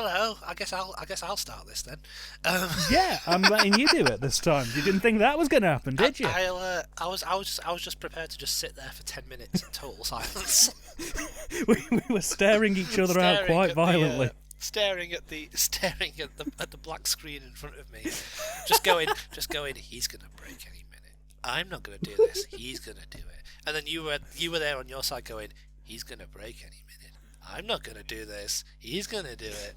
don't know. I guess I'll start this then. Yeah, I'm letting you do it this time. You didn't think that was going to happen, did you? I was just prepared to just sit there for 10 minutes in total silence. we were staring each other out quite violently. Staring at the black screen in front of me, just going. He's gonna break any minute. I'm not gonna do this. He's gonna do it. And then you were there on your side going, he's gonna break any minute. I'm not gonna do this. He's gonna do it.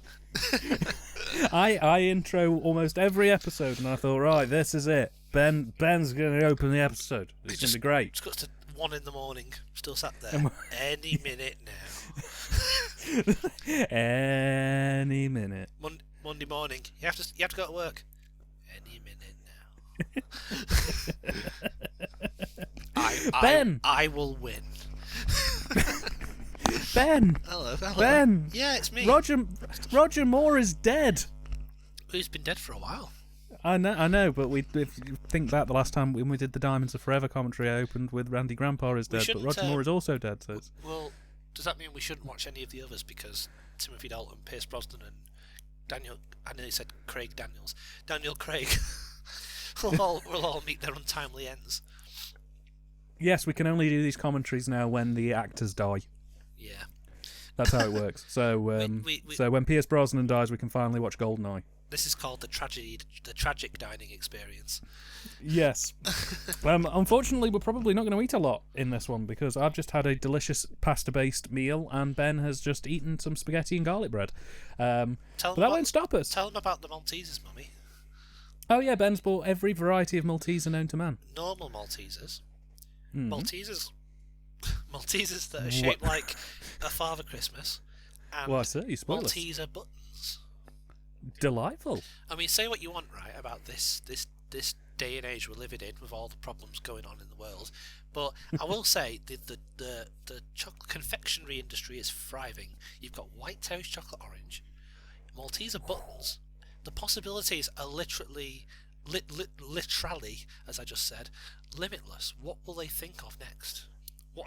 I intro almost every episode, and I thought, right, this is it. Ben's gonna open the episode. It's gonna be great. Just got to 1 a.m, still sat there. Any minute now. Any minute. Monday morning. You have to go to work. Any minute now. Ben! I will win. Ben! Hello. Ben! Yeah, it's me. Roger Moore is dead. He's been dead for a while. I know, but if you think back the last time when we did the Diamonds Are Forever commentary, I opened with Randy Grandpa is dead, but Roger Moore is also dead. So it's... Well, does that mean we shouldn't watch any of the others because Timothy Dalton, Pierce Brosnan, and Daniel? I nearly said Craig Daniels. Daniel Craig will all meet their untimely ends. Yes, we can only do these commentaries now when the actors die. Yeah, that's how it works. So, so when Pierce Brosnan dies, we can finally watch Goldeneye. This is called the tragic dining experience. Yes. Unfortunately, we're probably not going to eat a lot in this one because I've just had a delicious pasta-based meal and Ben has just eaten some spaghetti and garlic bread. But that won't stop us. Tell them about the Maltesers, Mummy. Oh yeah, Ben's bought every variety of Malteser known to man. Normal Maltesers. Maltesers that are shaped like a Father Christmas. And well, I say, you spoiled us. Malteser buttons. Delightful. I mean, say what you want, right, about this day and age we're living in with all the problems going on in the world, but I will say the chocolate confectionery industry is thriving. You've got white toast chocolate orange, Malteser buttons. The possibilities are literally, as I just said, limitless. What will they think of next?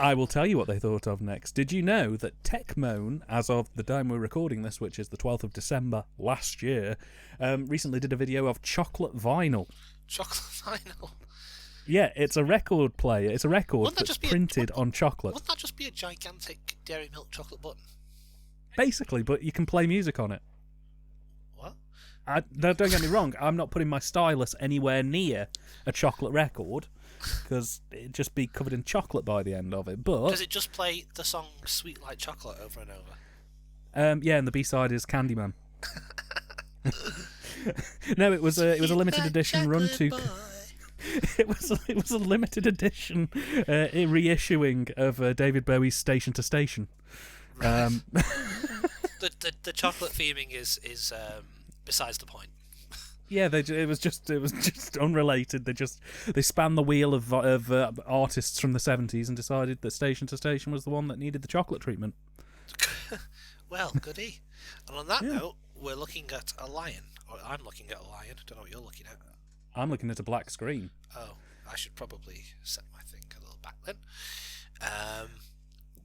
I will tell you what they thought of next. Did you know that Techmoan, as of the time we're recording this, which is the 12th of December last year, recently did a video of chocolate vinyl. Chocolate vinyl? Yeah, it's a record player. It's a record that's printed on chocolate. Wouldn't that just be a gigantic Dairy Milk chocolate button? Basically, but you can play music on it. What? Don't get me wrong, I'm not putting my stylus anywhere near a chocolate record, because it'd just be covered in chocolate by the end of it. But does it just play the song "Sweet Like Chocolate" over and over? Yeah, and the B-side is Candyman. No, it was a limited edition run to. It was a limited edition reissuing of David Bowie's Station to Station. Right. The chocolate theming is besides the point. Yeah, it was just unrelated. They spanned the wheel of artists from the 70s and decided that Station to Station was the one that needed the chocolate treatment. Well, goody. And on that note, we're looking at a lion. Or I'm looking at a lion. I don't know what you're looking at. I'm looking at a black screen. Oh, I should probably set my thing a little back then.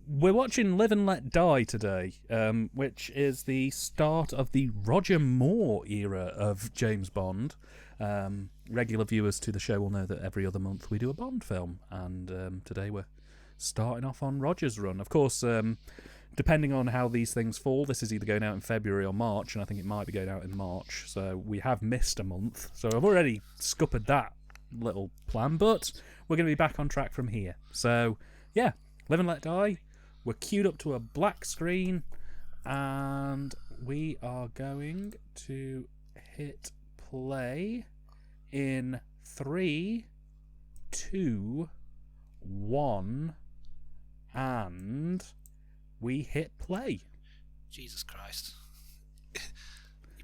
We're watching Live and Let Die today, which is the start of the Roger Moore era of James Bond. Regular viewers to the show will know that every other month we do a Bond film, and today we're starting off on Roger's run. Of course, depending on how these things fall, this is either going out in February or March, and I think it might be going out in March, so we have missed a month. So I've already scuppered that little plan, but we're going to be back on track from here. So, yeah, Live and Let Die. We're queued up to a black screen, and we are going to hit play in 3, 2, 1, and we hit play. Jesus Christ. You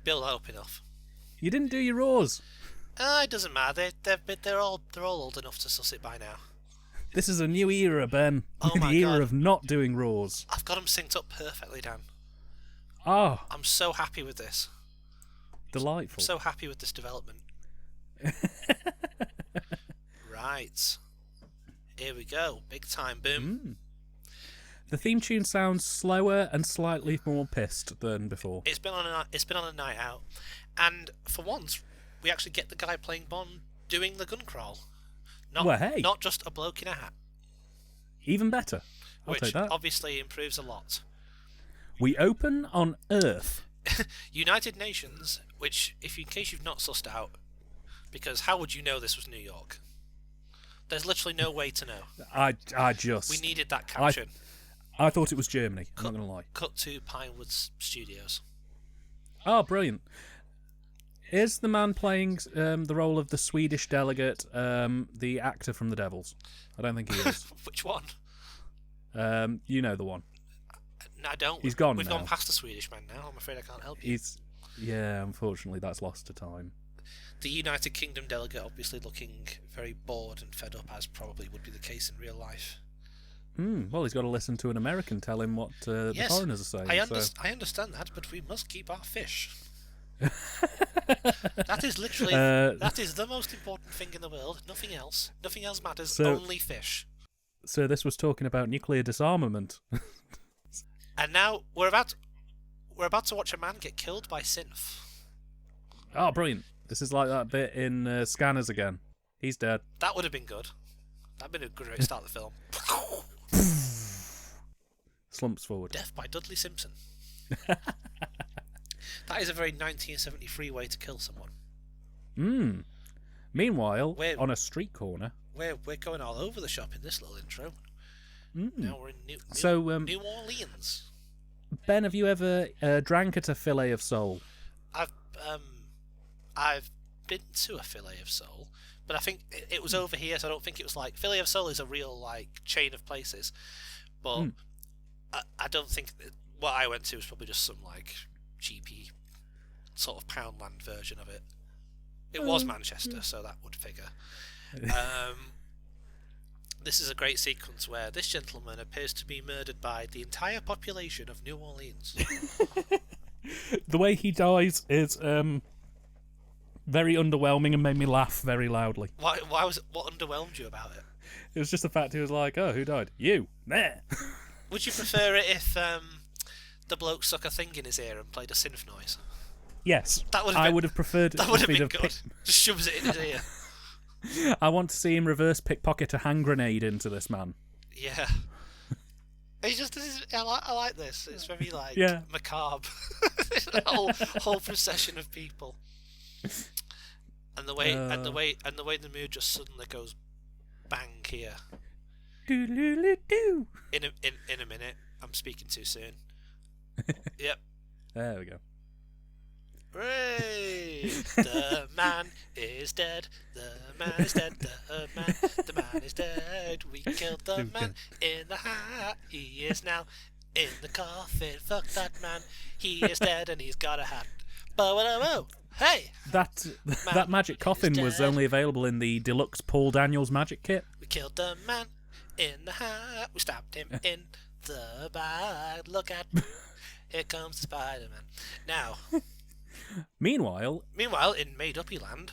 built that up enough. You didn't do your roars. It doesn't matter. They're all old enough to suss it by now. This is a new era, Ben. Oh my the era God. of not doing roars. I've got them synced up perfectly, Dan. Oh. I'm so happy with this. Delightful. I'm so happy with this development. Right. Here we go. Big time boom. The theme tune sounds slower and slightly more pissed than before. It's been on a night out, and for once, we actually get the guy playing Bond doing the gun crawl. Not just a bloke in a hat. Even better. I'll which take that. Obviously improves a lot. We open on Earth. United Nations, which, in case you've not sussed out, because how would you know this was New York? There's literally no way to know. We needed that caption. I thought it was Germany. I'm not going to lie. Cut to Pinewood Studios. Oh, brilliant. Is the man playing the role of the Swedish delegate the actor from The Devils? I don't think he is. Which one? You know the one. No, I don't. He's gone We've now. gone past the Swedish man now. I'm afraid I can't help you. Yeah, unfortunately, that's lost to time. The United Kingdom delegate obviously looking very bored and fed up, as probably would be the case in real life. Well, he's got to listen to an American tell him what the foreigners are saying. I understand that, but we must keep our fish. That is literally that is the most important thing in the world. Nothing else. Nothing else matters. Only fish. So this was talking about nuclear disarmament. And now we're about to watch a man get killed by synth. Oh, brilliant! This is like that bit in Scanners again. He's dead. That would have been good. That'd been a good way to start the film. Slumps forward. Death by Dudley Simpson. That is a very 1973 way to kill someone. Meanwhile, on a street corner, we're going all over the shop in this little intro. Now we're in New Orleans. Ben, have you ever drank at a fillet of soul? I've been to a fillet of soul, but I think it was over here, so I don't think it was like fillet of soul is a real like chain of places. But I don't think what I went to was probably just some like cheapy sort of Poundland version of it. It was Manchester, so that would figure. This is a great sequence where this gentleman appears to be murdered by the entire population of New Orleans. The way he dies is very underwhelming and made me laugh very loudly. Why was it? What underwhelmed you about it? It was just the fact he was like, "Oh, who died? You, there." Would you prefer it if the bloke stuck a thing in his ear and played a synth noise? Yes, I would have preferred. That would have been good. Just shoves it in his ear. I want to see him reverse pickpocket a hand grenade into this man. Yeah. I like this. It's very like macabre. A whole procession of people. And the way the mood just suddenly goes bang here. In a minute. I'm speaking too soon. Yep. There we go. Hooray! The man is dead. The man is dead. The man is dead. We killed the man in the hat. He is now in the coffin. Fuck that man. He is dead and he's got a hat. But hey! That magic coffin was only available in the deluxe Paul Daniels magic kit. We killed the man in the hat. We stabbed him in the back. Look at. Here comes the Spider-Man. Now. Meanwhile, in made-uppy land.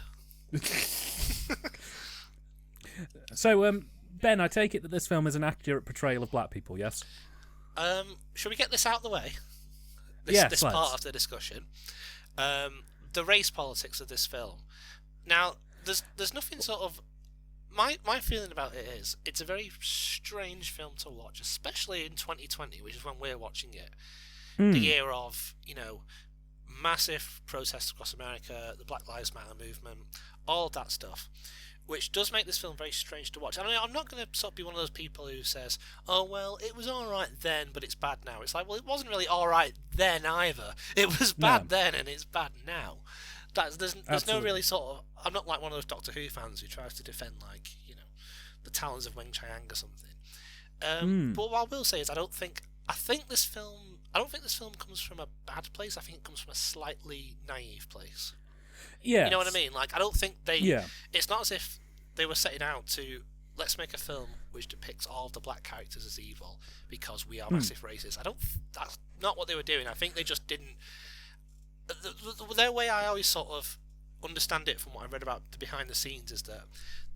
So, Ben, I take it that this film is an accurate portrayal of black people, yes? Should we get this out of the way? This part of the discussion. The race politics of this film. Now, there's nothing sort of... My feeling about it is, it's a very strange film to watch, especially in 2020, which is when we're watching it. The year of, massive protests across America, the Black Lives Matter movement, all of that stuff, which does make this film very strange to watch. I mean, I'm not going to sort of be one of those people who says, "Oh well, it was all right then, but it's bad now." It's like, well, it wasn't really all right then either. It was bad then, and it's bad now. There's no really sort of. I'm not like one of those Doctor Who fans who tries to defend the talons of Weng Chiang or something. But what I will say is, I don't think this film comes from a bad place. I think it comes from a slightly naive place. Yeah. You know what I mean? Like, I don't think they... Yeah. It's not as if they were setting out to, let's make a film which depicts all of the black characters as evil because we are massive racists. That's not what they were doing. I think they just didn't... Their way I always sort of understand it from what I read about the behind the scenes is that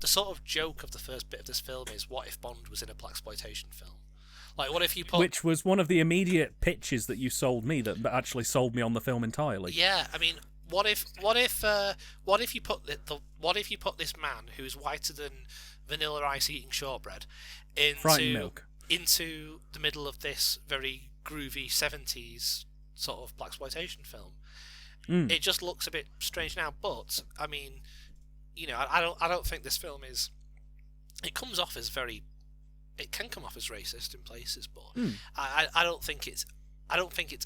the sort of joke of the first bit of this film is, what if Bond was in a blaxploitation film? Like, what if you put? Which was one of the immediate pitches that you sold me that actually sold me on the film entirely. Yeah, I mean, what if you put what if you put this man who's whiter than vanilla ice eating shortbread Frightened milk into the middle of this very groovy 70s sort of blaxploitation film? It just looks a bit strange now, but I mean, you know, I don't think this film is. It comes off as very. It can come off as racist in places, but I don't think it's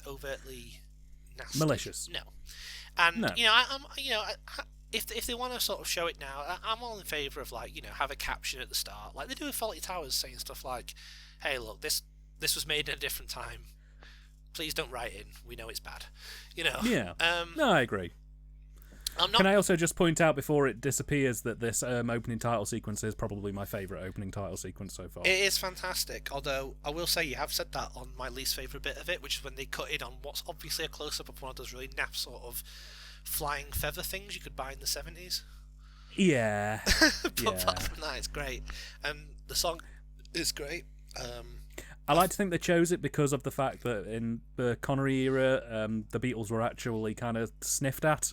overtly nasty. Malicious. No, and No. you know, if they want to sort of show it now, I'm all in favour of, like, you know, have a caption at the start, like they do with Fawlty Towers, saying stuff like, "Hey, look, this was made in a different time. Please don't write in. We know it's bad." You know. Yeah. No, I agree. Can I also just point out before it disappears that this opening title sequence is probably my favourite opening title sequence so far? It is fantastic, although I will say you have said that on my least favourite bit of it, which is when they cut in on what's obviously a close-up of one of those really naff sort of flying feather things you could buy in the 70s. Yeah. But apart from that, it's great. And the song is great. I like to think they chose it because of the fact that in the Connery era, the Beatles were actually kind of sniffed at.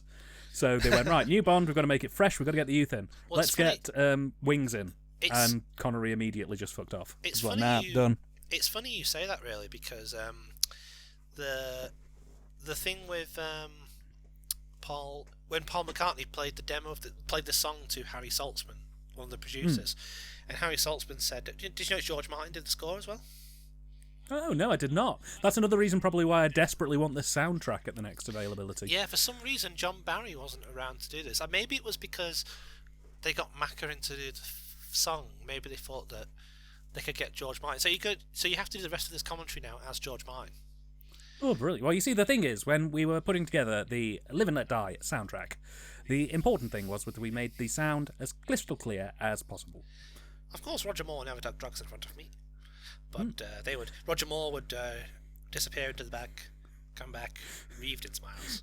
So they went, right, new Bond, we've got to make it fresh, we've got to get the youth in. Well, Let's get Wings in. And Connery immediately just fucked off. It's like, funny done. It's funny you say that, really, because the thing with Paul, when Paul McCartney played the demo played the song to Harry Saltzman, one of the producers, and Harry Saltzman said, "Did you know George Martin did the score as well?" Oh, no, I did not. That's another reason probably why I desperately want this soundtrack at the next availability. Yeah, for some reason John Barry wasn't around to do this. Maybe it was because they got Macca in to do the song. Maybe they thought that they could get George Martin. So you have to do the rest of this commentary now as George Martin. Oh, brilliant. Well, you see, the thing is, when we were putting together the Live and Let Die soundtrack, the important thing was that we made the sound as crystal clear as possible. Of course, Roger Moore never took drugs in front of me. But Roger Moore would disappear into the back, come back, wreathed in smiles.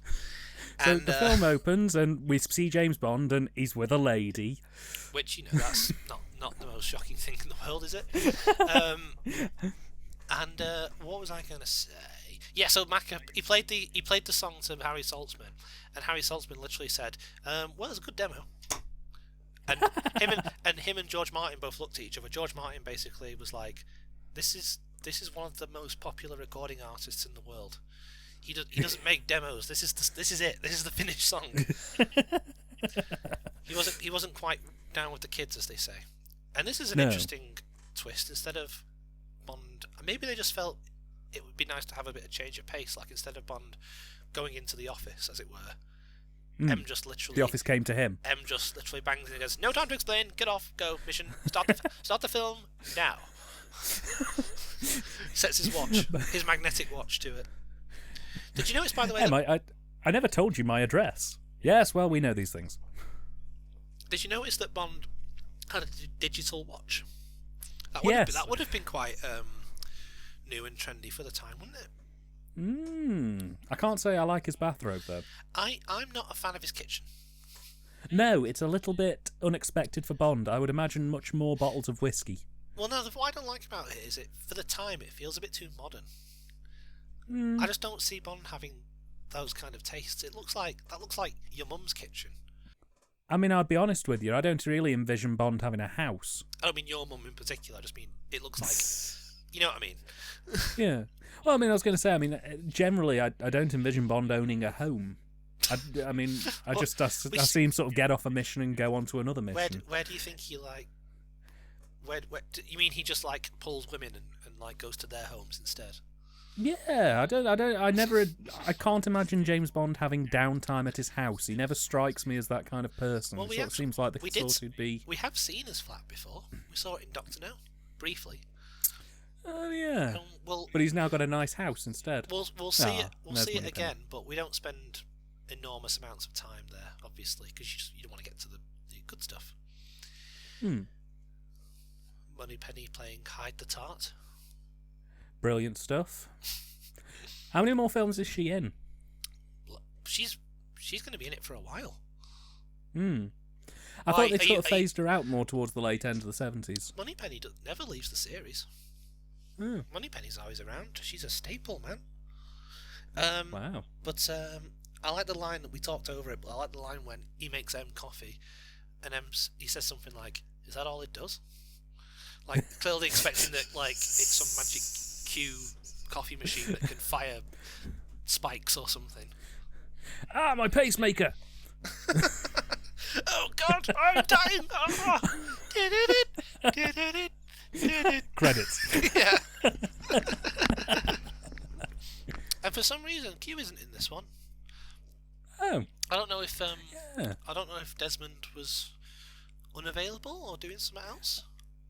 So the film opens and we see James Bond and he's with a lady. Which, you know, that's not the most shocking thing in the world, is it? What was I going to say? Yeah, so Macca, he played the song to Harry Saltzman, and Harry Saltzman literally said, "Well, it's a good demo." And him and George Martin both looked at each other. George Martin basically was like, This is one of the most popular recording artists in the world. He doesn't make demos. This is it. This is the finished song. He wasn't quite down with the kids, as they say. And this is an interesting twist. Instead of Bond, maybe they just felt it would be nice to have a bit of change of pace. Like, instead of Bond going into the office, as it were, M just literally. The office came to him. M just literally bangs and goes, "No time to explain. Get off. Go. Mission. Start the film now." Sets his watch, his magnetic watch, to it. Did you notice, by the way? I never told you my address. Yes, well, we know these things. Did you notice that Bond had a digital watch? That would have been quite new and trendy for the time, wouldn't it? I can't say I like his bathrobe, though. I'm not a fan of his kitchen. No, it's a little bit unexpected for Bond. I would imagine much more bottles of whiskey. Well, no, what I don't like about it is for the time, it feels a bit too modern. I just don't see Bond having those kind of tastes. That looks like your mum's kitchen. I mean, I'll be honest with you, I don't really envision Bond having a house. I don't mean your mum in particular, I just mean it looks like... You know what I mean? Yeah. Well, I mean, I was going to say, generally, I don't envision Bond owning a home. I see him sort of get off a mission and go on to another mission. Where do you think he, like... Where you mean he just, like, pulls women and like goes to their homes instead? Yeah, I can't imagine James Bond having downtime at his house. He never strikes me as that kind of person. Well, it seems like the sort who'd be... We have seen his flat before. We saw it in Doctor No, briefly. Oh yeah. But he's now got a nice house instead. We'll see it. We'll see it again, but we don't spend enormous amounts of time there, obviously, because you don't want to get to the good stuff. Moneypenny playing Hyde the Tart. Brilliant stuff. How many more films is she in? She's going to be in it for a while. I thought they sort of phased her out more towards the late end of the 70s. Moneypenny never leaves the series. Moneypenny's always around. She's a staple, man. Wow. But I like the line that we talked over it. But I like the line when he makes M coffee, and he says something like, "Is that all it does?" Like clearly expecting that like it's some magic Q coffee machine that can fire spikes or something. Ah, my pacemaker. Oh God, I'm dying. Oh. Credits. Yeah. And for some reason, Q isn't in this one. Oh. I don't know if I don't know if Desmond was unavailable or doing something else.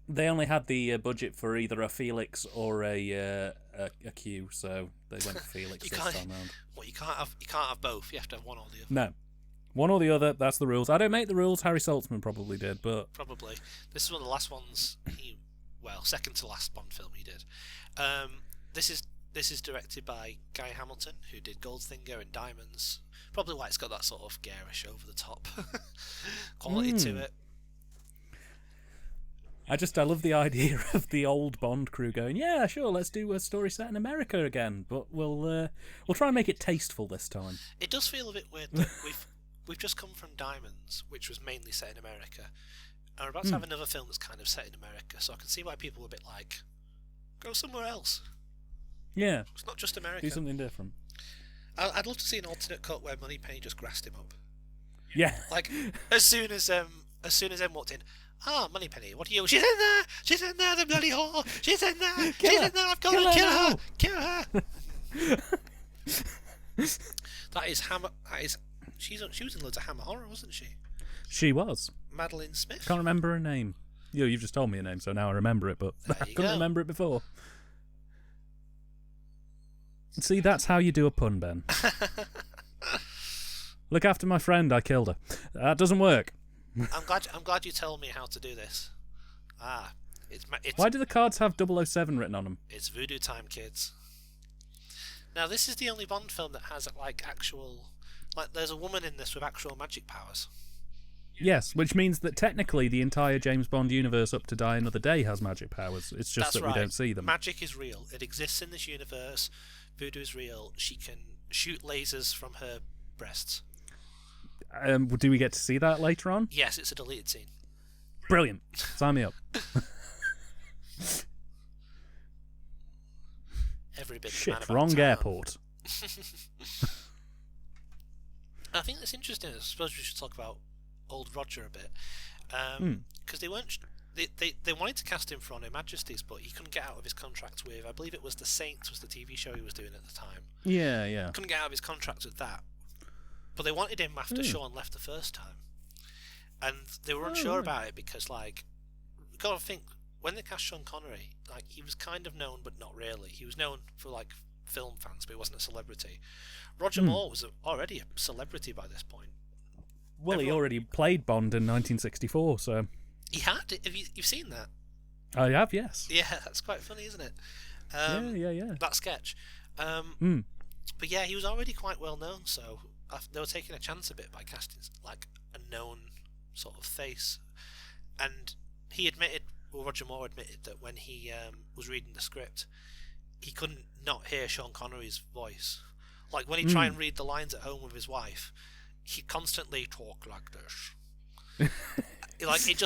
They only had the budget for either a Felix or a Q, so they went for Felix this time round. Well, you can't have both. You have to have one or the other. No, one or the other. That's the rules. I don't make the rules. Harry Saltzman probably did, but probably this is one of the last ones. Second to last Bond film he did. This is directed by Guy Hamilton, who did Goldfinger and Diamonds. Probably why it's got that sort of garish, over the top quality to it. I love the idea of the old Bond crew going, yeah, sure, let's do a story set in America again, but we'll try and make it tasteful this time. It does feel a bit weird that we've just come from Diamonds, which was mainly set in America, and we're about to have another film that's kind of set in America, so I can see why people are a bit like, go somewhere else. Yeah. It's not just America. Do something different. I'd love to see an alternate cut where Moneypenny just grassed him up. Yeah. Like, as soon as M walked in, Moneypenny, what are you? She's in there! She's in there, the bloody whore! She's in there! She's in there! I've got to kill her! Kill her! That is Hammer. She was in loads of Hammer horror, wasn't she? She was. Madeline Smith. Can't remember her name. You've just told me her name, so now I remember it, but I couldn't remember it before. See, that's how you do a pun, Ben. Look after my friend, I killed her. That doesn't work. I'm glad you told me how to do this. It's Why do the cards have 007 written on them? It's voodoo time, kids. Now, this is the only Bond film that has there's a woman in this with actual magic powers. Yes, which means that technically the entire James Bond universe up to Die Another Day has magic powers. It's just we don't see them. Magic is real. It exists in this universe. Voodoo is real. She can shoot lasers from her breasts. Do we get to see that later on? Yes, it's a deleted scene. Brilliant. Sign me up. Every bit. Shit, wrong airport. I think that's interesting. I suppose we should talk about old Roger a bit, because they weren't. They wanted to cast him for On Her Majesty's, but he couldn't get out of his contract with, I believe it was The Saints was the TV show he was doing at the time. Yeah. Couldn't get out of his contract with that. But they wanted him after Sean left the first time. And they were unsure about it because, like, you got to think, when they cast Sean Connery, like, he was kind of known, but not really. He was known for, like, film fans, but he wasn't a celebrity. Roger Moore was already a celebrity by this point. Well, he already played Bond in 1964, so... He had. You've seen that? I have, yes. Yeah, that's quite funny, isn't it? Yeah. That sketch. But yeah, he was already quite well known, so they were taking a chance a bit by casting like a known sort of face. And Roger Moore admitted that when he was reading the script, he couldn't not hear Sean Connery's voice. Like when he tried and read the lines at home with his wife, he constantly talked like this. Like it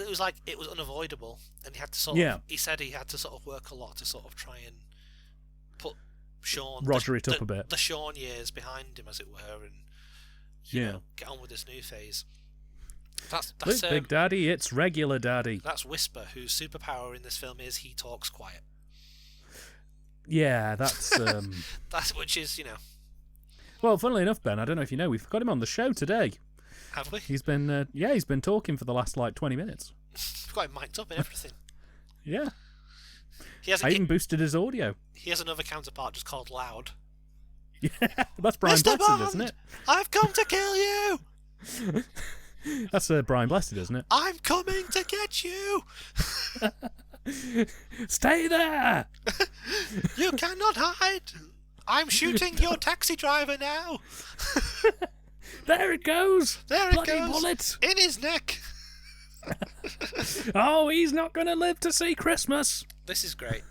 was like it was unavoidable, and he had to sort of. He said he had to sort of work a lot to sort of try and put Sean it up a bit, the Sean years behind him, as it were, and get on with this new phase. That's Look, Big Daddy, it's regular Daddy. That's Whisper, whose superpower in this film is he talks quiet. Yeah, that's that's which is Well, funnily enough, Ben, I don't know if you know, we've got him on the show today. Have we? He's been he's been talking for the last 20 minutes. We've got him mic'd up and everything. Yeah. I even boosted his audio. He has another counterpart just called Loud. Yeah, that's Brian Mr. Blessed, Bond, isn't it? I've come to kill you! That's Brian Blessed, isn't it? I'm coming to get you! Stay there! You cannot hide! I'm shooting your taxi driver now! There it goes! There it Bloody goes! bullet! In his neck! Oh, he's not going to live to see Christmas! This is great.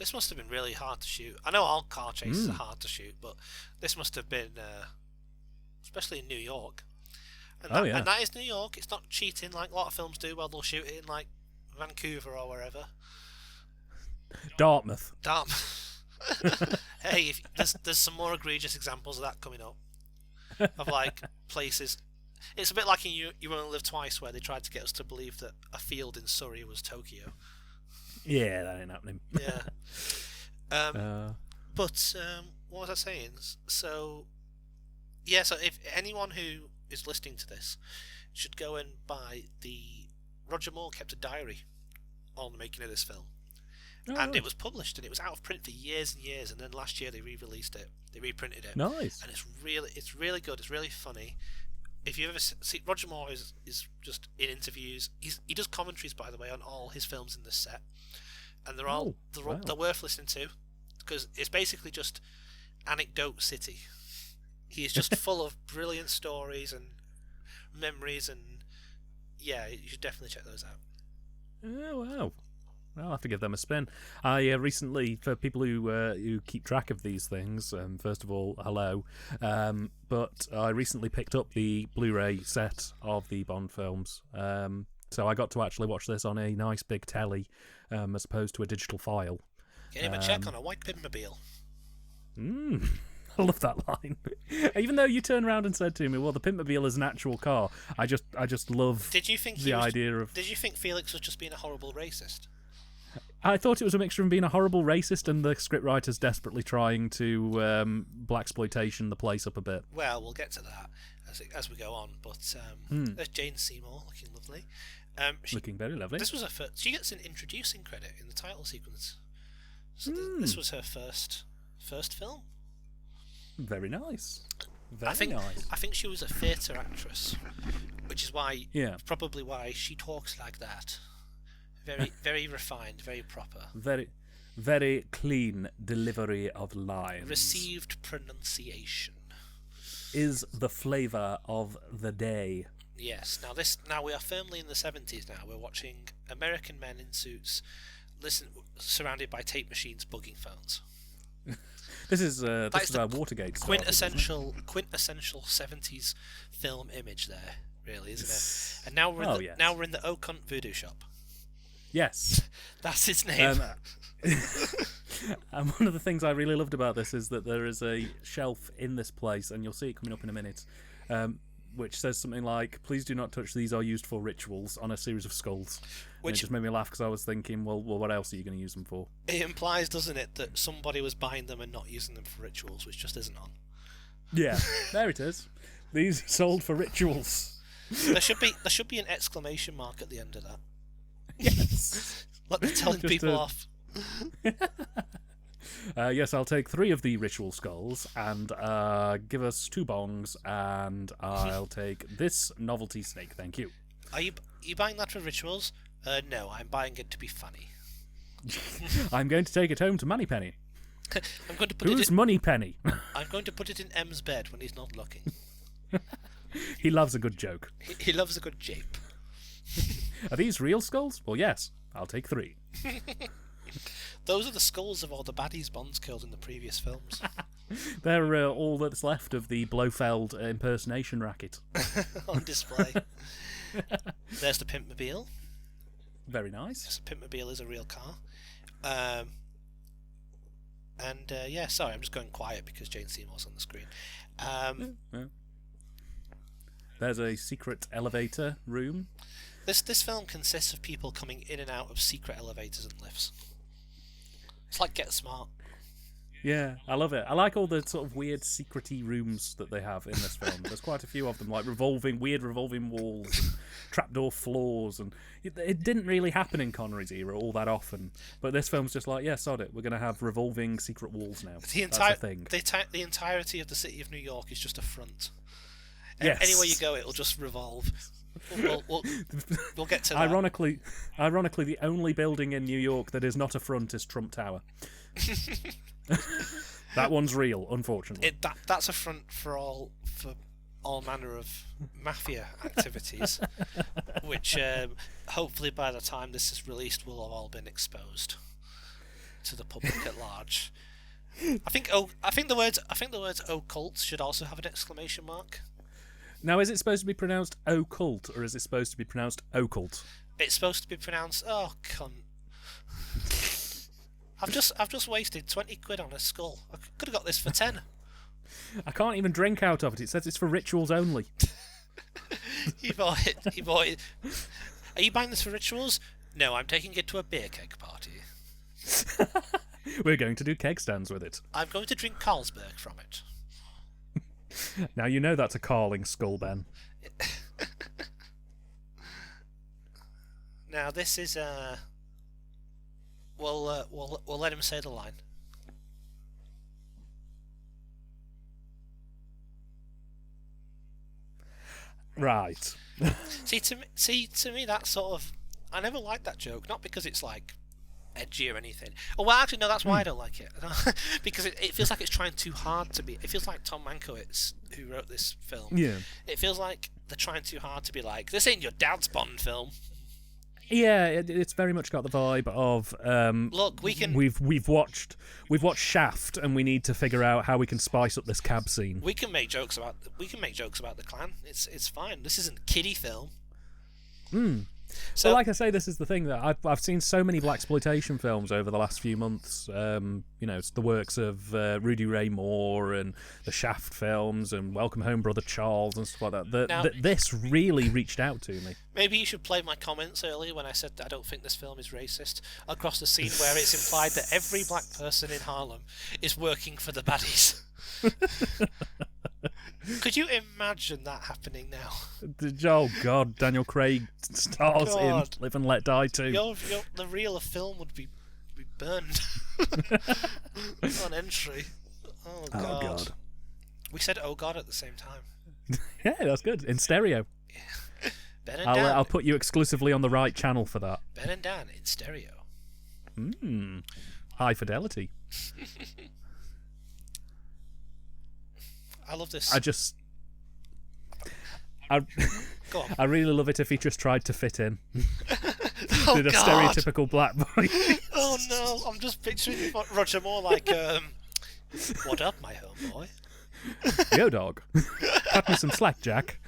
This must have been really hard to shoot. I know all car chases are hard to shoot, but this must have been, especially in New York. And that is New York. It's not cheating like a lot of films do. Well, they'll shoot it in like Vancouver or wherever. Dartmouth. Hey, there's some more egregious examples of that coming up. Of like places. It's a bit like in You Only Live Twice, where they tried to get us to believe that a field in Surrey was Tokyo. Yeah, that ain't happening. Yeah. But what was I saying? So if anyone who is listening to this should go and buy Roger Moore kept a diary on the making of this film. And it was published, and it was out of print for years and years, and then last year they re-released it. They reprinted it. Nice. And it's really good. It's really funny. If you ever see, Roger Moore is just in interviews. He does commentaries, by the way, on all his films in this set, and they're worth listening to, because it's basically just anecdote city. He is just full of brilliant stories and memories, and yeah, you should definitely check those out. Oh wow. I'll have to give them a spin. I recently, for people who keep track of these things, first of all, hello. But I recently picked up the Blu-ray set of the Bond films, so I got to actually watch this on a nice big telly, as opposed to a digital file. Get him a check on a white Pimobile. I love that line. Even though you turned around and said to me, "Well, the Pimobile is an actual car," I just love. Did you think idea of? Did you think Felix was just being a horrible racist? I thought it was a mixture of being a horrible racist and the scriptwriters desperately trying to Blacksploitation the place up a bit. Well, we'll get to that as we go on. But there's Jane Seymour looking lovely. Looking very lovely. This was her first. She gets an introducing credit in the title sequence. So this was her first film. Very nice. I think she was a theatre actress, which is why probably why she talks like that. Very, very refined, very proper. Very, very clean delivery of lines. Received pronunciation. Is the flavour of the day. Yes. Now we are firmly in the 70s now. We're watching American men in suits, surrounded by tape machines, bugging phones. This is our Watergate stuff. Quintessential 70s film image there, really, isn't it? And now we're in the Ocunt voodoo shop. Yes. That's his name. And one of the things I really loved about this is that there is a shelf in this place, and you'll see it coming up in a minute, which says something like, "Please do not touch these, are used for rituals," on a series of skulls. Which it just made me laugh, because I was thinking, well, what else are you going to use them for? It implies, doesn't it, that somebody was buying them and not using them for rituals, which just isn't on. Yeah, there it is. These are sold for rituals. There should be an exclamation mark at the end of that. Yes. Like they're telling people off. Yes, I'll take 3 of the ritual skulls, and give us 2 bongs, and I'll take this novelty snake, thank you. Are you buying that for rituals? No, I'm buying it to be funny. I'm going to take it home to Moneypenny. I'm going to put Who's Moneypenny? I'm going to put it in M's bed when he's not looking. He loves a good joke. He loves a good jape. Are these real skulls? Well, yes. I'll take 3. Those are the skulls of all the baddies Bond's killed in the previous films. They're all that's left of the Blofeld impersonation racket. On display. There's the Pimpmobile. Very nice. Yes, the Pimpmobile is a real car. Sorry, I'm just going quiet because Jane Seymour's on the screen. Yeah. There's a secret elevator room. This film consists of people coming in and out of secret elevators and lifts. It's like Get Smart. Yeah, I love it. I like all the sort of weird secret-y rooms that they have in this film. There's quite a few of them, like weird revolving walls and trapdoor floors, and it didn't really happen in Connery's era all that often. But this film's just like, yeah, sod it. We're going to have revolving secret walls now. That's a thing. The entirety of the city of New York is just a front. Yes. Anywhere you go, it'll just revolve. We'll get to that. Ironically, the only building in New York that is not a front is Trump Tower. That one's real, unfortunately. That's a front for all manner of mafia activities, which hopefully by the time this is released will have all been exposed. to the public at large. I think the words occult should also have an exclamation mark. Now, is it supposed to be pronounced occult, or is it supposed to be pronounced occult? It's supposed to be pronounced cunt. I've just wasted 20 quid on a skull. I could have got this for 10. I can't even drink out of it. It says it's for rituals only. You bought it. Are you buying this for rituals? No, I'm taking it to a beer keg party. We're going to do keg stands with it. I'm going to drink Carlsberg from it. Now you know that's a Carling skull, Ben. Now this is we'll let him say the line. Right. To me that sort of, I never liked that joke, not because it's like edgy or anything. Oh well, actually no, that's why I don't like it. Because it feels like it's trying too hard to be. It feels like Tom Mankiewicz, who wrote this film. Yeah. It feels like they're trying too hard to be like, this ain't your dad's Bond film. Yeah, it's very much got the vibe of look, we've watched Shaft, and we need to figure out how we can spice up this cab scene. We can make jokes about the Klan. It's fine. This isn't a kiddie film. So, well, like I say, this is the thing that I've seen so many blaxploitation films over the last few months. It's the works of Rudy Ray Moore and the Shaft films and Welcome Home, Brother Charles and stuff like that. Now, this really reached out to me. Maybe you should play my comments earlier when I said that I don't think this film is racist, across the scene where it's implied that every black person in Harlem is working for the baddies. Could you imagine that happening now? Oh God, Daniel Craig stars in Live and Let Die too. The reel of film would be burned on entry. Oh God. We said "Oh God" at the same time. Yeah, that's good in stereo. Ben and Dan. I'll put you exclusively on the right channel for that. Ben and Dan in stereo. High fidelity. I love this. Go on. I really love it if he just tried to fit in. Oh, did a God. stereotypical black boy. Oh no, I'm just picturing Roger Moore like, what up, my homeboy? Yo, dog. Cut me some slack, Jack.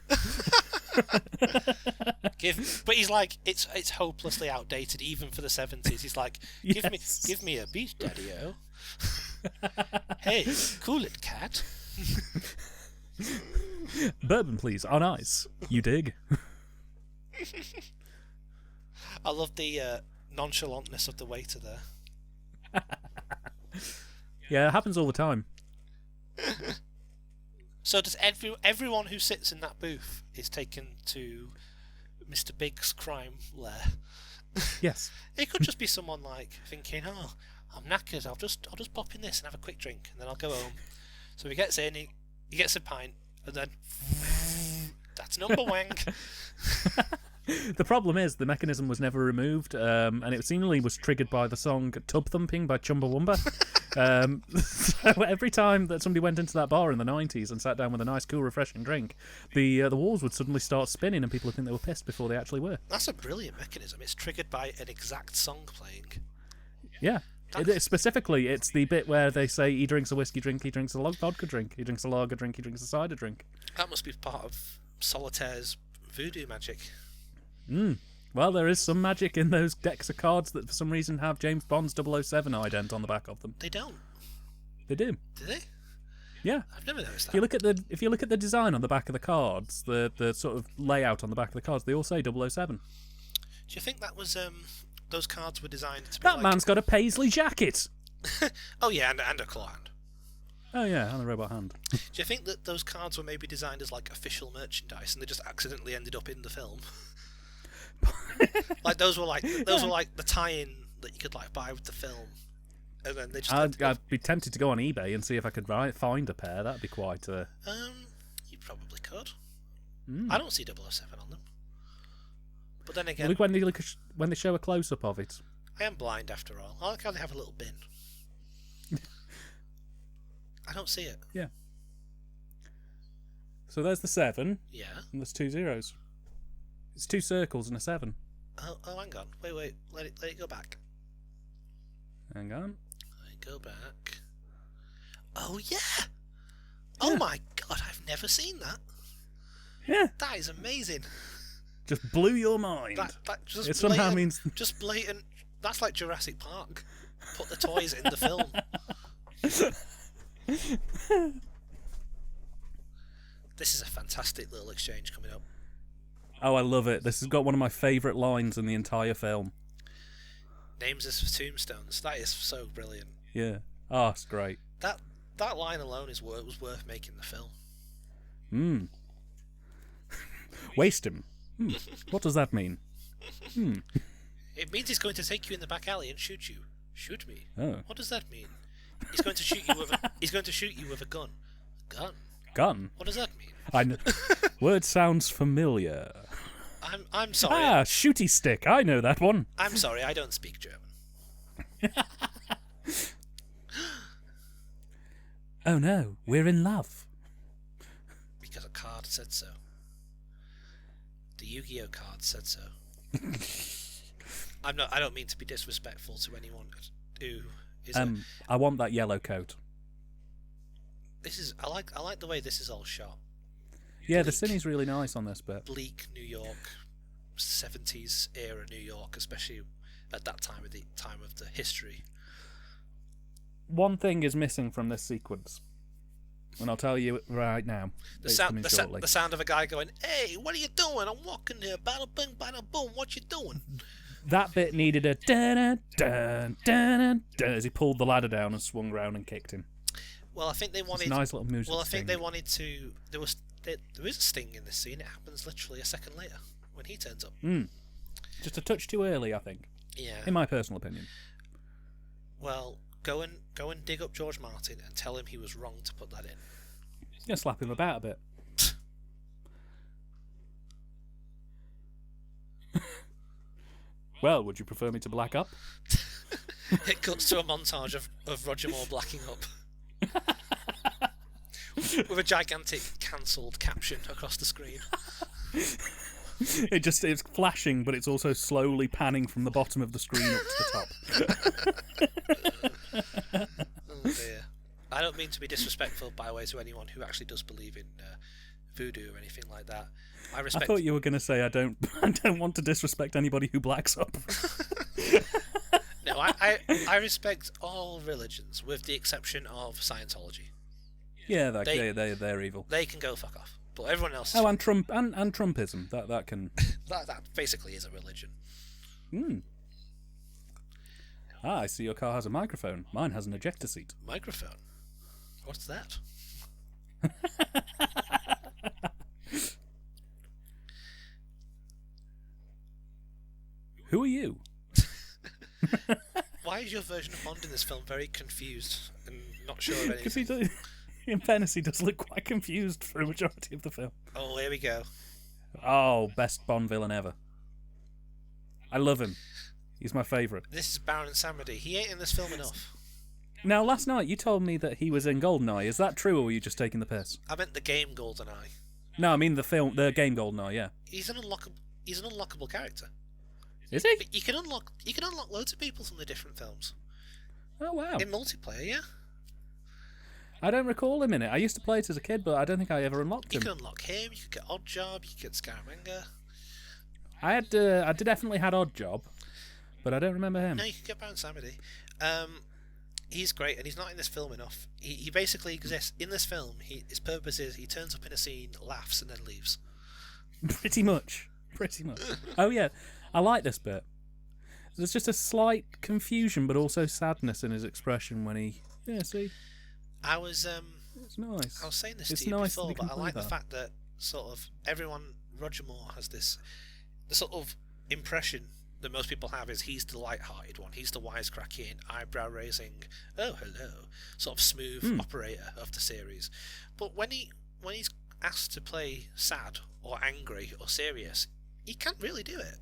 But he's like, it's hopelessly outdated even for the 70s. He's like, give me a beat, daddy-o. Hey, cool it, cat. Bourbon, please, on ice. You dig? I love the nonchalantness of the waiter there. Yeah, it happens all the time. So does everyone who sits in that booth is taken to Mr. Big's crime lair? Yes. It could just be someone like thinking, "Oh, I'm knackered. I'll just pop in this and have a quick drink, and then I'll go home." So he gets in, he gets a pint, and then that's number wank. The problem is the mechanism was never removed, and it seemingly was triggered by the song "Tub Thumping" by Chumbawamba. So every time that somebody went into that bar in the 90s and sat down with a nice, cool, refreshing drink, the walls would suddenly start spinning, and people would think they were pissed before they actually were. That's a brilliant mechanism. It's triggered by an exact song playing. Yeah. Specifically, it's the bit where they say he drinks a whiskey drink, he drinks a vodka drink, he drinks a lager drink, he drinks a cider drink. That must be part of Solitaire's voodoo magic. Well, there is some magic in those decks of cards that for some reason have James Bond's 007 ident on the back of them. They don't. They do. Do they? Yeah. I've never noticed that. If you look at the design on the back of the cards, the sort of layout on the back of the cards, they all say 007. Do you think that was those cards were designed to be That man's got a paisley jacket. Oh yeah, and a claw hand. Oh yeah, and a robot hand. Do you think that those cards were maybe designed as like official merchandise and they just accidentally ended up in the film? Like those were like the tie-in that you could like buy with the film, and then they just. I'd be tempted to go on eBay and see if I could find a pair. That'd be quite. You probably could. I don't see 007 on them. But then again, look when they show a close-up of it. I am blind after all. I like how they have a little bin. I don't see it. Yeah. So there's the 7. Yeah. And there's 2 zeros. It's 2 circles and a 7. Oh, hang on. Wait. Let it go back. Hang on. Go back. Oh, yeah! Oh my god, I've never seen that. Yeah. That is amazing. Just blew your mind. That just it somehow blatant, means... Just blatant... That's like Jurassic Park. Put the toys in the film. This is a fantastic little exchange coming up. Oh, I love it. This has got one of my favourite lines in the entire film. Names us for tombstones. That is so brilliant. Yeah. Oh, it's great. That line alone was worth making the film. Waste him. What does that mean? It means he's going to take you in the back alley and shoot you. Shoot me. Oh. What does that mean? He's going to shoot you with a. He's going to shoot you with a gun. Gun. Gun. What does that mean? I know. Word sounds familiar. I'm sorry. Ah, shooty stick. I know that one. I'm sorry. I don't speak German. Oh no, we're in love. Because a card said so. The Yu-Gi-Oh card said so. I don't mean to be disrespectful to anyone who is. I want that yellow coat. I like the way this is all shot. Yeah, the cine's really nice on this bit. Bleak New York, 70s era New York, especially at that time of the history. One thing is missing from this sequence, and I'll tell you right now. The sound of a guy going, "Hey, what are you doing? I'm walking here. Bada bing, bada boom. What you doing?" That bit needed a dun dun dun dun as he pulled the ladder down and swung round and kicked him. Well, I think they wanted. It's a nice little music. Well, I think sting. they wanted to. There is a sting in this scene. It happens literally a second later when he turns up. Just a touch too early, I think. Yeah. In my personal opinion. Well, go and dig up George Martin and tell him he was wrong to put that in. He's gonna slap him about a bit. Well, would you prefer me to black up? It cuts to a montage of Roger Moore blacking up. With a gigantic cancelled caption across the screen. It's flashing, but it's also slowly panning from the bottom of the screen up to the top. Oh dear. I don't mean to be disrespectful, by the way, to anyone who actually does believe in voodoo or anything like that. I thought you were going to say I don't want to disrespect anybody who blacks up. No, I respect all religions, with the exception of Scientology. Yeah, they're evil. They can go fuck off. But everyone else. And Trump and Trumpism. That can. that basically is a religion. Ah, I see your car has a microphone. Mine has an ejector seat. Microphone. What's that? Who are you? Why is your version of Bond in this film very confused and not sure of anything? Because in fairness, he does look quite confused for a majority of the film. Oh, here we go. Oh, best Bond villain ever. I love him. He's my favourite. This is Baron Samedi. He ain't in this film enough. Now, last night you told me that he was in GoldenEye. Is that true, or were you just taking the piss? I meant the game GoldenEye. No, I mean the game GoldenEye. Yeah. He's an unlockable character. Is he? But you can unlock loads of people from the different films. Oh wow! In multiplayer, yeah. I don't recall him in it. I used to play it as a kid, but I don't think I ever unlocked him. You could unlock him. You could get Oddjob. You could get Scaramanga. I definitely had Oddjob, but I don't remember him. No, you could get Baron Samedi. He's great, and he's not in this film enough. He basically exists in this film. His purpose is he turns up in a scene, laughs, and then leaves. Pretty much. Oh yeah, I like this bit. There's just a slight confusion, but also sadness in his expression when he. Yeah, see. It's nice. I was saying this it's to you nice before, but I like that. the fact that sort of Roger Moore has the sort of impression that most people have is he's the light-hearted one, he's the wisecracking, eyebrow-raising, oh hello, sort of smooth operator of the series. But when he's asked to play sad or angry or serious, he can't really do it.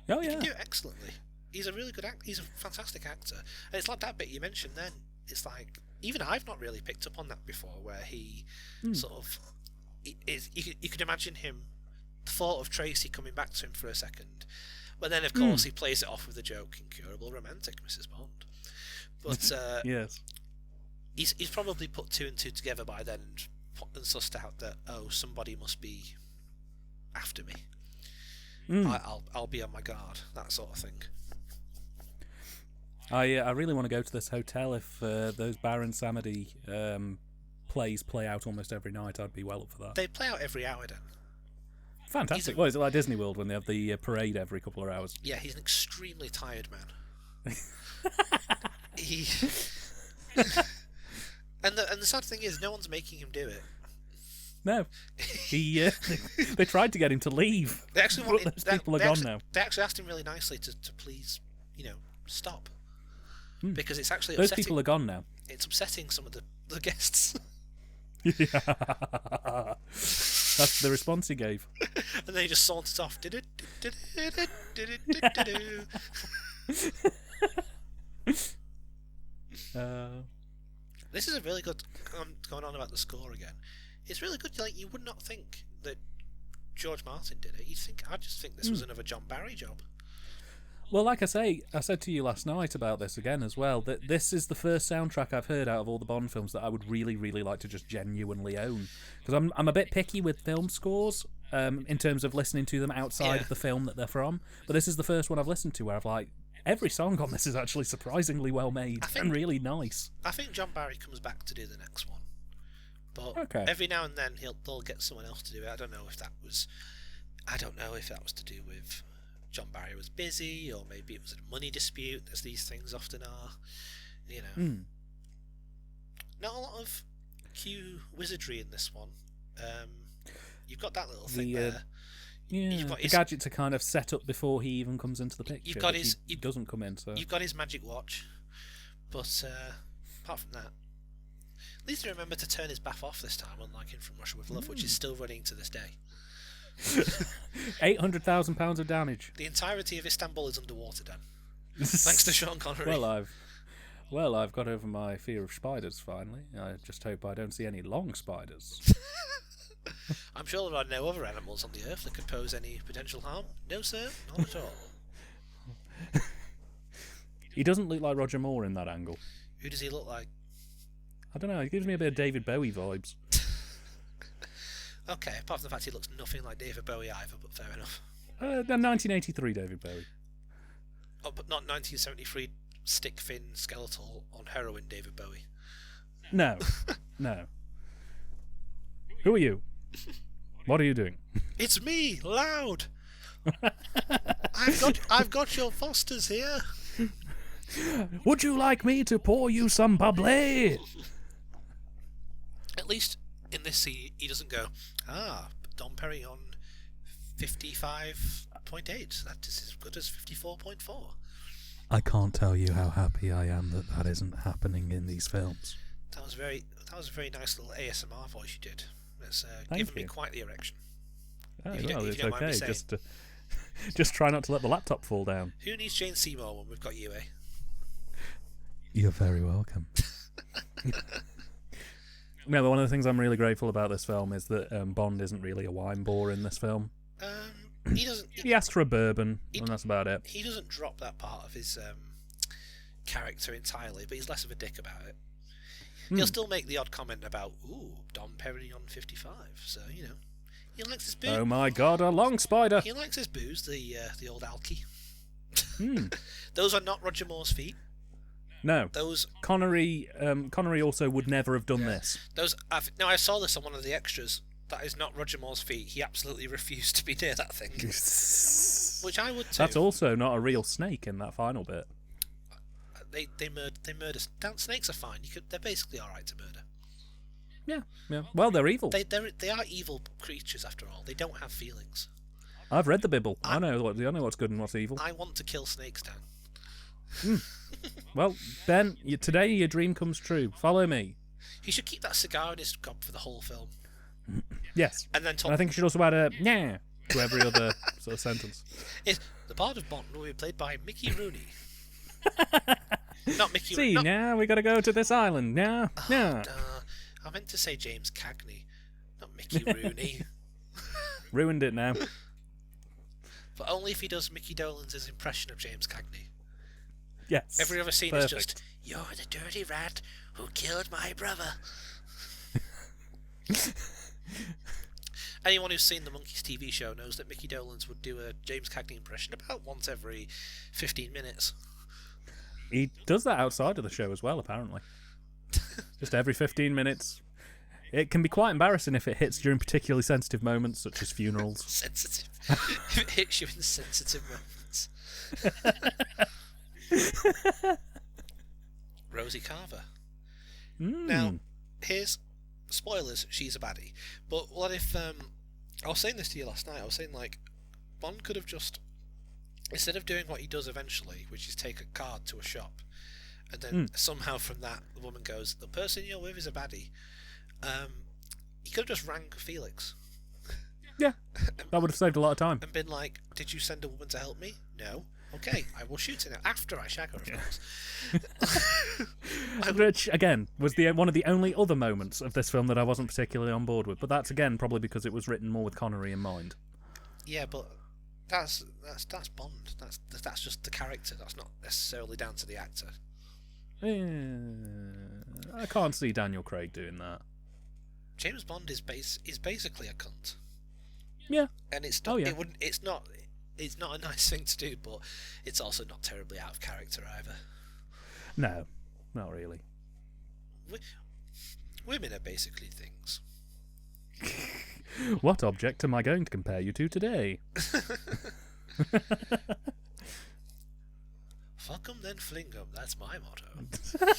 Oh yeah, he can do it excellently. He's a really good actor. He's a fantastic actor, and it's like that bit you mentioned. Then it's like even I've not really picked up on that before, where he sort of is. You could imagine him, the thought of Tracy coming back to him for a second, but then of course he plays it off with the joke, "Incurable romantic, Mrs. Bond." But Yes. he's probably put two and two together by then and sussed out that somebody must be after me. I'll be on my guard, that sort of thing. I really want to go to this hotel. If those Baron Samedi plays play out almost every night, I'd be well up for that. They play out every hour, then. Fantastic. Well, is it like Disney World when they have the parade every couple of hours? Yeah, he's an extremely tired man. And the sad thing is, no one's making him do it. No, they tried to get him to leave. They actually wanted, those people are gone now. They actually asked him really nicely to please, stop, because it's actually those upsetting. people are gone now. It's upsetting some of the guests. Yeah. That's the response he gave. And then he just sauntered off. This is a really good. Going on about the score again. It's really good. Like, you would not think that George Martin did it. I just think this was another John Barry job. Well, like I said to you last night about this again as well, that this is the first soundtrack I've heard out of all the Bond films that I would really, really like to just genuinely own. Because I'm a bit picky with film scores in terms of listening to them outside of the film that they're from. But this is the first one I've listened to where I've like, every song on this is actually surprisingly well made and really nice. I think John Barry comes back to do the next one. But every now and then they'll get someone else to do it. I don't know if that was to do with John Barry was busy, or maybe it was a money dispute, as these things often are. Not a lot of Q wizardry in this one. You've got that little thing there. Yeah, the gadget to kind of set up before he even comes into the picture. He doesn't come in. So you've got his magic watch, but apart from that, at least he remembered to turn his bath off this time, unlike in From Russia with Love, which is still running to this day. £800,000 of damage. The entirety of Istanbul is underwater, Dan. Thanks to Sean Connery. Well, I've got over my fear of spiders finally. I just hope I don't see any long spiders. I'm sure there are no other animals on the earth that could pose any potential harm. No, sir, not at all. He doesn't look like Roger Moore in that angle. Who does he look like? I don't know. He gives me a bit of David Bowie vibes. Okay, apart from the fact he looks nothing like David Bowie either, but fair enough. 1983 David Bowie. Oh, but not 1973 stick thin skeletal on heroin David Bowie. No. Who are you? What are you doing? It's me, Loud. I've got your Fosters here. Would you like me to pour you some bubbly? At least in this scene, he doesn't go, Dom Perignon 55.8. That is as good as 54.4. I can't tell you how happy I am that isn't happening in these films. That was a very nice little ASMR voice you did. It's given me quite the erection. Oh, well, it's okay. Just try not to let the laptop fall down. Who needs Jane Seymour when we've got you, eh? You're very welcome. No, but one of the things I'm really grateful about this film is that Bond isn't really a wine bore in this film. He doesn't. He asks for a bourbon, and that's about it. He doesn't drop that part of his character entirely, but he's less of a dick about it. He'll still make the odd comment about, Dom Perignon 55, so, he likes his booze. Oh my god, a long spider! He likes his booze, the old alky. Those are not Roger Moore's feet. No. Those Connery also would never have done this. I saw this on one of the extras. That is not Roger Moore's feet. He absolutely refused to be near that thing. Which I would too. That's also not a real snake in that final bit. They murder. Snakes are fine. They're basically all right to murder. Yeah. Well, they're evil. They are evil creatures after all. They don't have feelings. I've read the Bible. I know what's good and what's evil. I want to kill snakes, Dan. Well, Ben, today your dream comes true. Follow me. He should keep that cigar in his gob for the whole film. Yes. And then I think he should also add a yeah to every other sort of sentence. The Bard of Bond will be played by Mickey Rooney. Not Mickey. See, now we got to go to this island. Now. I meant to say James Cagney, not Mickey Rooney. Ruined it now. But only if he does Mickey Dolenz impression of James Cagney. Yes. Every other scene is just, You're the dirty rat who killed my brother. Anyone who's seen the Monkeys TV show knows that Mickey Dolenz would do a James Cagney impression about once every 15 minutes. He does that outside of the show as well, apparently. Just every 15 minutes. It can be quite embarrassing if it hits during particularly sensitive moments, such as funerals. Sensitive. If it hits you in sensitive moments. Rosie Carver. Now, here's spoilers. She's a baddie. But what if I was saying this to you last night? I was saying, like, Bond could have just, instead of doing what he does eventually, which is take a card to a shop, and then somehow from that the woman goes, the person you're with is a baddie. He could have just rang Felix. Yeah, that would have saved a lot of time. And been like, did you send a woman to help me? No. Okay, I will shoot her now. After I shag her, of course. Which, again, was one of the only other moments of this film that I wasn't particularly on board with. But that's, again, probably because it was written more with Connery in mind. Yeah, but that's Bond. That's just the character. That's not necessarily down to the actor. I can't see Daniel Craig doing that. James Bond is basically a cunt. Yeah. And it's not, it's not a nice thing to do, but it's also not terribly out of character either. No, not really. Women are basically things. What object am I going to compare you to today? Fuck 'em then fling 'em. That's my motto.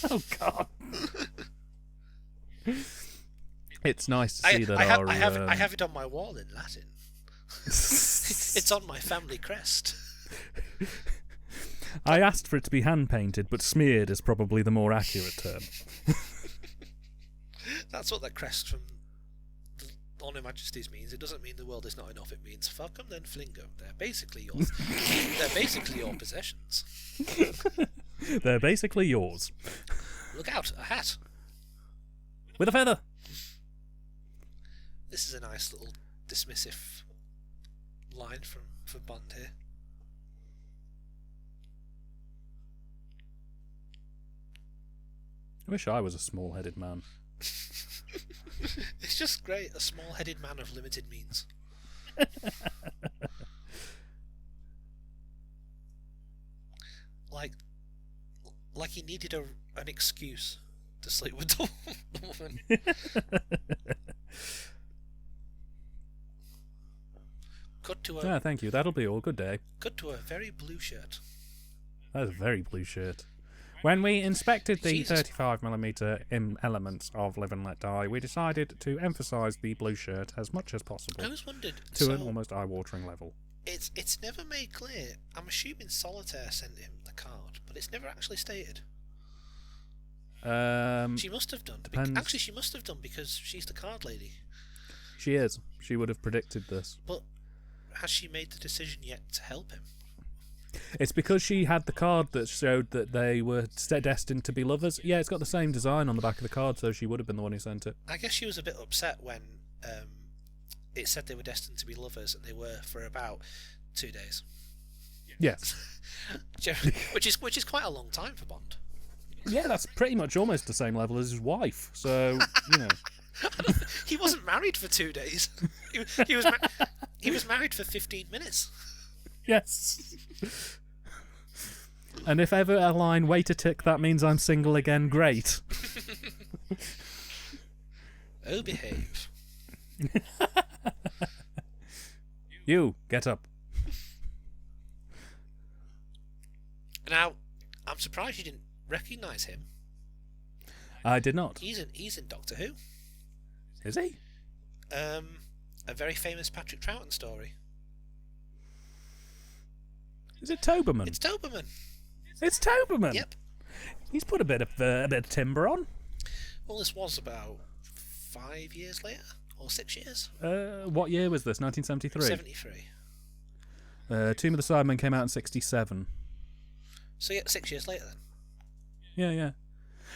Oh God. It's nice to see that I have it on my wall in Latin. It's on my family crest. I asked for it to be hand painted, but smeared is probably the more accurate term. That's what that crest from On Her Majesty's means. It doesn't mean the world is not enough. It means fuck 'em then fling 'em. They're basically yours. They're basically your possessions. They're basically yours. Look out, a hat. With a feather. This is a nice little dismissive line from Bond here. I wish I was a small-headed man. It's just great, a small-headed man of limited means. like he needed an excuse to sleep with the woman. Cut to a thank you. That'll be all. Good day. cut to a very blue shirt. That's a very blue shirt. When we inspected the Jesus. 35mm elements of Live and Let Die, we decided to emphasise the blue shirt as much as possible I always wondered. to an almost eye-watering level. It's never made clear. I'm assuming Solitaire sent him the card, but it's never actually stated. She must have done. Depends. Actually, she must have done because she's the card lady. She is. She would have predicted this. But has she made the decision yet to help him? It's because she had the card that showed that they were destined to be lovers. Yeah, it's got the same design on the back of the card, so she would have been the one who sent it. I guess she was a bit upset when it said they were destined to be lovers, and they were for about 2 days. Yes. which is quite a long time for Bond. Yeah, that's pretty much almost the same level as his wife. So, you know. He wasn't married for 2 days. He was married for 15 minutes. Yes. And if ever a line, wait a tick, that means I'm single again, great. Oh, behave. You, get up. Now, I'm surprised you didn't recognise him. I did not. He's in Doctor Who. Is he? A very famous Patrick Troughton story. Is it Toberman? It's Toberman. It's Toberman. Yep. He's put a bit of timber on. Well, this was about 5 years later, or 6 years. What year was this? 1973. 73. Tomb of the Cybermen came out in 1967. So yeah, 6 years later then. Yeah.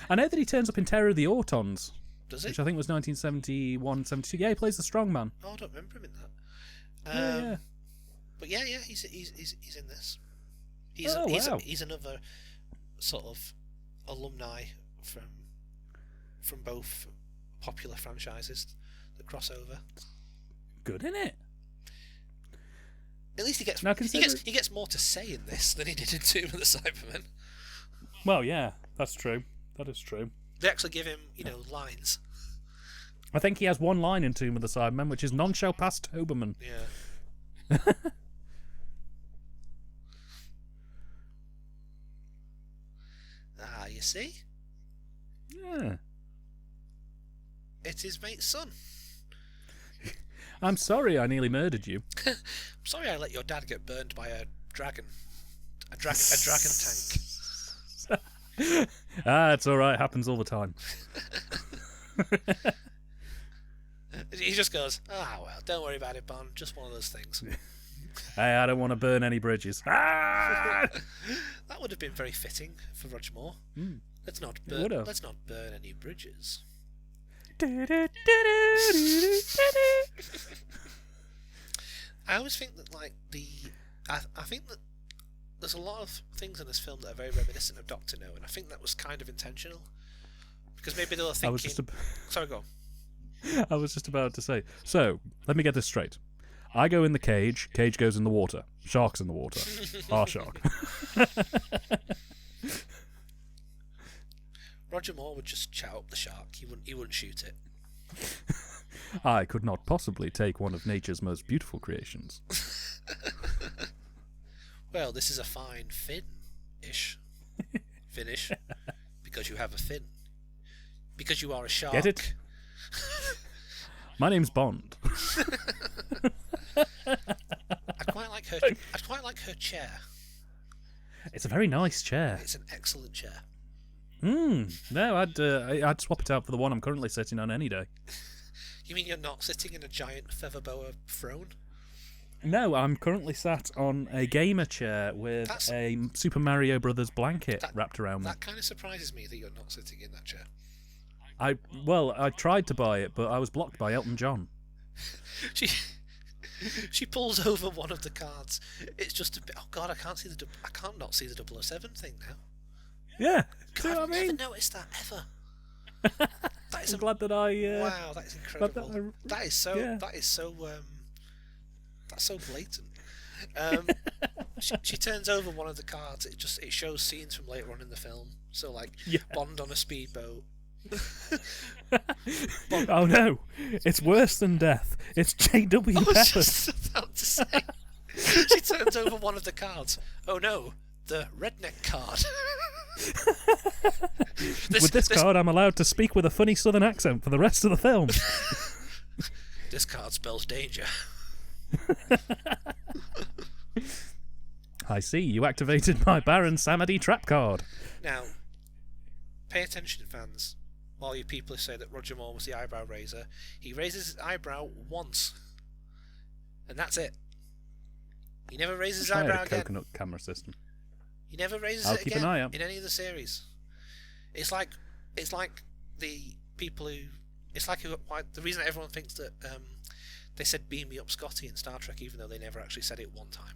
I know that he turns up in Terror of the Autons. Does he? Which I think was 1971, 72. Yeah, he plays the strongman. Oh, I don't remember him in that. Yeah. But yeah, he's in this. Wow. He's another sort of alumni from both popular franchises that cross over. Good, isn't it? At least he gets more to say in this than he did in Tomb of the Cybermen. Well, yeah, that's true. That is true. They actually give him, lines. I think he has one line in Tomb of the Cybermen, which is "None shall pass Toberman." Yeah. You see? Yeah. It's his mate's son. I'm sorry I nearly murdered you. I'm sorry I let your dad get burned by a dragon. A dragon tank. It's alright, happens all the time. He just goes, well, don't worry about it, Bond. Just one of those things. Hey, I don't want to burn any bridges. That would have been very fitting for Roger Moore. Mm. Let's not burn any bridges. I always think that I think that there's a lot of things in this film that are very reminiscent of Doctor No, and I think that was kind of intentional because maybe they were thinking. Sorry, go on. I was just about to say. So let me get this straight. I go in the cage. Cage goes in the water. Shark's in the water. Our shark. Roger Moore would just chat up the shark. He wouldn't shoot it. I could not possibly take one of nature's most beautiful creations. Well, this is a fine fin-ish finish because you have a fin. Because you are a shark. Get it? My name's Bond. I quite like her chair. It's a very nice chair. It's an excellent chair. No, I'd swap it out for the one I'm currently sitting on any day. You mean you're not sitting in a giant feather boa throne? No, I'm currently sat on a gamer chair with a Super Mario Brothers blanket wrapped around me. That kind of surprises me that you're not sitting in that chair. I tried to buy it, but I was blocked by Elton John. She pulls over one of the cards. It's just a bit. Oh God, I can't not see the 007 thing now. Yeah, God, I've never noticed that ever. I'm glad that I. Wow, that is incredible. That's so blatant. She turns over one of the cards. It shows scenes from later on in the film. So Bond on a speedboat. Oh no! It's worse than death. It's J.W. I was Pepper. just about to say. She turns over one of the cards. Oh no, the redneck card. With this card, I'm allowed to speak with a funny southern accent for the rest of the film. This card spells danger. I see. You activated my Baron Samedi trap card. Now, pay attention, fans. All you people who say that Roger Moore was the eyebrow raiser, he raises his eyebrow once, and that's it. He never raises his eyebrow again. Coconut camera system. He never raises I'll it keep again an eye out. in any of the series. It's like the people who. It's like the reason everyone thinks that they said "Beam me up, Scotty" in Star Trek, even though they never actually said it one time.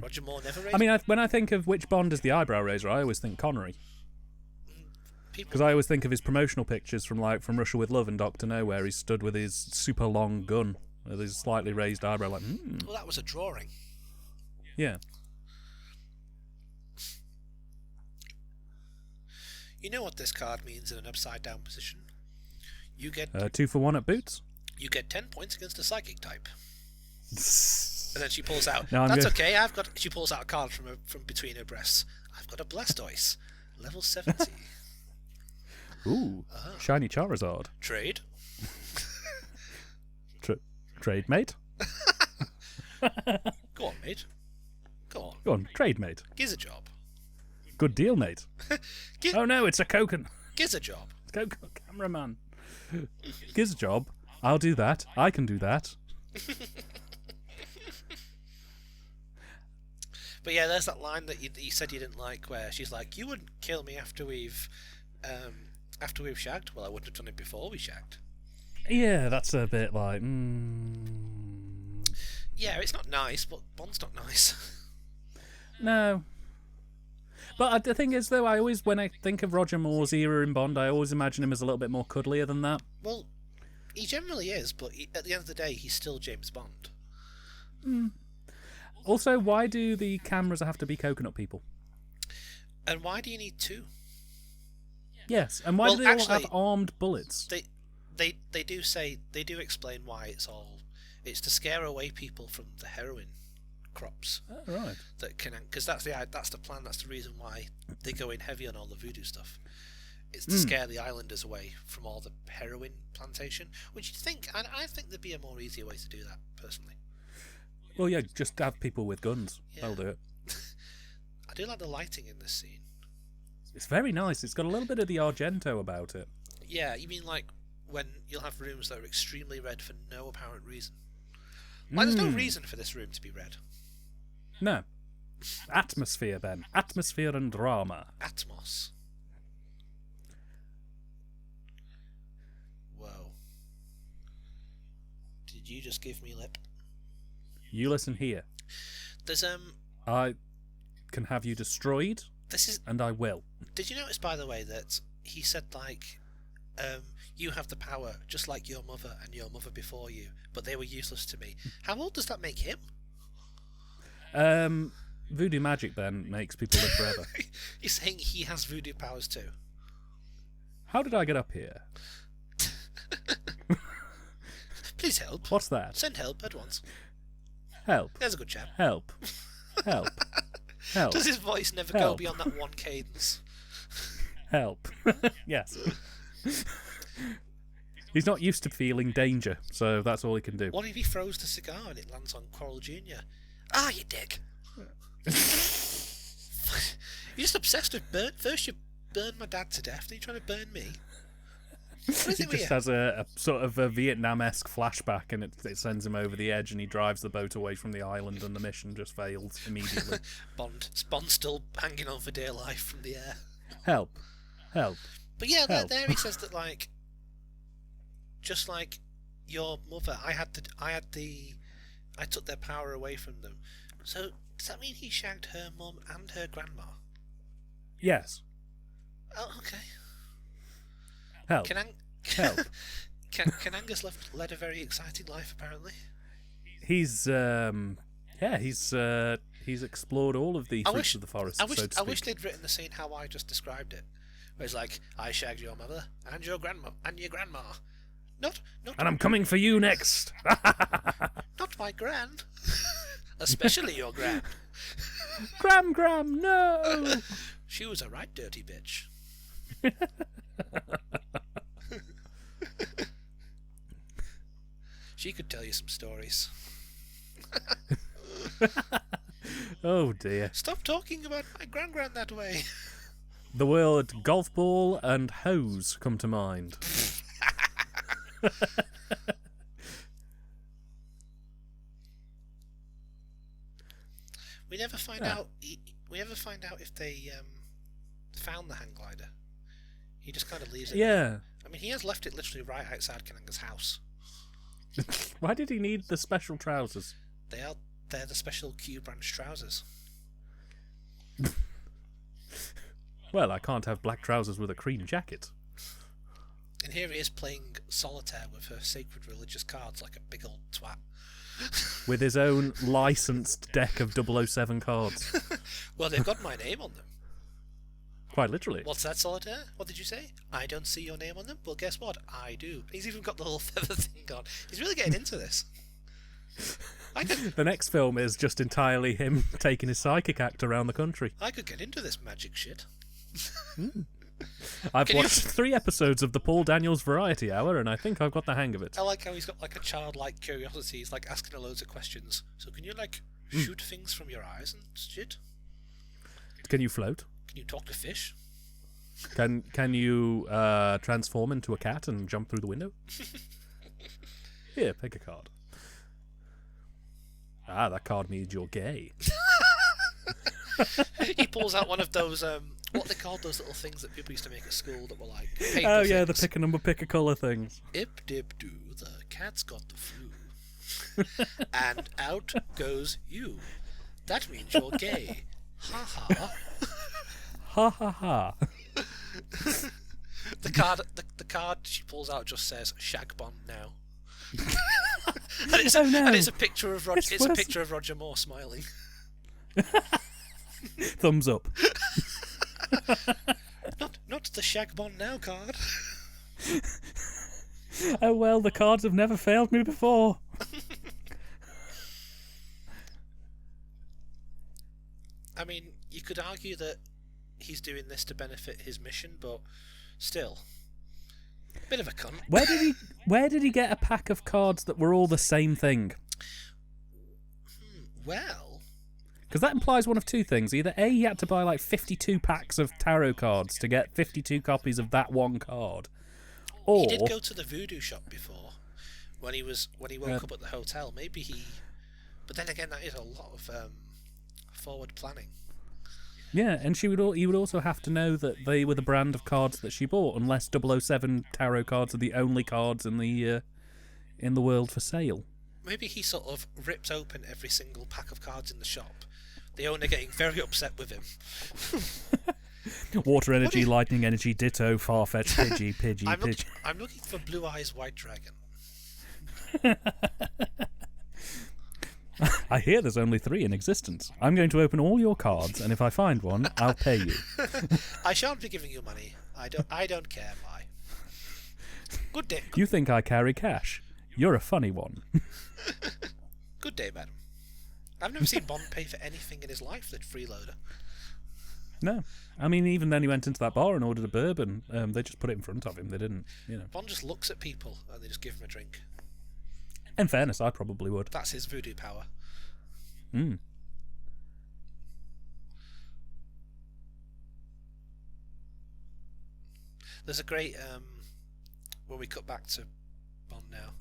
Roger Moore never raised. I mean, when I think of which Bond is the eyebrow raiser, I always think Connery. Because I always think of his promotional pictures from Russia with Love and Doctor No, where he's stood with his super long gun with his slightly raised eyebrow, like. Well, that was a drawing. Yeah. You know what this card means in an upside down position? You get 2 for 1 at boots. You get 10 points against a psychic type. And then she pulls out. No, That's okay. She pulls out a card from between her breasts. I've got a Blastoise, level 70. Ooh, shiny Charizard. Trade. Trade, mate. Go on, mate. Go on, trade, mate. Gives a job. Good deal, mate. Oh no, it's a Koken. Gives a job. Cameraman. Gives a job. I'll do that. I can do that. But yeah, there's that line that you said you didn't like, where she's like, "You wouldn't kill me after we've shagged." Well, I wouldn't have done it before we shagged. Yeah, that's a bit like. Yeah, it's not nice, but Bond's not nice. No. But the thing is, though, when I think of Roger Moore's era in Bond, I always imagine him as a little bit more cuddlier than that. Well, he generally is, but at the end of the day, he's still James Bond. Also, why do the cameras have to be coconut people? And why do you need two? Yes, and why do they all have armed bullets? They do explain why it's to scare away people from the heroin crops. Oh, right. Because that's the plan. That's the reason why they go in heavy on all the voodoo stuff. It's to scare the islanders away from all the heroin plantation. Which you think, and I think there'd be a more easier way to do that personally. Well, yeah, just have people with guns. Yeah. That'll do it. I do like the lighting in this scene. It's very nice. It's got a little bit of the Argento about it. Yeah, you mean like when you'll have rooms that are extremely red for no apparent reason. Like, there's no reason for this room to be red. No. Atmosphere, Ben. Atmosphere and drama. Atmos. Whoa. Did you just give me lip? You listen here. There's I can have you destroyed. And I will. Did you notice, by the way, that he said, like, you have the power, just like your mother and your mother before you, but they were useless to me. How old does that make him? Voodoo magic, Ben, makes people live forever. You're saying he has voodoo powers too? How did I get up here? Please help. What's that? Send help at once. Help. There's a good chap. Help. Help. Help. Does his voice never go beyond that one cadence? Help. Yes. He's not used to feeling danger, so that's all he can do. What if he throws the cigar and it lands on Coral Jr.? Ah, you dick! You're just obsessed with burn. First you burn my dad to death, then you're trying to burn me. He just has a sort of a Vietnam-esque flashback, and it sends him over the edge, and he drives the boat away from the island, and the mission just fails immediately. Bond's still hanging on for dear life from the air. Help. Help. But yeah, there he says that, like, just like your mother, I took their power away from them. So does that mean he shagged her mum and her grandma? Yes. Oh, okay. Help. Help. Can Angus led a very exciting life, apparently. He's explored all of the fruits of the forest. I wish they'd written the scene how I just described it. Where it's like, I shagged your mother and your grandma and your grandma. Not and I'm coming for you next. Not my grand. Especially your grand. Gram, no. She was a right dirty bitch. She could tell you some stories. Oh dear. Stop talking about my grand that way. The word golf ball and hose come to mind. We never find out. We never find out if they found the hang glider. He just kind of leaves it. Yeah. I mean, he has left it literally right outside Kananga's house. Why did he need the special trousers? They're the special Q branch trousers. Well, I can't have black trousers with a cream jacket. And here he is playing solitaire with her sacred religious cards like a big old twat. With his own licensed deck of 007 cards. Well, they've got my name on them. Quite literally. What's that, Solitaire? What did you say? I don't see your name on them? Well, guess what? I do. He's even got the little feather thing on. He's really getting into this. The next film is just entirely him taking his psychic act around the country. I could get into this magic shit. I've watched 3 episodes of the Paul Daniels Variety Hour, and I think I've got the hang of it. I like how he's got like a childlike curiosity. He's like asking her loads of questions. So can you like shoot things from your eyes and shit? Can you float? Can you talk to fish? Can you transform into a cat and jump through the window? Here, pick a card. Ah, that card means you're gay. He pulls out one of those, what they called those little things that people used to make at school that were like paper Oh yeah, things. the pick a number, pick a colour things. Ip dip doo, the cat's got the flu. And out goes you. That means you're gay. Ha ha. Ha ha ha. The card she pulls out just says "Shag Bond now," and it's Oh, no. and it's a picture of It's a worse. picture of Roger Moore smiling. Thumbs up. Not the Shag Bond now card. Oh well, the cards have never failed me before. I mean, you could argue that he's doing this to benefit his mission, but still, bit of a cunt. Where did he get a pack of cards that were all the same thing? Well, Because that implies one of two things. Either A, he had to buy like 52 packs of tarot cards to get 52 copies of that one card. Or he did go to the voodoo shop before when he woke up at the hotel. Maybe he, but then again, that is a lot of forward planning. yeah, and he would also have to know that they were the brand of cards that she bought, unless 007 tarot cards are the only cards in the world for sale. Maybe he sort of rips open every single pack of cards in the shop. The owner getting very upset with him. Water energy, lightning energy, ditto, Farfetch, Pidgey, I'm looking for Blue Eyes White Dragon. I hear there's only 3 in existence. I'm going to open all your cards, and if I find one, I'll pay you. I shan't be giving you money. I don't care why. Good day. You think I carry cash? You're a funny one. Good day, madam. I've never seen Bond pay for anything in his life that freeloader. No. I mean, even then he went into that bar and ordered a bourbon. They just put it in front of him. They didn't, Bond just looks at people and they just give him a drink. In fairness, I probably would. That's his voodoo power. Mm. There's a great when we cut back to Bond now.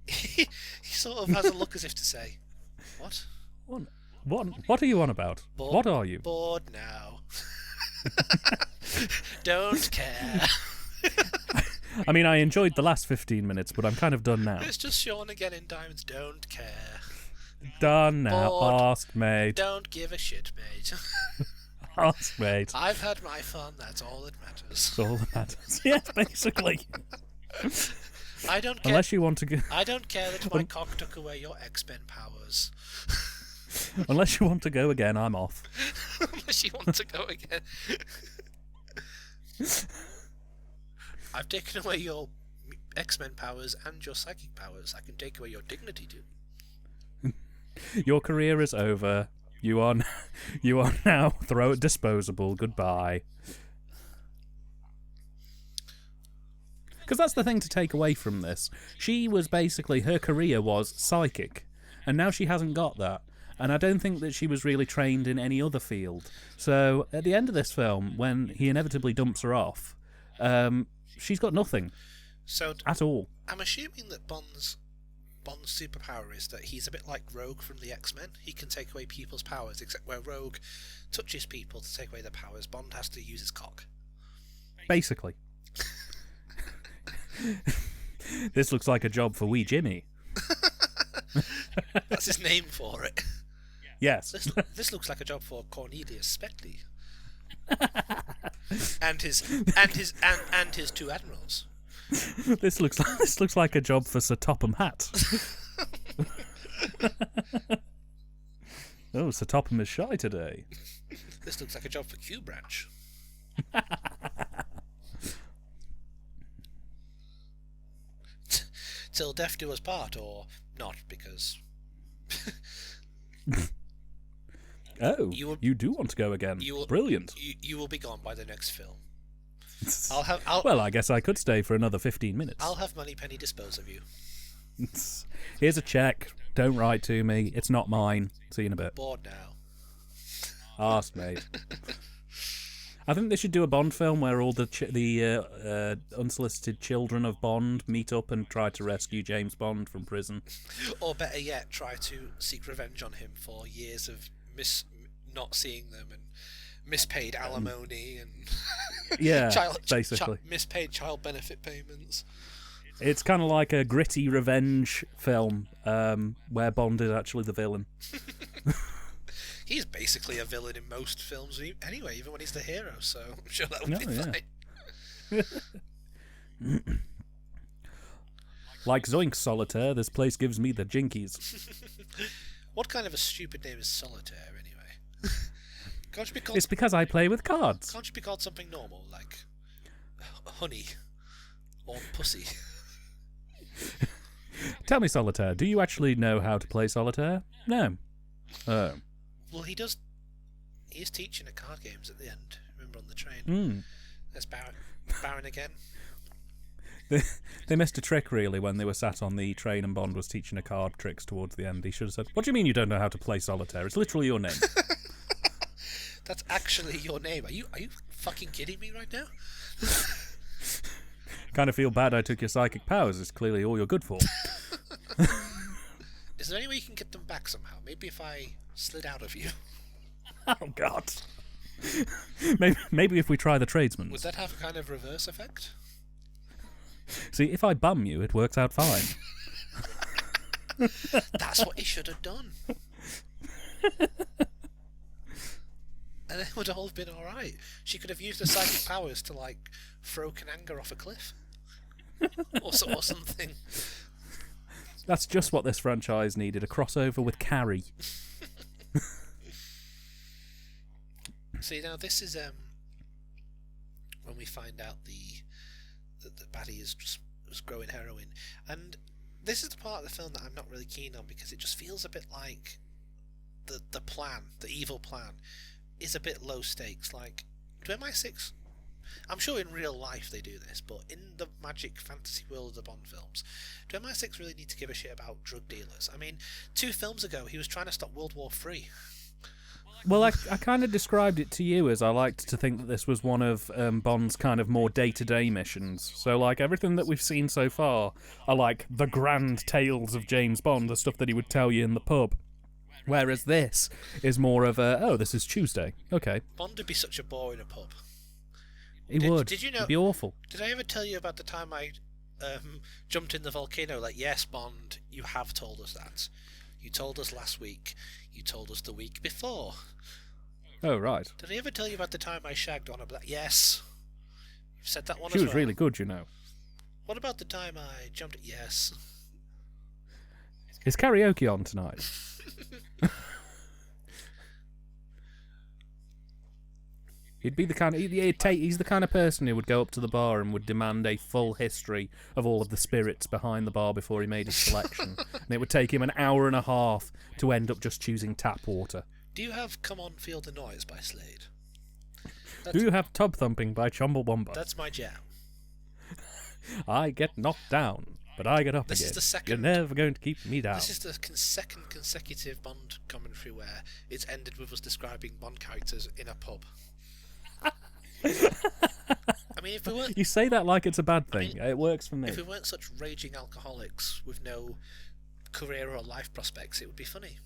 He sort of has a look as if to say, "What? What are you on about? Bored, what are you?" Bored now. Don't care. I mean, I enjoyed the last 15 minutes, but I'm kind of done now. It's just Sean again in Diamonds. Don't care. Done now. Bored. Ask, mate. Don't give a shit, mate. Ask, mate. I've had my fun. That's all that matters. That's all that matters. Yes, basically. I don't care. Unless you want to go... I don't care that my cock took away your X-Men powers. Unless you want to go again, I'm off. Unless you want to go again. I've taken away your X-Men powers and your psychic powers. I can take away your dignity too. Your career is over. You are now disposable. Goodbye. Because that's the thing to take away from this. She was basically, her career was psychic, and now she hasn't got that. And I don't think that she was really trained in any other field. So at the end of this film, when he inevitably dumps her off, she's got nothing. So at all. I'm assuming that Bond's superpower is that he's a bit like Rogue from the X-Men. He can take away people's powers, except where Rogue touches people to take away their powers, Bond has to use his cock. Basically. This looks like a job for wee Jimmy. That's his name for it. Yes. This looks like a job for Cornelius Speckley. and his 2 admirals. This looks like a job for Sir Topham Hatt. Oh, Sir Topham is shy today. This looks like a job for Q Branch. Till death do us part, or not, because... Oh, you do want to go again. Brilliant. You will be gone by the next film. Well, I guess I could stay for another 15 minutes. I'll have Moneypenny dispose of you. Here's a check. Don't write to me. It's not mine. See you in a bit. Bored now. Ask, mate. I think they should do a Bond film where all the unsolicited children of Bond meet up and try to rescue James Bond from prison. Or better yet, try to seek revenge on him for years of not seeing them and mispaid alimony and basically mispaid child benefit payments. It's kind of like a gritty revenge film where Bond is actually the villain. He's basically a villain in most films anyway, even when he's the hero, so I'm sure that would be fine. Like Zoink's Solitaire, this place gives me the jinkies. What kind of a stupid name is Solitaire, anyway? Can't you be called... It's because I play with cards. Can't you be called something normal, like Honey or Pussy? Tell me, Solitaire, do you actually know how to play Solitaire? No. Oh. Well, he does. He is teaching at card games at the end. Remember on the train? There's Baron again. They missed a trick, really, when they were sat on the train and Bond was teaching a card tricks towards the end. He should have said, "What do you mean you don't know how to play Solitaire? It's literally your name." That's actually your name. Are you fucking kidding me right now? Kind of feel bad I took your psychic powers. It's clearly all you're good for. Is there any way you can get them back somehow? Maybe if I slid out of you. Oh, God. Maybe if we try the tradesman. Would that have a kind of reverse effect? See, if I bum you, it works out fine. That's what he should have done. And it would all have been alright. She could have used her psychic powers to, like, throw Kananga off a cliff. or something. That's just what this franchise needed, a crossover with Carrie. See, now this is when we find out the baddie is growing heroin. And this is the part of the film that I'm not really keen on, because it just feels a bit like the plan, the evil plan, is a bit low stakes. Like, do MI6... I'm sure in real life they do this, but in the magic fantasy world of the Bond films, do MI6 really need to give a shit about drug dealers? I mean, 2 films ago he was trying to stop World War III. Well, I kind of described it to you as I liked to think that this was one of Bond's kind of more day-to-day missions. So, like, everything that we've seen so far are, like, the grand tales of James Bond, the stuff that he would tell you in the pub. Whereas this is more of a, oh, this is Tuesday. Okay. Bond would be such a bore in a pub. He would. Did you know? It'd be awful. Did I ever tell you about the time I jumped in the volcano? Like, yes, Bond, you have told us that. You told us last week. You told us the week before. Oh, right. Did I ever tell you about the time I shagged on a black... Yes. You've said that one She as was well. really good, you know. What about the time I jumped... Yes. Is karaoke on tonight? He'd be the kind of... He's the kind of person who would go up to the bar and would demand a full history of all of the spirits behind the bar before he made his selection. And it would take him an hour and a half to end up just choosing tap water. Do you have Come On Feel the Noise by Slade? Do you have Tub Thumping by Chumbawamba? That's my jam. I get knocked down, but I get up This again. is the second... You're never going to keep me down. This is the second consecutive Bond commentary where it's ended with us describing Bond characters in a pub. I mean, if we weren't... You say that like it's a bad thing. It works for me. If we weren't such raging alcoholics with no career or life prospects, it would be funny.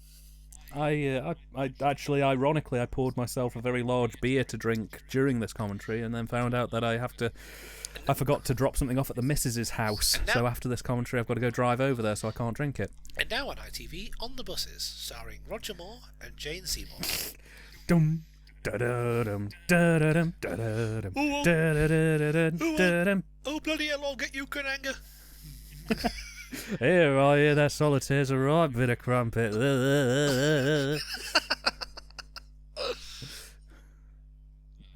I actually, ironically, I poured myself a very large beer to drink during this commentary, and then found out that I forgot to drop something off at the missus's house. So after this commentary, I've got to go drive over there, so I can't drink it. And now on ITV, On the Buses, starring Roger Moore and Jane Seymour. Dum. Da-da-dum, da-da-dum, da-da-dum, da-da-da-da-dum, da-dum. Oh, bloody hell, I'll get you, Kananga. Here, I hear that Solitaire's a right bit of crumpet.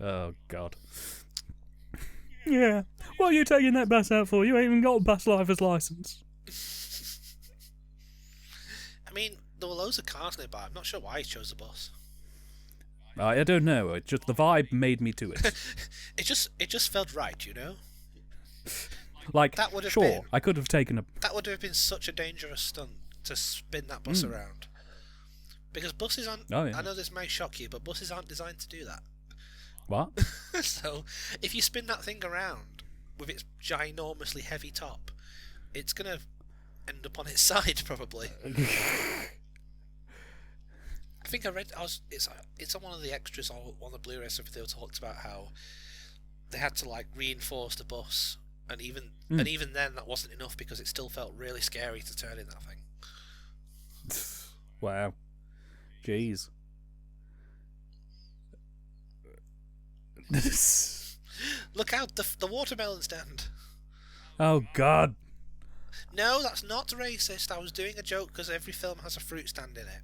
Oh, God. Yeah. What are you taking that bus out for? You ain't even got a bus driver's licence. I mean, there were loads of cars nearby. I'm not sure why he chose the bus. I don't know. It just the vibe made me to it. It just felt right, you know. Like, that would have sure, been, I could have taken a... That would have been such a dangerous stunt to spin that bus around. Because buses aren't... Oh, yeah. I know this may shock you, but buses aren't designed to do that. What? So, if you spin that thing around with its ginormously heavy top, it's going to end up on its side, probably. I think I read... It's on one of the extras on one of the Blu-ray stuff. They talked about how they had to, like, reinforce the bus. And even then, that wasn't enough because it still felt really scary to turn in that thing. Wow. Jeez. Look out, the watermelon stand. Oh, God. No, that's not racist. I was doing a joke because every film has a fruit stand in it.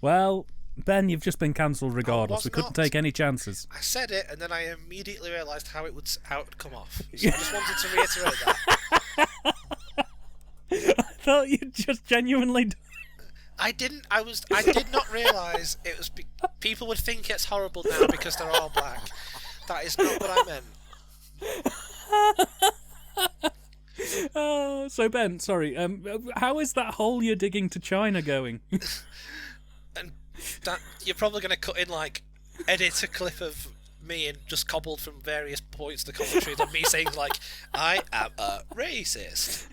Well, Ben, you've just been cancelled regardless. We couldn't take any chances. I said it, and then I immediately realised how it would come off. So I just wanted to reiterate that. I thought you just genuinely... I didn't. I did not realise it was... people would think it's horrible now because they're all black. That is not what I meant. Oh, so Ben, sorry. How is that hole you're digging to China going? And that you're probably going to cut in, like, edit a clip of me and just cobbled from various points of the commentary of me saying, like, I am a racist.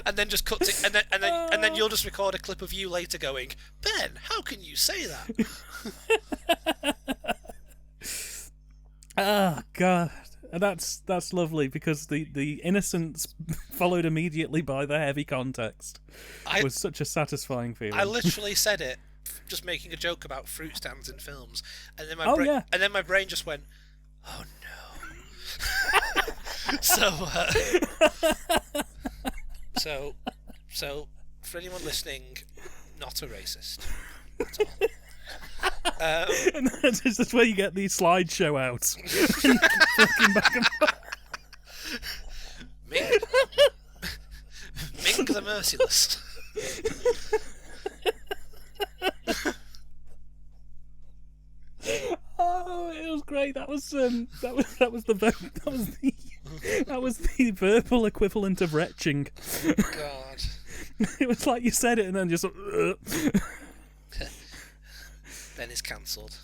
And then just cut to, and then you'll just record a clip of you later going, Ben, how can you say that? Oh, God. That's lovely, because the innocence followed immediately by the heavy context was such a satisfying feeling. I literally said it, just making a joke about fruit stands in films, and then my brain just went, oh no. So for anyone listening, not a racist. At all. And that's just where you get the slideshow out. Fucking back and forth. Ming the Merciless. Oh, it was great. That was the verbal equivalent of retching. God. It was like you said it and then just. Ben is cancelled.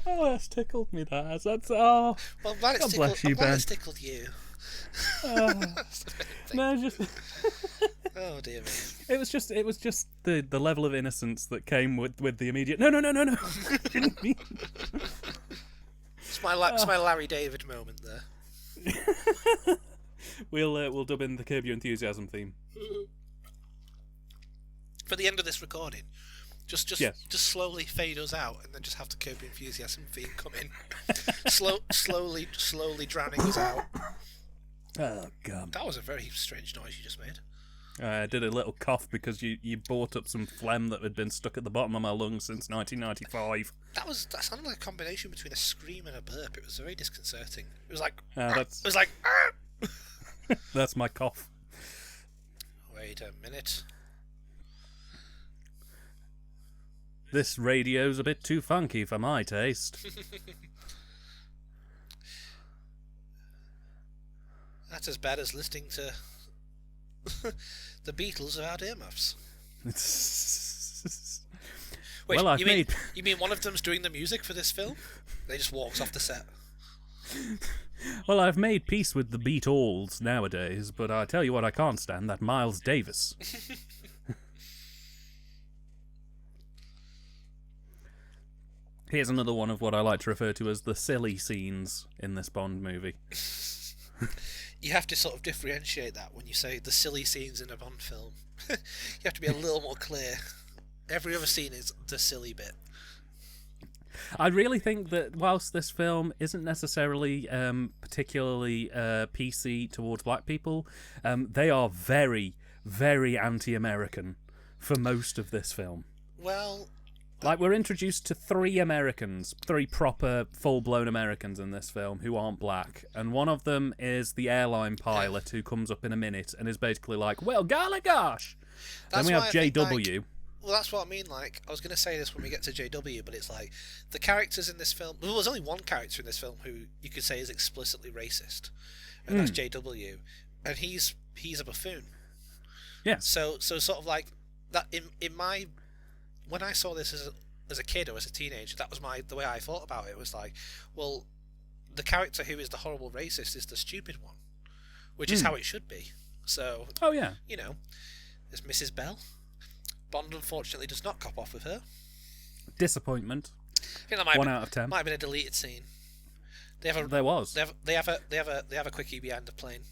Oh, that's tickled me. That's oh. Well, I'm glad it's tickled, bless you, Ben. it's tickled you. Oh. No, just. Oh dear me. It was just the level of innocence that came with the immediate. No. Didn't mean. It's my Larry David moment there. We'll dub in the Curb Your Enthusiasm theme. For the end of this recording, just slowly fade us out, and then just have the Curb Your Enthusiasm theme come in, slowly drowning us out. Oh God! That was a very strange noise you just made. I did a little cough because you brought up some phlegm that had been stuck at the bottom of my lungs since 1995. That sounded like a combination between a scream and a burp. It was very disconcerting. It was like That's my cough. Wait a minute. This radio's a bit too funky for my taste. That's as bad as listening to the Beatles without earmuffs. Wait, Well, you mean one of them's doing the music for this film? They just walks off the set. Well, I've made peace with the Beatles nowadays, but I tell you what I can't stand, that Miles Davis. Here's another one of what I like to refer to as the silly scenes in this Bond movie. You have to sort of differentiate that when you say the silly scenes in a Bond film. You have to be a little more clear. Every other scene is the silly bit. I really think that whilst this film isn't necessarily particularly PC towards black people, they are very, very anti-American for most of this film. Well... Like, we're introduced to three proper, full-blown Americans in this film who aren't black, and one of them is the airline pilot who comes up in a minute and is basically like, well, golly gosh! Then we have JW. Well, that's what I mean, like, I was going to say this when we get to JW, but it's like, the characters in this film... Well, there's only one character in this film who you could say is explicitly racist, and that's JW, and he's a buffoon. Yeah. So sort of like, that in my... When I saw this as a kid or as a teenager, that was the way I thought about it. It was like, well, the character who is the horrible racist is the stupid one, which is how it should be. So, oh yeah, there's Mrs. Bell. Bond unfortunately does not cop off with her. Disappointment. I think that 1 out of 10. Might have been a deleted scene. There was. They have a quickie behind the plane.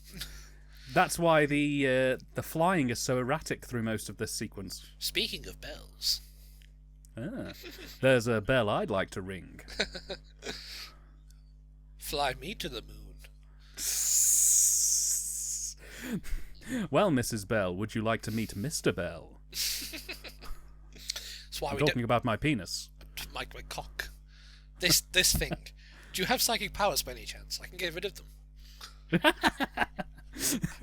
That's why the flying is so erratic through most of this sequence. Speaking of bells. Ah, there's a bell I'd like to ring. Fly me to the moon. Well, Mrs. Bell, would you like to meet Mr. Bell? That's why I'm we talking about my penis. my cock. This thing. Do you have psychic powers by any chance? I can get rid of them.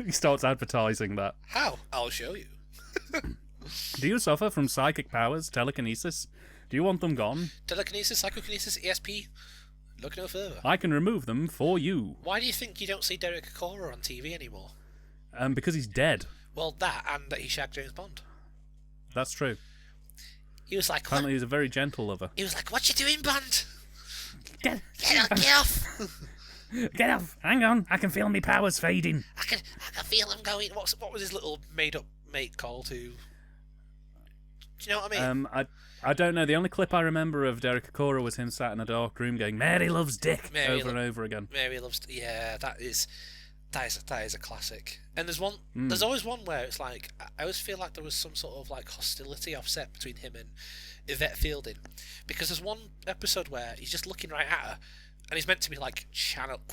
He starts advertising that. How? I'll show you. Do you suffer from psychic powers, telekinesis? Do you want them gone? Telekinesis, psychokinesis, ESP. Look no further. I can remove them for you. Why do you think you don't see Derek Acora on TV anymore? Because he's dead. Well, that and that he shagged James Bond. That's true. He was like, Apparently he's a very gentle lover. He was like, "What you doing, Bond? Get off! Get off! Hang on, I can feel my powers fading. I can feel him going." What was his little made-up mate called? Do you know what I mean? I don't know. The only clip I remember of Derek Acora was him sat in a dark room going, "Mary loves dick," over and over again. Mary loves. Yeah, that is a classic. And there's always one where it's like, I always feel like there was some sort of like hostility offset between him and Yvette Fielding, because there's one episode where he's just looking right at her, and he's meant to be like channeling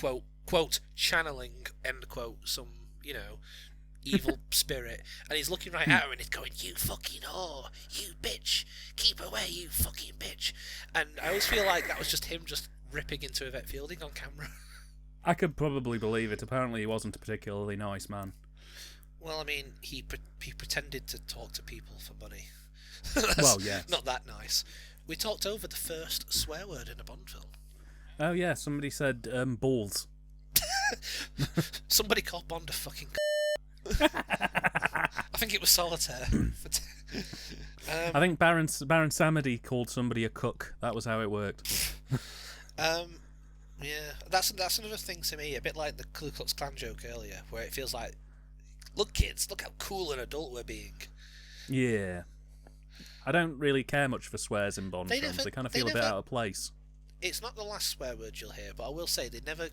end quote some evil spirit, and he's looking right at her and he's going, "You fucking whore, you bitch, keep away, you fucking bitch." And I always feel like that was just him just ripping into Yvette Fielding on camera. I could probably believe it. Apparently he wasn't a particularly nice man. Well, I mean, he pretended to talk to people for money. Well, yeah. Not that nice. We talked over the first swear word in a Bond film. Oh, yeah, somebody said balls. Somebody called Bond a fucking I think it was Solitaire. I think Baron Samedi called somebody a cook. That was how it worked. Yeah, that's another thing to me, a bit like the Ku Klux Klan joke earlier, where it feels like, look kids, look how cool and adult we're being. Yeah. I don't really care much for swears in Bond films. They kind of feel a bit out of place. It's not the last swear word you'll hear, but I will say they never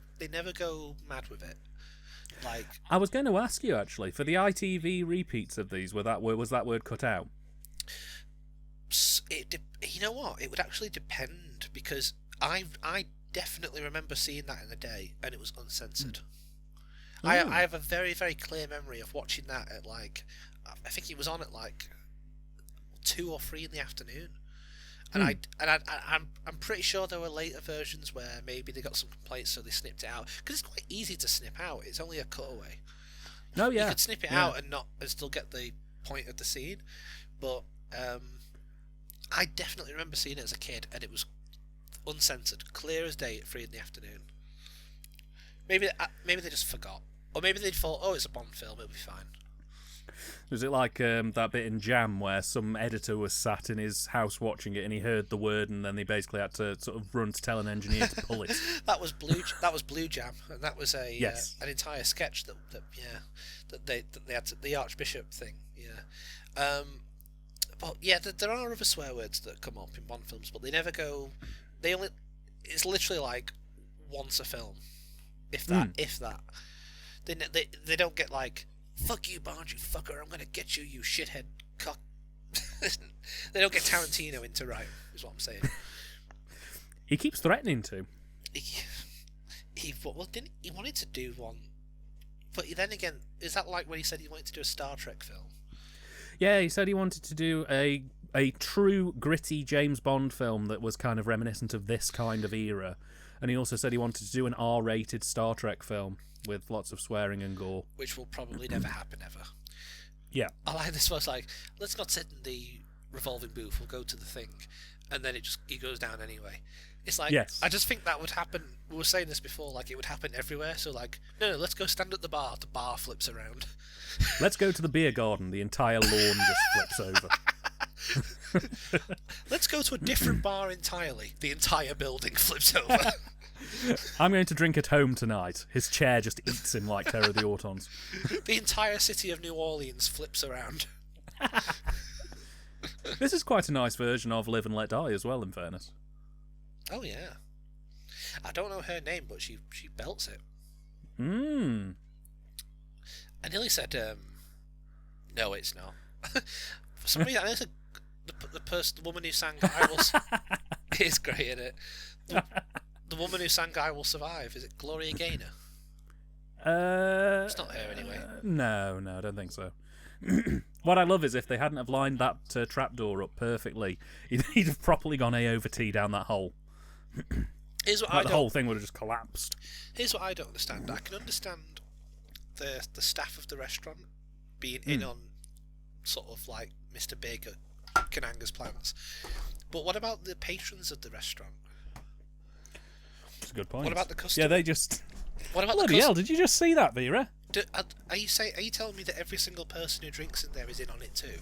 go mad with it. Like, I was going to ask you actually, for the ITV repeats of these, was that word cut out? You know what? It would actually depend, because I definitely remember seeing that in the day, and it was uncensored. I have a very, very clear memory of watching that at like, I think it was on at like 2 or 3 in the afternoon, and I'm pretty sure there were later versions where maybe they got some complaints, so they snipped it out, because it's quite easy to snip out. It's only a cutaway. Oh yeah, you could snip it out and still get the point of the scene, but I definitely remember seeing it as a kid, and it was uncensored, clear as day at 3 in the afternoon. Maybe they just forgot, or maybe they thought, "Oh, it's a Bond film, it'll be fine." Was it like that bit in Jam where some editor was sat in his house watching it and he heard the word and then they basically had to sort of run to tell an engineer to pull it? That was Blue Jam, and that was an entire sketch that they had to, the Archbishop thing. Yeah, but yeah, there are other swear words that come up in Bond films, but they never go. It's literally like once a film, if that. They don't get like, "Fuck you, Bond, you fucker, I'm gonna get you, you shithead cock." They don't get Tarantino into right, is what I'm saying. He keeps threatening to. He wanted to do one, but then again, is that like when he said he wanted to do a Star Trek film? Yeah, he said he wanted to do a true gritty James Bond film that was kind of reminiscent of this kind of era, and he also said he wanted to do an R-rated Star Trek film with lots of swearing and gore, which will probably never happen ever. Yeah, I like this was like, let's not sit in the revolving booth, we'll go to the thing, and then he goes down anyway. It's like, yes. I just think that would happen. We were saying this before, like it would happen everywhere. So like, no, let's go stand at the bar flips around. Let's go to the beer garden, the entire lawn just flips over. Let's go to a different bar entirely, the entire building flips over. I'm going to drink at home tonight. His chair just eats him like Terror of the Autons. The entire city of New Orleans flips around. This is quite a nice version of Live and Let Die as well, in fairness. Oh yeah. I don't know her name, but she belts it. I nearly said, no, it's not. For some reason, the woman who sang "I Will." It's great, isn't it? The woman who sang "I Will Survive." Is it Gloria Gaynor? It's not her anyway. No, I don't think so. What I love is if they hadn't have lined that trapdoor up perfectly, he'd have properly gone A over T down that hole. Here's what like the whole thing would have just collapsed. Here's what I don't understand. I can understand the staff of the restaurant being in on sort of like Mr. Big at Kananga's plans. But what about the patrons of the restaurant? That's a good point. What about the customers? Yeah, they just... What about Bloody hell, did you just see that, Vera? Are you telling me that every single person who drinks in there is in on it too?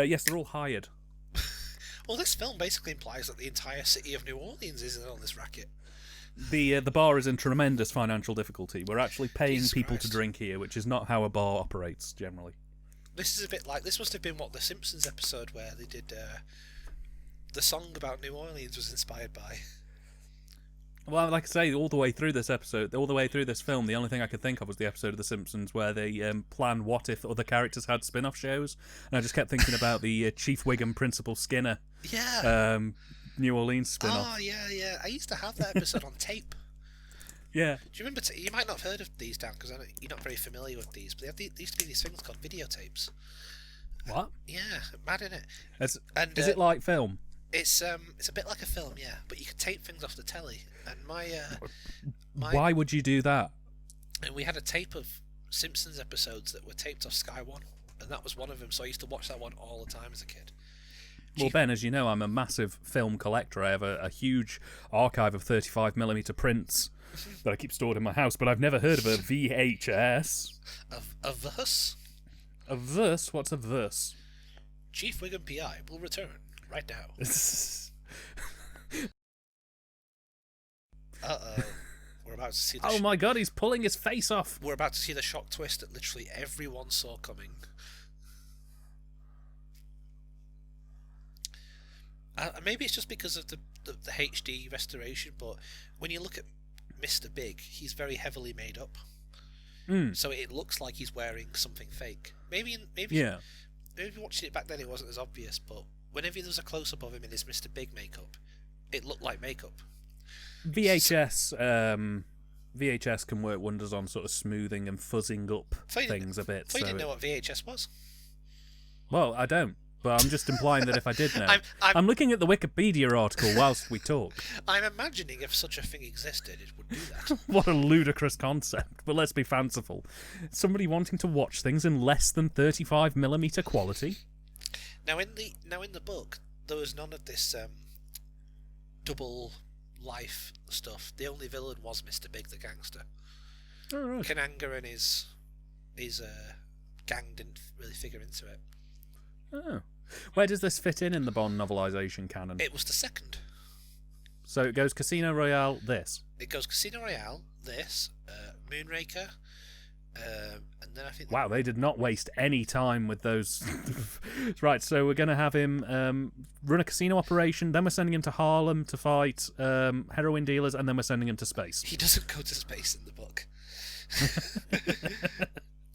Yes, they're all hired. Well, this film basically implies that the entire city of New Orleans is in on this racket. The bar is in tremendous financial difficulty. We're actually paying Jesus people Christ. to drink here, which is not how a bar operates generally. This is a bit like, this must have been what the Simpsons episode where they did the song about New Orleans was inspired by. Well, like I say, all the way through this film, the only thing I could think of was the episode of The Simpsons where they plan what if other characters had spin-off shows, and I just kept thinking about the Chief Wiggum, Principal Skinner, New Orleans spin-off. Oh yeah. I used to have that episode on tape. Yeah. Do you remember? You might not have heard of these, Dan, because you're not very familiar with these. But they used to be these things called videotapes. What? Yeah, mad in it. Is it like film? It's a bit like a film, yeah. But you could tape things off the telly. And why would you do that? And we had a tape of Simpsons episodes that were taped off Sky One, and that was one of them. So I used to watch that one all the time as a kid. Well, Ben, as you know, I'm a massive film collector. I have a huge archive of 35mm prints that I keep stored in my house, but I've never heard of a VHS. A verse? A verse? What's a verse? Chief Wiggum PI will return right now. Uh-oh. We're about to see the oh my god, he's pulling his face off. We're about to see the shock twist that literally everyone saw coming. Maybe it's just because of the HD restoration, but when you look at Mr. Big, he's very heavily made up. So it looks like he's wearing something fake. Maybe watching it back then it wasn't as obvious, but whenever there was a close-up of him in his Mr. Big makeup, it looked like makeup. VHS can work wonders on sort of smoothing and fuzzing up things a bit. So you didn't know what VHS was? Well, I don't. But I'm just implying that if I did know. I'm looking at the Wikipedia article whilst we talk. I'm imagining if such a thing existed, it would do that. What a ludicrous concept. But let's be fanciful. Somebody wanting to watch things in less than 35mm quality. Now in the book, there was none of this double life stuff. The only villain was Mr. Big the gangster. Oh, right. Kananga and his gang didn't really figure into it. Oh. Where does this fit in the Bond novelisation canon? It was the second. So it goes Casino Royale, this. It goes Casino Royale, this, Moonraker, and then I think... Wow, they did not waste any time with those. Right, so we're going to have him run a casino operation, then we're sending him to Harlem to fight heroin dealers, and then we're sending him to space. He doesn't go to space in the book.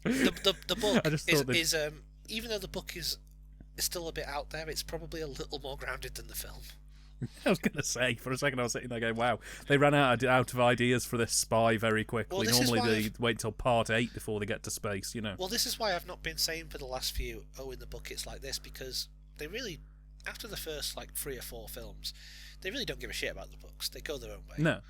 the book is even though the book is still a bit out there, it's probably a little more grounded than the film. I was going to say, for a second I was sitting there going, wow, they ran out of ideas for this spy very quickly. Well, normally they wait till part 8 before they get to space, you know. Well, this is why I've not been saying for the last few, in the book it's like this, because they really, after the first 3 or 4 films, they really don't give a shit about the books. They go their own way. No.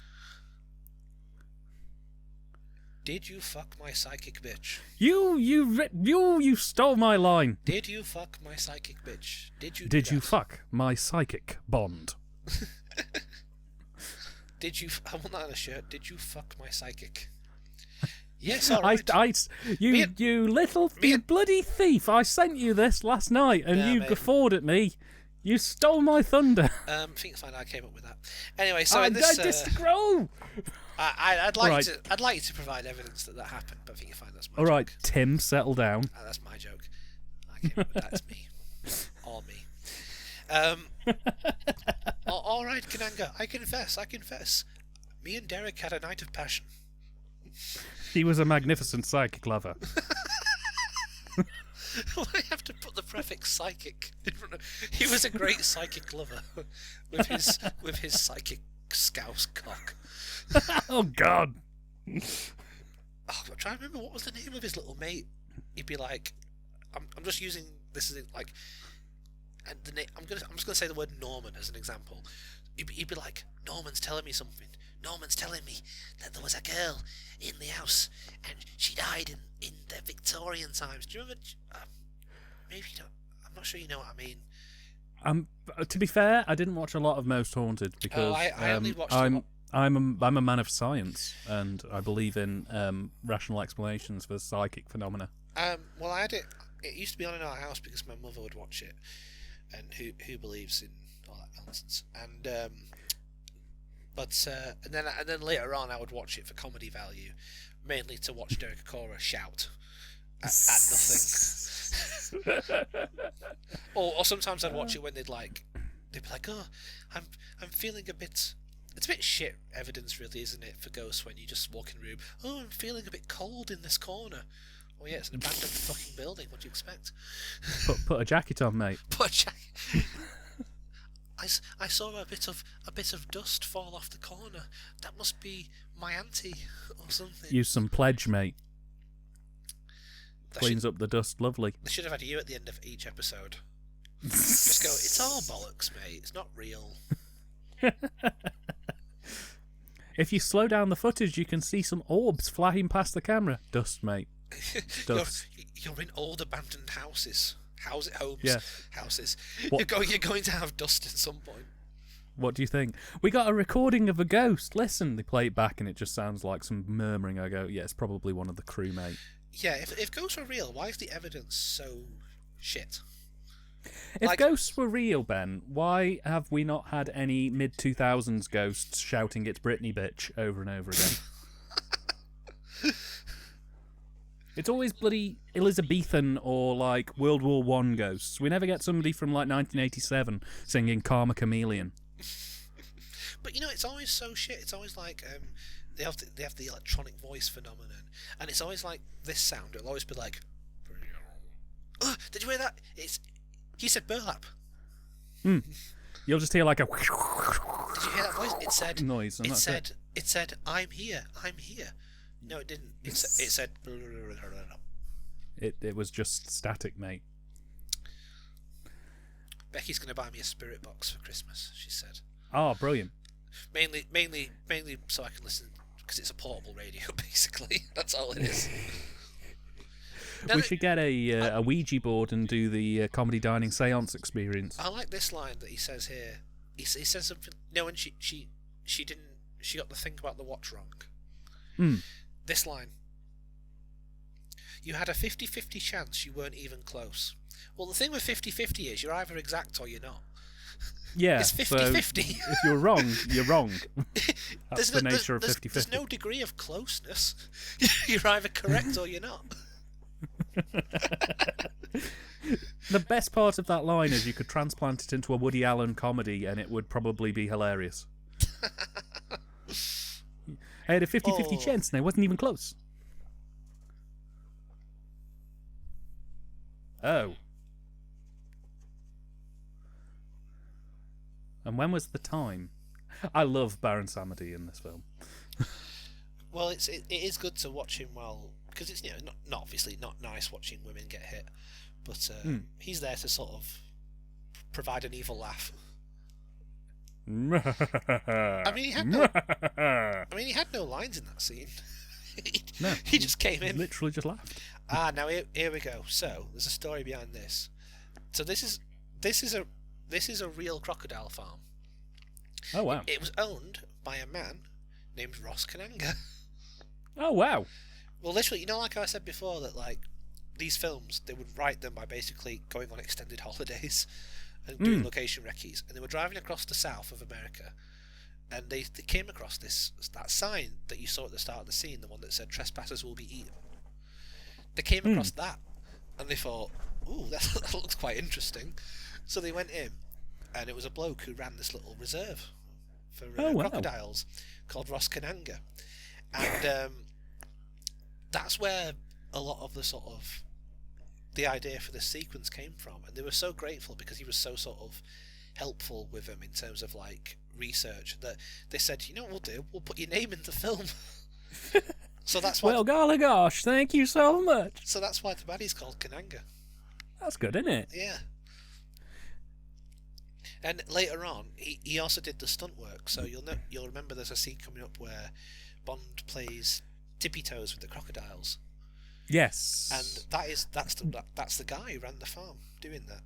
Did you fuck my psychic bitch? You stole my line. Did you fuck my psychic bitch? Did you fuck my psychic Bond? I want that on a shirt. Did you fuck my psychic? Yes, all right. You bloody thief! I sent you this last night, and you guffawed at me. You stole my thunder. I think it's fine. I came up with that. Anyway, so in this, I'd like you to provide evidence that happened, but I think you're fine. That's my joke. All right, Tim, settle down. That's my joke. I came up with that. It's me, all me. All right, Kananga. I confess. Me and Derek had a night of passion. He was a magnificent psychic lover. Why have to put the prefix psychic in front of? He was a great psychic lover with his psychic scouse cock. Oh God. Oh, I'm trying to remember what was the name of his little mate. He'd be like, I'm just using this as like, and the name. I'm just gonna say the word Norman as an example. He'd be like, Norman's telling me something. Norman's telling me that there was a girl in the house and she died in the Victorian times. Do you remember? Maybe you don't. I'm not sure you know what I mean. To be fair, I didn't watch a lot of Most Haunted because I only watched. I'm a man of science and I believe in rational explanations for psychic phenomena. Well, I had it. It used to be on in our house because my mother would watch it, and who believes in all that nonsense. And and then later on, I would watch it for comedy value, mainly to watch Derek Acora shout at nothing. or sometimes I'd watch it when they'd be like, oh, I'm feeling a bit. It's a bit shit evidence, really, isn't it, for ghosts when you just walk in a room? Oh, I'm feeling a bit cold in this corner. Oh yeah, it's an abandoned fucking building. What do you expect? Put a jacket on, mate. Put a jacket. I saw a bit of dust fall off the corner. That must be my auntie or something. Use some pledge, mate. Cleans up the dust, lovely. They should have had you at the end of each episode. Just go, it's all bollocks, mate. It's not real. If you slow down the footage, you can see some orbs flying past the camera. Dust, mate. Dust. You're in old abandoned houses. Homes. Yeah. Houses. What? You're going to have dust at some point. What do you think? We got a recording of a ghost. Listen, they play it back and it just sounds like some murmuring. I go, yeah, it's probably one of the crew, mate. Yeah, if ghosts are real, why is the evidence so shit? If ghosts were real, Ben, why have we not had any mid-2000s ghosts shouting "It's Britney, bitch" over and over again? It's always bloody Elizabethan or like World War I ghosts. We never get somebody from like 1987 singing "Karma Chameleon." But you know, it's always so shit. It's always like they have the electronic voice phenomenon, and it's always like this sound. It'll always be like, oh, "Did you hear that? He said burlap." You'll just hear like a. Did you hear that voice? It said noise. It said, "I'm here. I'm here." No, it didn't. It said. It was just static, mate. Becky's going to buy me a spirit box for Christmas. She said. Oh, brilliant. Mainly so I can listen, because it's a portable radio, basically. That's all it is. We should get a Ouija board and do the comedy dining seance experience. I like this line that he says here. He says something. No, and she got the thing about the watch wrong. This line. You had a 50-50 chance you weren't even close. Well, the thing with 50-50 is you're either exact or you're not. Yeah, it's 50-50. So if you're wrong, you're wrong. That's the nature of 50-50. There's no degree of closeness. You're either correct or you're not. The best part of that line is you could transplant it into a Woody Allen comedy and it would probably be hilarious. I had a 50-50 chance and I wasn't even close. Oh. And when was the time? I love Baron Samedi in this film. Well, it is good to watch him because it's not obviously not nice watching women get hit, but he's there to sort of provide an evil laugh. I mean, he had no lines in that scene. He just came in. Literally just laughed. Now here we go. So there's a story behind this. So this is a real crocodile farm. Oh wow! It was owned by a man named Ross Kananga. Oh wow! Well, literally, like I said before, that like these films, they would write them by basically going on extended holidays and doing location recce's, and they were driving across the south of America, and they came across that sign that you saw at the start of the scene, the one that said "Trespassers will be eaten." They came across that, and they thought, "Ooh, that looks quite interesting." So they went in, and it was a bloke who ran this little reserve for crocodiles called Ross Kananga, and that's where a lot of the sort of the idea for this sequence came from, and they were so grateful because he was so sort of helpful with them in terms of like research that they said, you know what we'll do? We'll put your name in the film. So that's why. Well, golly gosh, thank you so much. So that's why the baddie's called Kananga. That's good, isn't it? Yeah. And later on, he also did the stunt work. So you'll remember there's a scene coming up where Bond plays tippy toes with the crocodiles. Yes. And that's the guy who ran the farm doing that.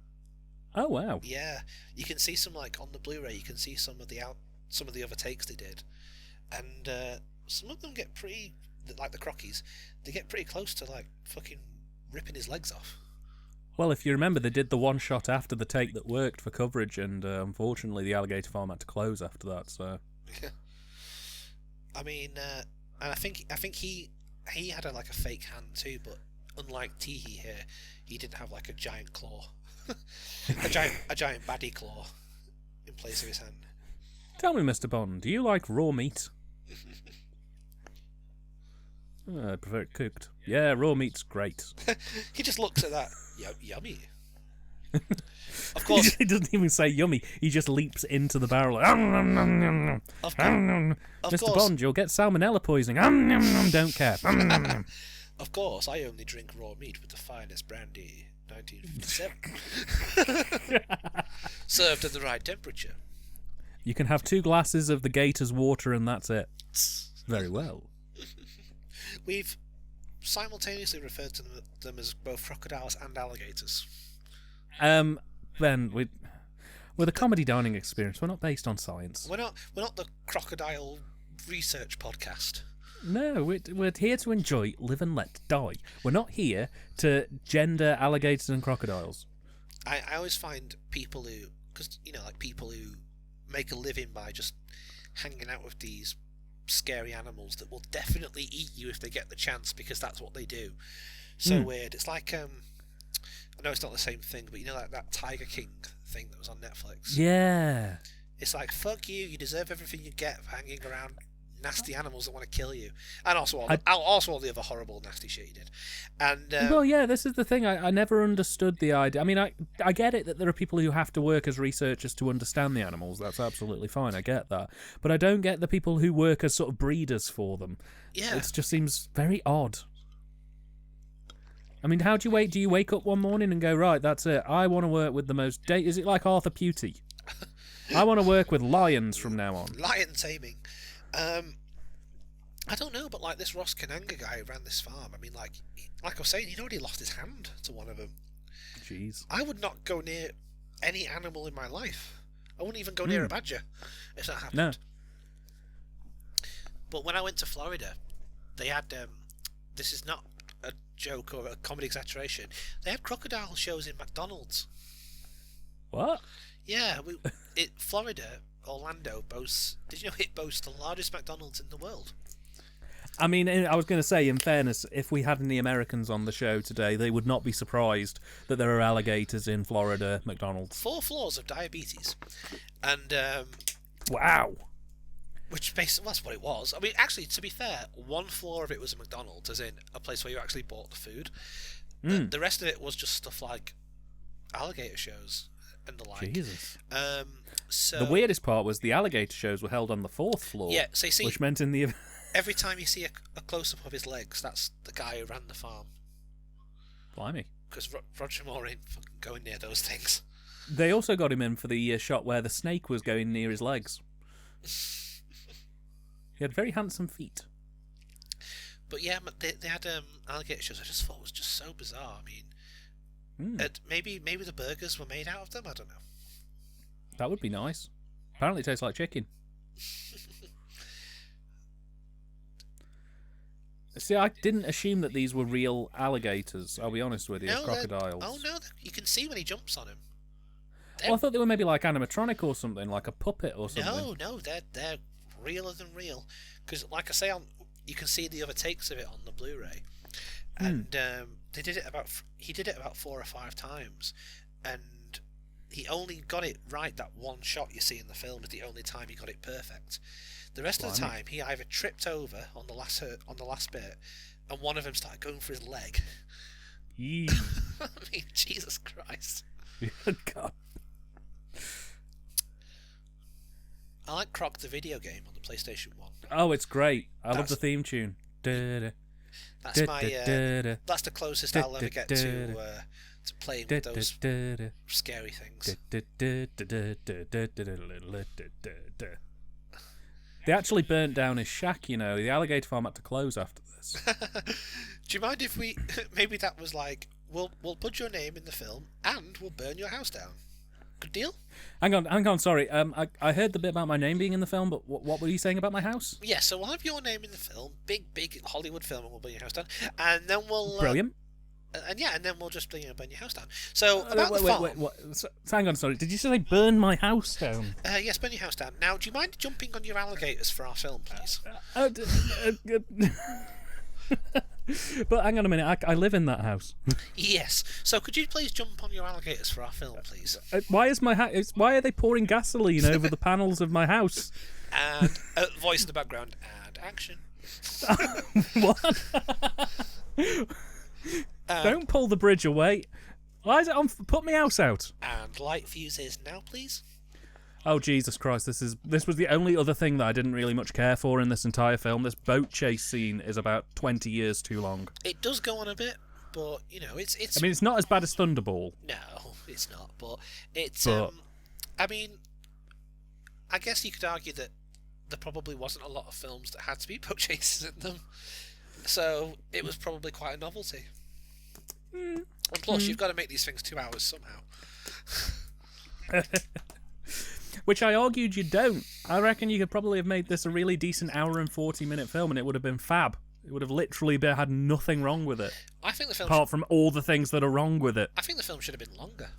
Oh wow. Yeah, you can see some like on the Blu-ray. You can see some of the other takes they did, and some of them get pretty, like the crockies, they get pretty close to like fucking ripping his legs off. Well, if you remember, they did the one shot after the take that worked for coverage, and unfortunately, the alligator farm had to close after that. So, I mean, and I think he had like a fake hand too, but unlike Tee Hee here, he didn't have like a giant claw, a giant baddie claw in place of his hand. Tell me, Mr. Bond, do you like raw meat? I prefer it cooked. Yeah, raw meat's great. He just looks at that. Yummy. Of course, he doesn't even say yummy. He just leaps into the barrel. Like, of Mr. course. Bond, you'll get salmonella poisoning. Don't care. Of course, I only drink raw meat with the finest brandy, 1957. Served at the right temperature. You can have 2 glasses of the gator's water and that's it. Very well. We've simultaneously referred to them as both crocodiles and alligators. Ben, with a comedy dining experience, we're not based on science. We're not the crocodile research podcast. No, we're here to enjoy, live and let die. We're not here to gender alligators and crocodiles. I always find people who, because like people who make a living by just hanging out with these scary animals that will definitely eat you if they get the chance, because that's what they do. So weird. It's like I know it's not the same thing, but like that Tiger King thing that was on Netflix. Yeah. It's like, fuck you, you deserve everything you get for hanging around nasty animals that want to kill you, and also all the other horrible nasty shit you did. And well, yeah, this is the thing. I never understood the idea. I mean, I get it that there are people who have to work as researchers to understand the animals. That's absolutely fine. I get that, but I don't get the people who work as sort of breeders for them. Yeah, it just seems very odd. I mean, how do you wait? Do you wake up one morning and go, right, that's it, I want to work with the most is it like Arthur Putey? I want to work with lions from now on. Lion taming. I don't know, but like this Ross Kananga guy who ran this farm, I mean, like I was saying, he'd already lost his hand to one of them. Jeez. I would not go near any animal in my life. I wouldn't even go near a badger if that happened. No. But when I went to Florida, they had, this is not a joke or a comedy exaggeration, they had crocodile shows in McDonald's. What? Yeah, Florida, Orlando boasts. Did you know it boasts the largest McDonald's in the world? I mean, I was going to say, in fairness, if we had any Americans on the show today, they would not be surprised that there are alligators in Florida McDonald's. 4 floors of diabetes, and wow. Which basically that's what it was. I mean, actually, to be fair, 1 floor of it was a McDonald's, as in a place where you actually bought the food. The rest of it was just stuff like alligator shows and the like. Jesus. So the weirdest part was the alligator shows were held on the 4th floor. Yeah, so you see, which meant in the every time you see a close-up of his legs, that's the guy who ran the farm. Blimey. Because Roger Moore ain't fucking going near those things. They also got him in for the shot where the snake was going near his legs. He had very handsome feet. But yeah, they had alligator shows. I just thought it was just so bizarre. I mean, maybe the burgers were made out of them. I don't know. That would be nice. Apparently it tastes like chicken. See, I didn't assume that these were real alligators, I'll be honest with you, crocodiles. Oh no, you can see when he jumps on him. Well, I thought they were maybe like animatronic or something, like a puppet or something. No, they're realer than real. Because, like I say, you can see the other takes of it on the Blu-ray, and he did it about 4 or 5 times, and he only got it right. That one shot you see in the film is the only time he got it perfect. The rest of the time, he either tripped over on the last bit, and one of them started going for his leg, Yee. I mean, Jesus Christ. God. I like Croc the video game on the PlayStation 1. Oh, it's great. I love the theme tune. That's that's the closest I'll ever get to playing with those scary things. They actually burnt down his shack, you know. The alligator farm had to close after this. Do you mind if we... Maybe that was like, we'll put your name in the film and we'll burn your house down. Good deal? Hang on, sorry. I heard the bit about my name being in the film, but what were you saying about my house? Yeah, so we'll have your name in the film, big Hollywood film, and we'll burn your house down. And then we'll... Brilliant. And then we'll just burn your house down. So, about the farm... Wait. So, hang on, sorry. Did you say burn my house down? Yes, burn your house down. Now, do you mind jumping on your alligators for our film, please? But hang on a minute, I live in that house. Yes. So could you please jump on your alligators for our film, please? Why are they pouring gasoline over the panels of my house? And voice in the background and action. What? Don't pull the bridge away. Why is it on? Put my house out. And light fuses now, please. Oh, Jesus Christ, this was the only other thing that I didn't really much care for in this entire film. This boat chase scene is about 20 years too long. It does go on a bit, but, you know, it's... I mean, it's not as bad as Thunderball. No, it's not, but it's... I mean, I guess you could argue that there probably wasn't a lot of films that had to be boat chases in them, so it was probably quite a novelty. And plus, you've got to make these things 2 hours somehow. Which I argued you don't. I reckon you could probably have made this a really decent hour and 40-minute film and it would have been fab. It would have literally had nothing wrong with it. I think the film apart from all the things that are wrong with it. I think the film should have been longer.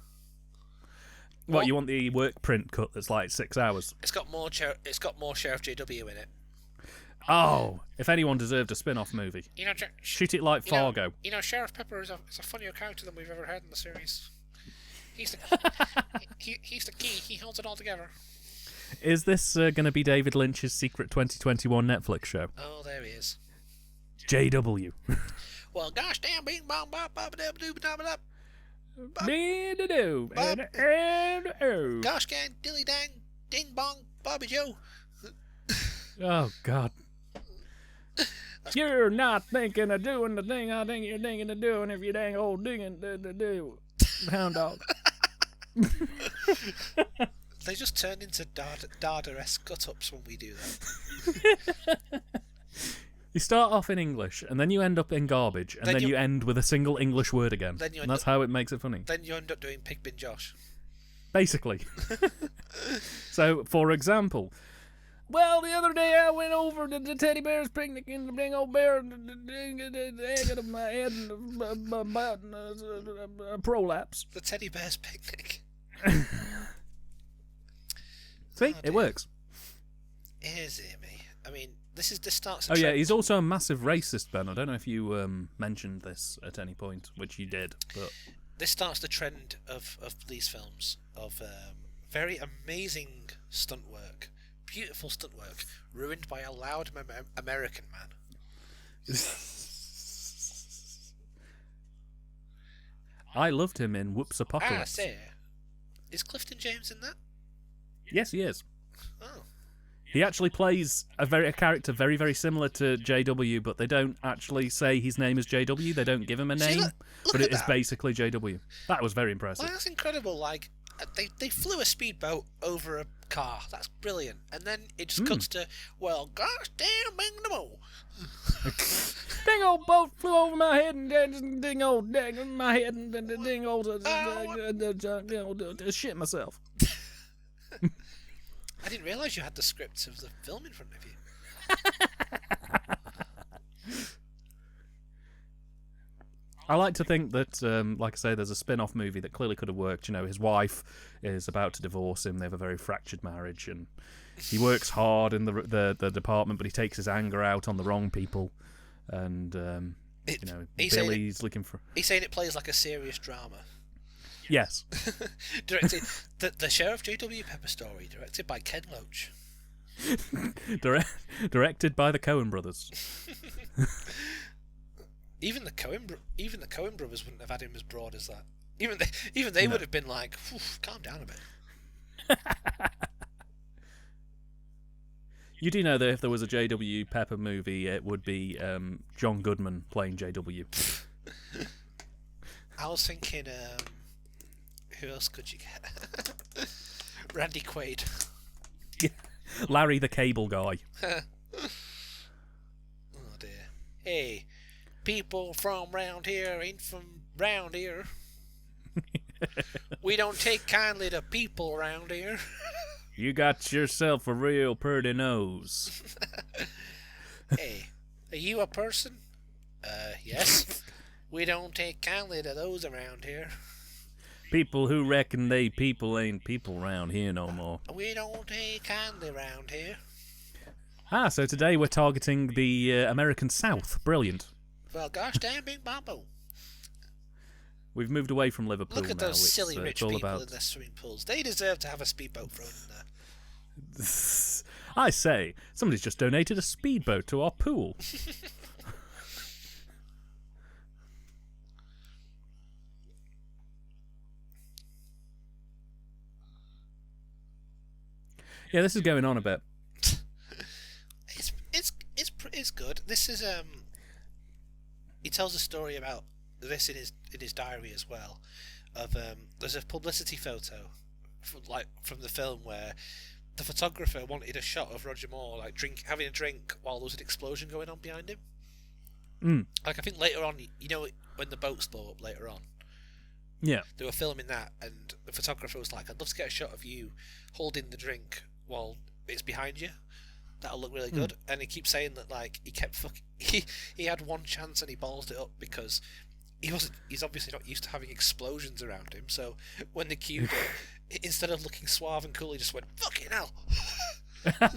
What, you want the work print cut that's like 6 hours? It's got more Sheriff JW in it. Oh, if anyone deserved a spin-off movie. You know, shoot it like Fargo. Sheriff Pepper is a funnier character than we've ever had in the series. He's the key. He holds it all together. Is this going to be David Lynch's secret 2021 Netflix show? Oh, there he is. JW. Well, gosh damn, bing bong bop bop dab doo dab dab. Gosh gang dilly dang ding bong Bobby Joe. Oh God. You're not thinking of doing the thing I think you're thinking of doing if you dang old digging do hound dog. They just turn into Dada-esque gut-ups when we do that. You start off in English, and then you end up in garbage, and then you end with a single English word again. And that's how it makes it funny. Then you end up doing Pigbin Josh. Basically. So, for example... Well, the other day I went over to the teddy bear's picnic and the dang old bear the egg out of my head and prolapse. The teddy bear's picnic. See, it works. Is it me? I mean, this starts. Oh yeah, he's also a massive racist, Ben. I don't know if you mentioned this at any point, which you did, but this starts the trend of these films of very amazing stunt work. Beautiful stunt work, ruined by a loud American man. I loved him in Whoops Apocalypse. Ah, say, is Clifton James in that? Yes, he is. Oh. He actually plays a character very, very similar to JW, but they don't actually say his name is JW. They don't give him a name, but it is basically JW. That was very impressive. Well, that's incredible. Like, they flew a speedboat over a car. That's brilliant. And then it just cuts to, well, gosh damn, bang the mo. Dang old boat flew over my head and ding old dang my head and ding old shit myself. I didn't realise you had the scripts of the film in front of you. I like to think that, like I say, there's a spin-off movie that clearly could have worked. You know, his wife is about to divorce him. They have a very fractured marriage, and he works hard in the department, but he takes his anger out on the wrong people. And Billy's looking for. He's saying it plays like a serious drama. Yes. Directed the Sheriff J.W. Pepper story, directed by Ken Loach. Directed by the Coen brothers. Even the Coen brothers wouldn't have had him as broad as that. Even they would have been like, calm down a bit. You do know that if there was a J.W. Pepper movie, it would be John Goodman playing J.W. I was thinking, who else could you get? Randy Quaid. Yeah. Larry the Cable Guy. Oh dear. Hey, people from round here ain't from round here. We don't take kindly to people around here. You got yourself a real pretty nose. Hey, are you a person? Yes. We don't take kindly to those around here. People who reckon they people ain't people round here no more. We don't take kindly round here. So today we're targeting the American South. Brilliant. Well, gosh damn, big bambo. We've moved away from Liverpool. Look at now. those silly rich all people about... in their swimming pools. They deserve to have a speedboat thrown in there. I say, somebody's just donated a speedboat to our pool. Yeah, this is going on a bit. It's good. This is he tells a story about this in his diary as well. Of there's a publicity photo from the film where the photographer wanted a shot of Roger Moore having a drink while there was an explosion going on behind him. Like I think later on, you know, when the boats blow up later on. Yeah. They were filming that, and the photographer was like, "I'd love to get a shot of you holding the drink while it's behind you. That'll look really good." And he keeps saying that like he had one chance and he ballsed it up because he's obviously not used to having explosions around him. So when they cued it, instead of looking suave and cool, he just went, "Fucking hell!" that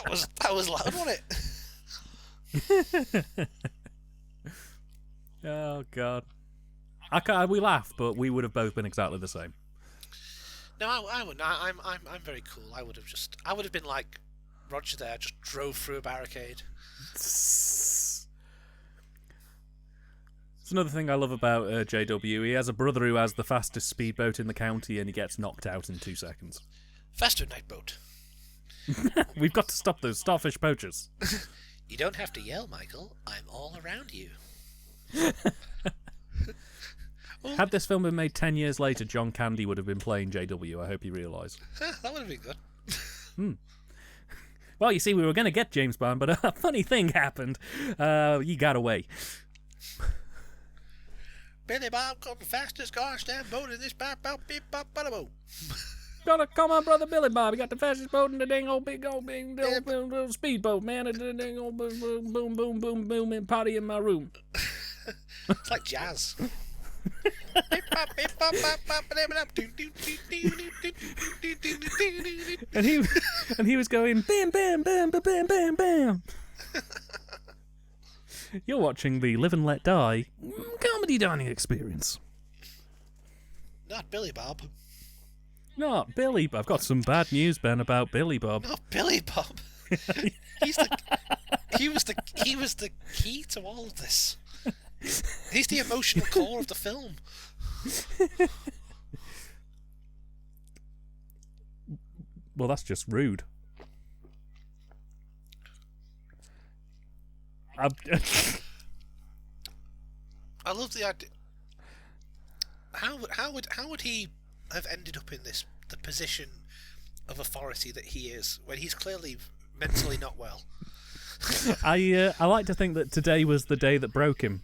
was loud, wasn't it? Oh God. We laugh, but we would have both been exactly the same. No, I wouldn't. I'm very cool. I would have been like Roger there, just drove through a barricade. It's another thing I love about JW. He has a brother who has the fastest speedboat in the county, and he gets knocked out in 2 seconds. Faster, night boat. We've got to stop those starfish poachers. You don't have to yell, Michael. I'm all around you. Had this film been made 10 years later, John Candy would have been playing JW. I hope you realise. That would have been good. Well, you see, we were going to get James Bond, but a funny thing happened. He got away. Billy Bob got the fastest gosh damn boat in this boat. Gotta come on, brother Billy Bob. He got the fastest boat in the dang old big speedboat, man. The dang old boom, boom, boom, boom, boom, and party in my room. It's like jazz. and he was going bam, bam, bam, bam, bam, bam, bam. You're watching the Live and Let Die comedy dining experience. Not Billy Bob. Not Billy Bob. I've got some bad news, Ben, about Billy Bob. Not Billy Bob. He was the key to all of this. He's the emotional core of the film. Well, that's just rude. I love the idea. How would he have ended up in the position of authority that he is when he's clearly mentally not well? I like to think that today was the day that broke him.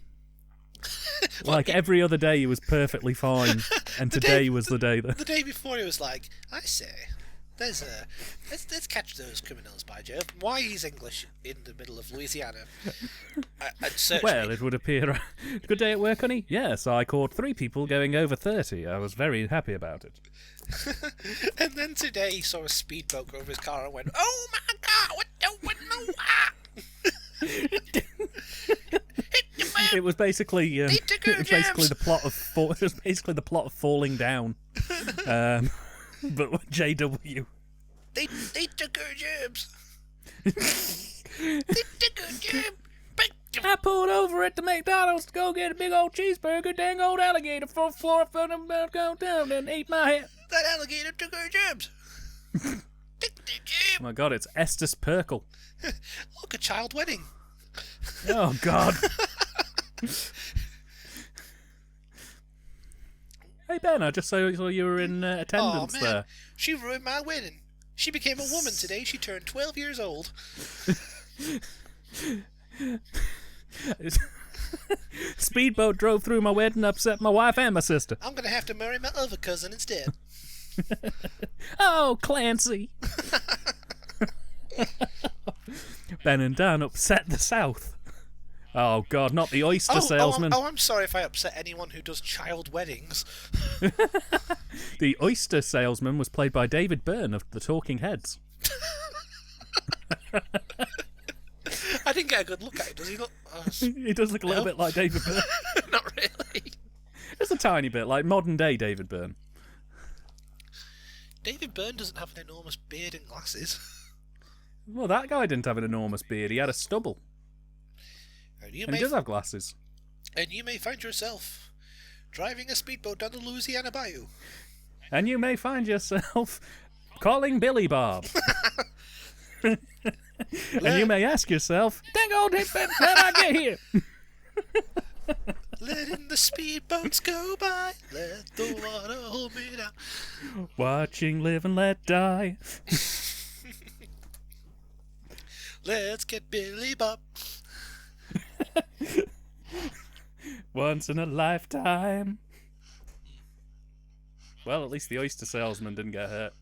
Like every other day he was perfectly fine, and today was the day that... The day before he was like, I say, let's catch those criminals by Jove. Why he's English in the middle of Louisiana? Well, it would appear... Good day at work, honey? Yes, I caught 3 people going over 30. I was very happy about it. And then today he saw a speedboat go over his car and went, oh my God, what It was basically the plot of Falling Down, but with JW. They took her jobs. They took her job. Break I pulled over at the McDonald's to go get a big old cheeseburger. Dang old alligator 4th floor from the go down and ate my head. That alligator took our jobs. Oh my God, it's Estes Perkle. Look, a child wedding. Oh God. Hey Ben, I just saw you were in attendance there. She ruined my wedding. She became a woman today. She turned 12 years old. Speedboat drove through my wedding, upset my wife and my sister. I'm gonna have to marry my other cousin instead. Oh, Clancy. Ben and Dan upset the South. Oh God, not the oyster salesman. I'm sorry if I upset anyone who does child weddings. The oyster salesman was played by David Byrne of the Talking Heads. I didn't get a good look at him. Does he look? He does look a little bit like David Byrne. Not really. Just a tiny bit, like modern day David Byrne. David Byrne doesn't have an enormous beard and glasses. Well, that guy didn't have an enormous beard. He had a stubble. And he does have glasses. And you may find yourself driving a speedboat down the Louisiana Bayou. And you may find yourself calling Billy Bob. And you may ask yourself, dang old hit, how'd I get here? Letting the speedboats go by, let the water hold me down. Watching live and let die. Let's get Billy Bob. Once in a lifetime. Well, at least the oyster salesman didn't get hurt.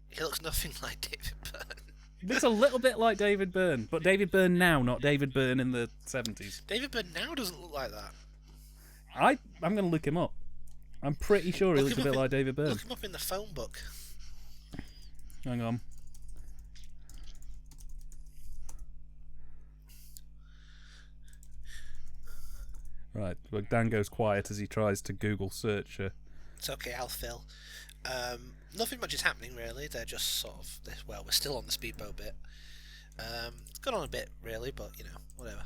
He looks nothing like David Byrne. He looks a little bit like David Byrne, but David Byrne now, not David Byrne in the 70s. David Byrne now doesn't look like that. I'm going to look him up. I'm pretty sure he looks a bit like David Byrne. Look him up in the phone book. Hang on. Right, well, Dan goes quiet as he tries to Google search her. It's okay, I'll fill. Nothing much is happening really. They're just sort of we're still on the speedboat bit. It's gone on a bit really, but you know, whatever.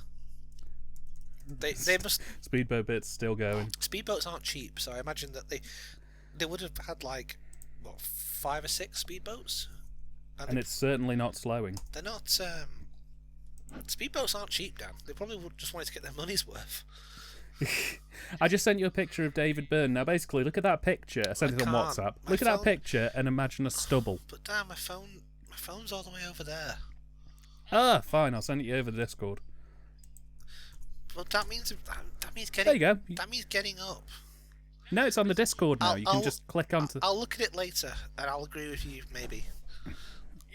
They must. Speedboat bit's still going. Speedboats aren't cheap, so I imagine that they would have had like what 5 or 6 speedboats. And it's certainly not slowing. They're not. Speedboats aren't cheap, Dan. They probably would just wanted to get their money's worth. I just sent you a picture of David Byrne. Now, basically, look at that picture. I sent it on WhatsApp. Look at that picture and imagine a stubble. But Dan, my phone's all the way over there. Ah, fine. I'll send it you over the Discord. Well, that means getting. There you go. That means getting up. No, it's on the Discord now. You can just click onto. I'll look at it later, and I'll agree with you maybe.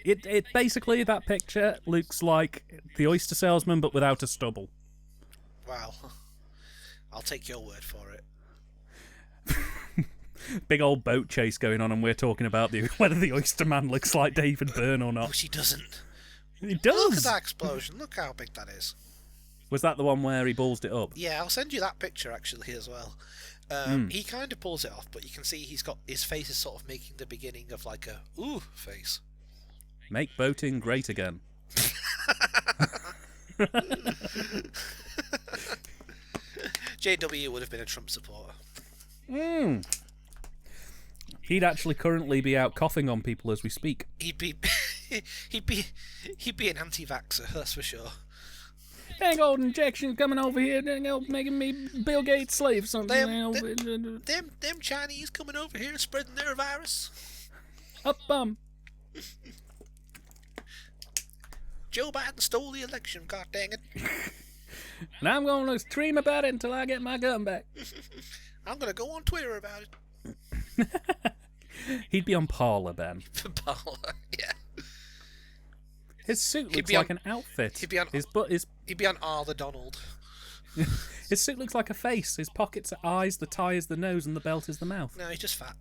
It basically, that picture looks like the oyster salesman, but without a stubble. Wow. I'll take your word for it. Big old boat chase going on, and we're talking about whether the oyster man looks like David Byrne or not. Which he doesn't. He does. Look at that explosion. Look how big that is. Was that the one where he ballsed it up? Yeah, I'll send you that picture actually as well. He kind of pulls it off, but you can see his face is sort of making the beginning of like a ooh face. Make boating great again. JW would have been a Trump supporter. He'd actually currently be out coughing on people as we speak. He'd be an anti-vaxxer, that's for sure. Dang old injection coming over here, dang old making me Bill Gates slave something. Them Chinese coming over here spreading their virus. Up bum. Joe Biden stole the election, god dang it. And I'm going to scream about it until I get my gun back. I'm going to go on Twitter about it. He'd be on Parler, Ben. Parler, yeah. His suit looks like an outfit. He'd be on R the Donald. His suit looks like a face. His pockets are eyes, the tie is the nose, and the belt is the mouth. No, he's just fat.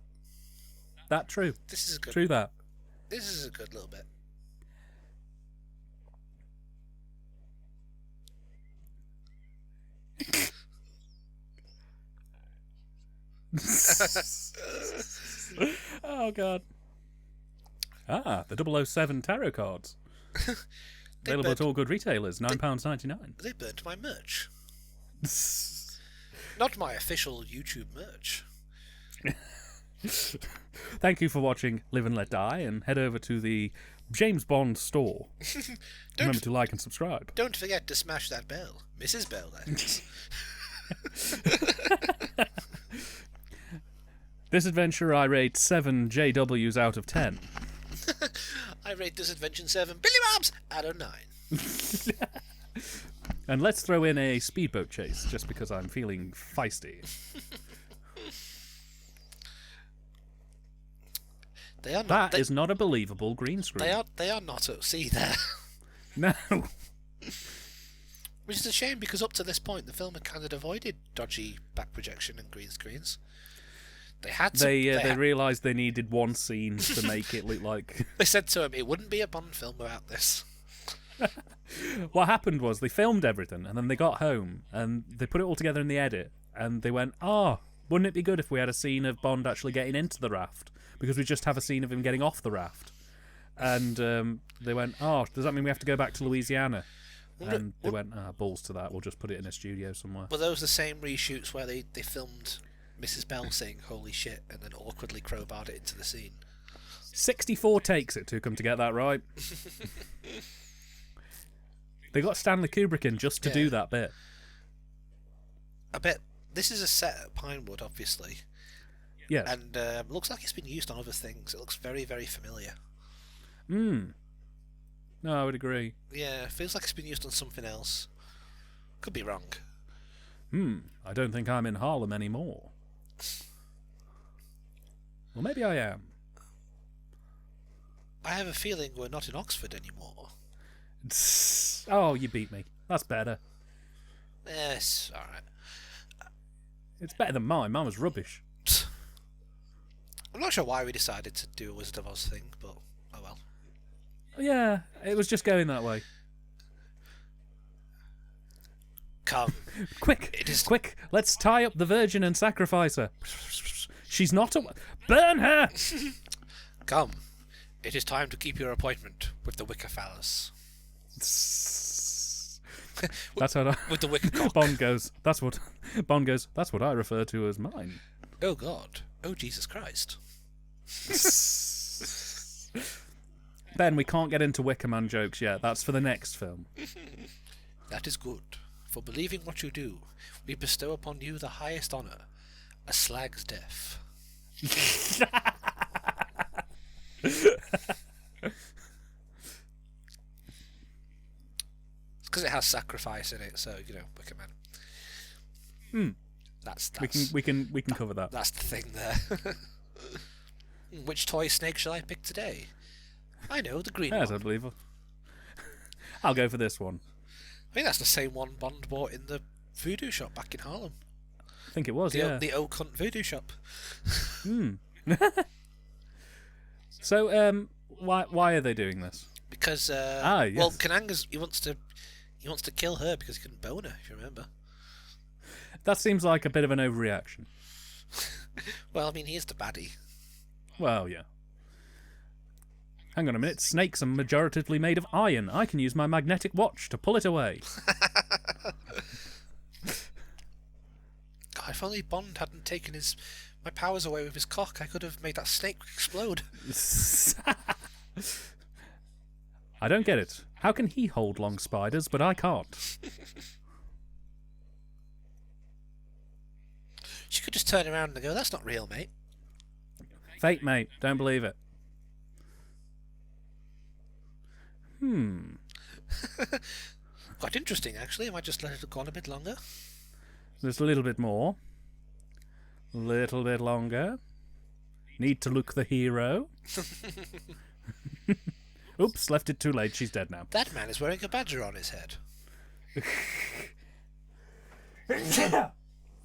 That true. This is good. True that. This is a good little bit. Oh god. Ah, the 007 tarot cards. Available at all good retailers, £9.99. They burnt my merch. Not my official YouTube merch. Thank you for watching Live and Let Die, and head over to the James Bond store. Remember to like and subscribe. Don't forget to smash that bell. Mrs. Bell, that is. This adventure I rate 7 JWs out of 10. I rate this adventure 7 Billy Bobs out of 9. And let's throw in a speedboat chase, just because I'm feeling feisty. That is not a believable green screen. They are not at sea there. No. Which is a shame, because up to this point the film had kind of avoided dodgy back projection and green screens. They realised they needed one scene to make it look like... They said to him, it wouldn't be a Bond film without this. What happened was they filmed everything, and then they got home, and they put it all together in the edit, and they went, wouldn't it be good if we had a scene of Bond actually getting into the raft? Because we just have a scene of him getting off the raft. And they went, does that mean we have to go back to Louisiana? And they went, balls to that, we'll just put it in a studio somewhere. Were those the same reshoots where they filmed Mrs. Bell saying holy shit and then awkwardly crowbarred it into the scene? 64 takes it took them to get that right. They got Stanley Kubrick in just to do that bit. I bet this is a set at Pinewood, obviously. Yeah. And looks like it's been used on other things. It looks very, very familiar. No, I would agree. Yeah, feels like it's been used on something else. Could be wrong. I don't think I'm in Harlem anymore. Well, maybe I am. I have a feeling we're not in Oxford anymore. Oh, you beat me. That's better. Yes, alright. It's better than mine. Mine was rubbish. I'm not sure why we decided to do a Wizard of Oz thing, but oh well. Yeah, it was just going that way. Come. Quick, let's tie up the Virgin and sacrifice her. She's not a... Burn her! Come. It is time to keep your appointment with the Wicker Phallus. That's what with the wicker cock. Bond goes, that's what I refer to as mine. Oh God. Oh Jesus Christ. Ben, we can't get into Wicker Man jokes yet. That's for the next film. That is good. For believing what you do, we bestow upon you the highest honour, a slag's death. It's because it has sacrifice in it, so Wicker Man. That's we can cover that. That's the thing there. Which toy snake shall I pick today? I know, the green one. I believe it. I'll go for this one. I think that's the same one Bond bought in the voodoo shop back in Harlem. I think it was, The Oak Hunt voodoo shop. So, why are they doing this? Because yes. Well, Kananga's he wants to kill her because he couldn't bone her, if you remember. That seems like a bit of an overreaction. Well, I mean, he is the baddie. Well, yeah. Hang on a minute. Snakes are majoritively made of iron. I can use my magnetic watch to pull it away. God, if only Bond hadn't taken my powers away with his cock, I could have made that snake explode. I don't get it. How can he hold long spiders, but I can't? She could just turn around and go, that's not real, mate. Fake, mate. Don't believe it. Quite interesting, actually. I might just let it go on a bit longer. Just a little bit more. Little bit longer. Need to look the hero. Oops, left it too late. She's dead now. That man is wearing a badger on his head.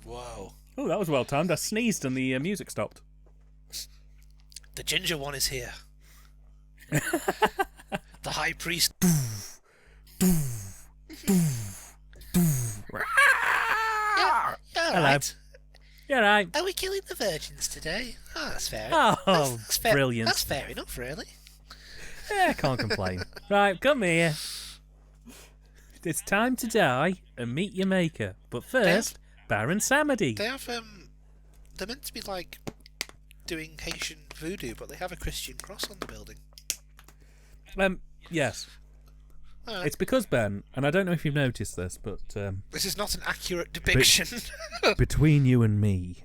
Whoa. Oh, that was well timed. I sneezed and the music stopped. The ginger one is here. The high priest. Hello. Right. You're right. Are we killing the virgins today? Oh, that's fair. Oh, that's fair. brilliant. That's fair enough, really. Yeah, can't complain. Right, come here. It's time to die and meet your maker. But first, Baron Samedi. They have they're meant to be like doing Haitian voodoo, but they have a Christian cross on the building. Yes. It's because, Ben, and I don't know if you've noticed this, but this is not an accurate depiction. Between you and me,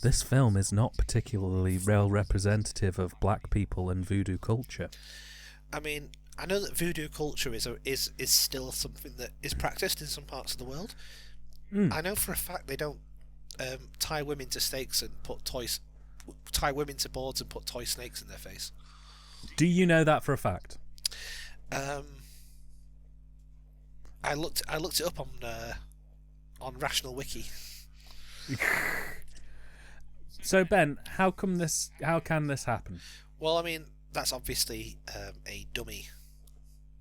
this film is not particularly well representative of black people and voodoo culture. I mean, I know that voodoo culture is still something that is practiced in some parts of the world. I know for a fact they don't tie women to stakes and tie women to boards and put toy snakes in their face. Do you know that for a fact? I looked it up on Rational Wiki. So Ben, how can this happen? Well, I mean, that's obviously a dummy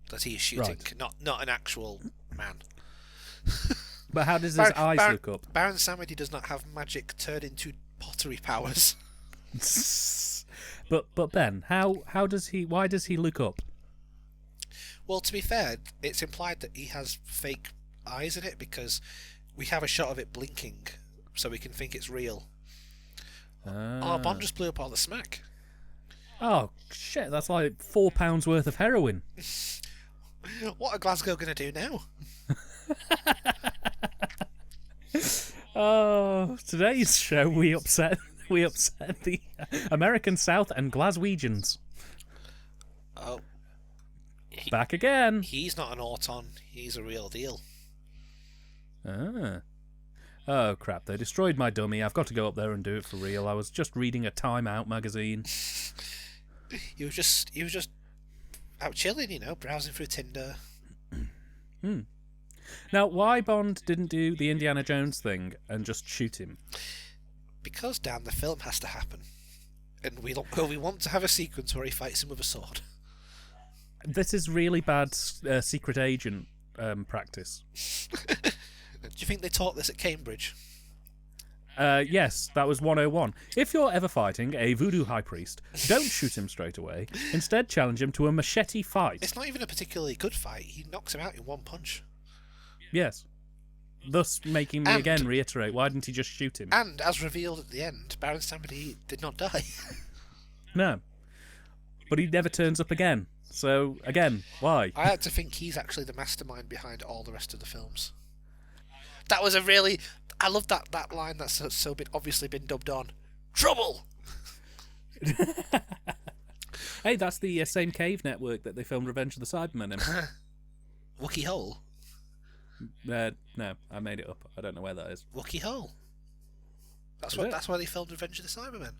that he is shooting, right. not an actual man. But how does his eyes look up? Baron Samedi does not have magic turn into pottery powers. But Ben, why does he look up? Well, to be fair, it's implied that he has fake eyes in it because we have a shot of it blinking, so we can think it's real. Oh, Bond just blew up all the smack. Oh, shit, that's like £4 worth of heroin. What are Glasgow going to do now? Oh, today's show we upset the American South and Glaswegians. Oh. Back again. He's not an auton, he's a real deal. Ah. Oh, crap, they destroyed my dummy. I've got to go up there and do it for real. I was just reading a Time Out magazine. You were just out chilling, browsing through Tinder. Now, why Bond didn't do the Indiana Jones thing and just shoot him? Because, Dan, the film has to happen. And we want to have a sequence where he fights him with a sword. This is really bad secret agent practice. Do you think they taught this at Cambridge? Yes, that was 101. If you're ever fighting a voodoo high priest, don't shoot him straight away. Instead, challenge him to a machete fight. It's not even a particularly good fight. He knocks him out in one punch. Yes. Thus making me again reiterate, why didn't he just shoot him? And, as revealed at the end, Baron Samedi did not die. No. But he never turns up again. So, again, why? I had to think he's actually the mastermind behind all the rest of the films. That was I love that line that's obviously been dubbed on. Trouble! Hey, that's the same cave network that they filmed Revenge of the Cybermen in. Wookie Hole? No, I made it up. I don't know where that is. Wookie Hole. That's where they filmed Revenge of the Cybermen.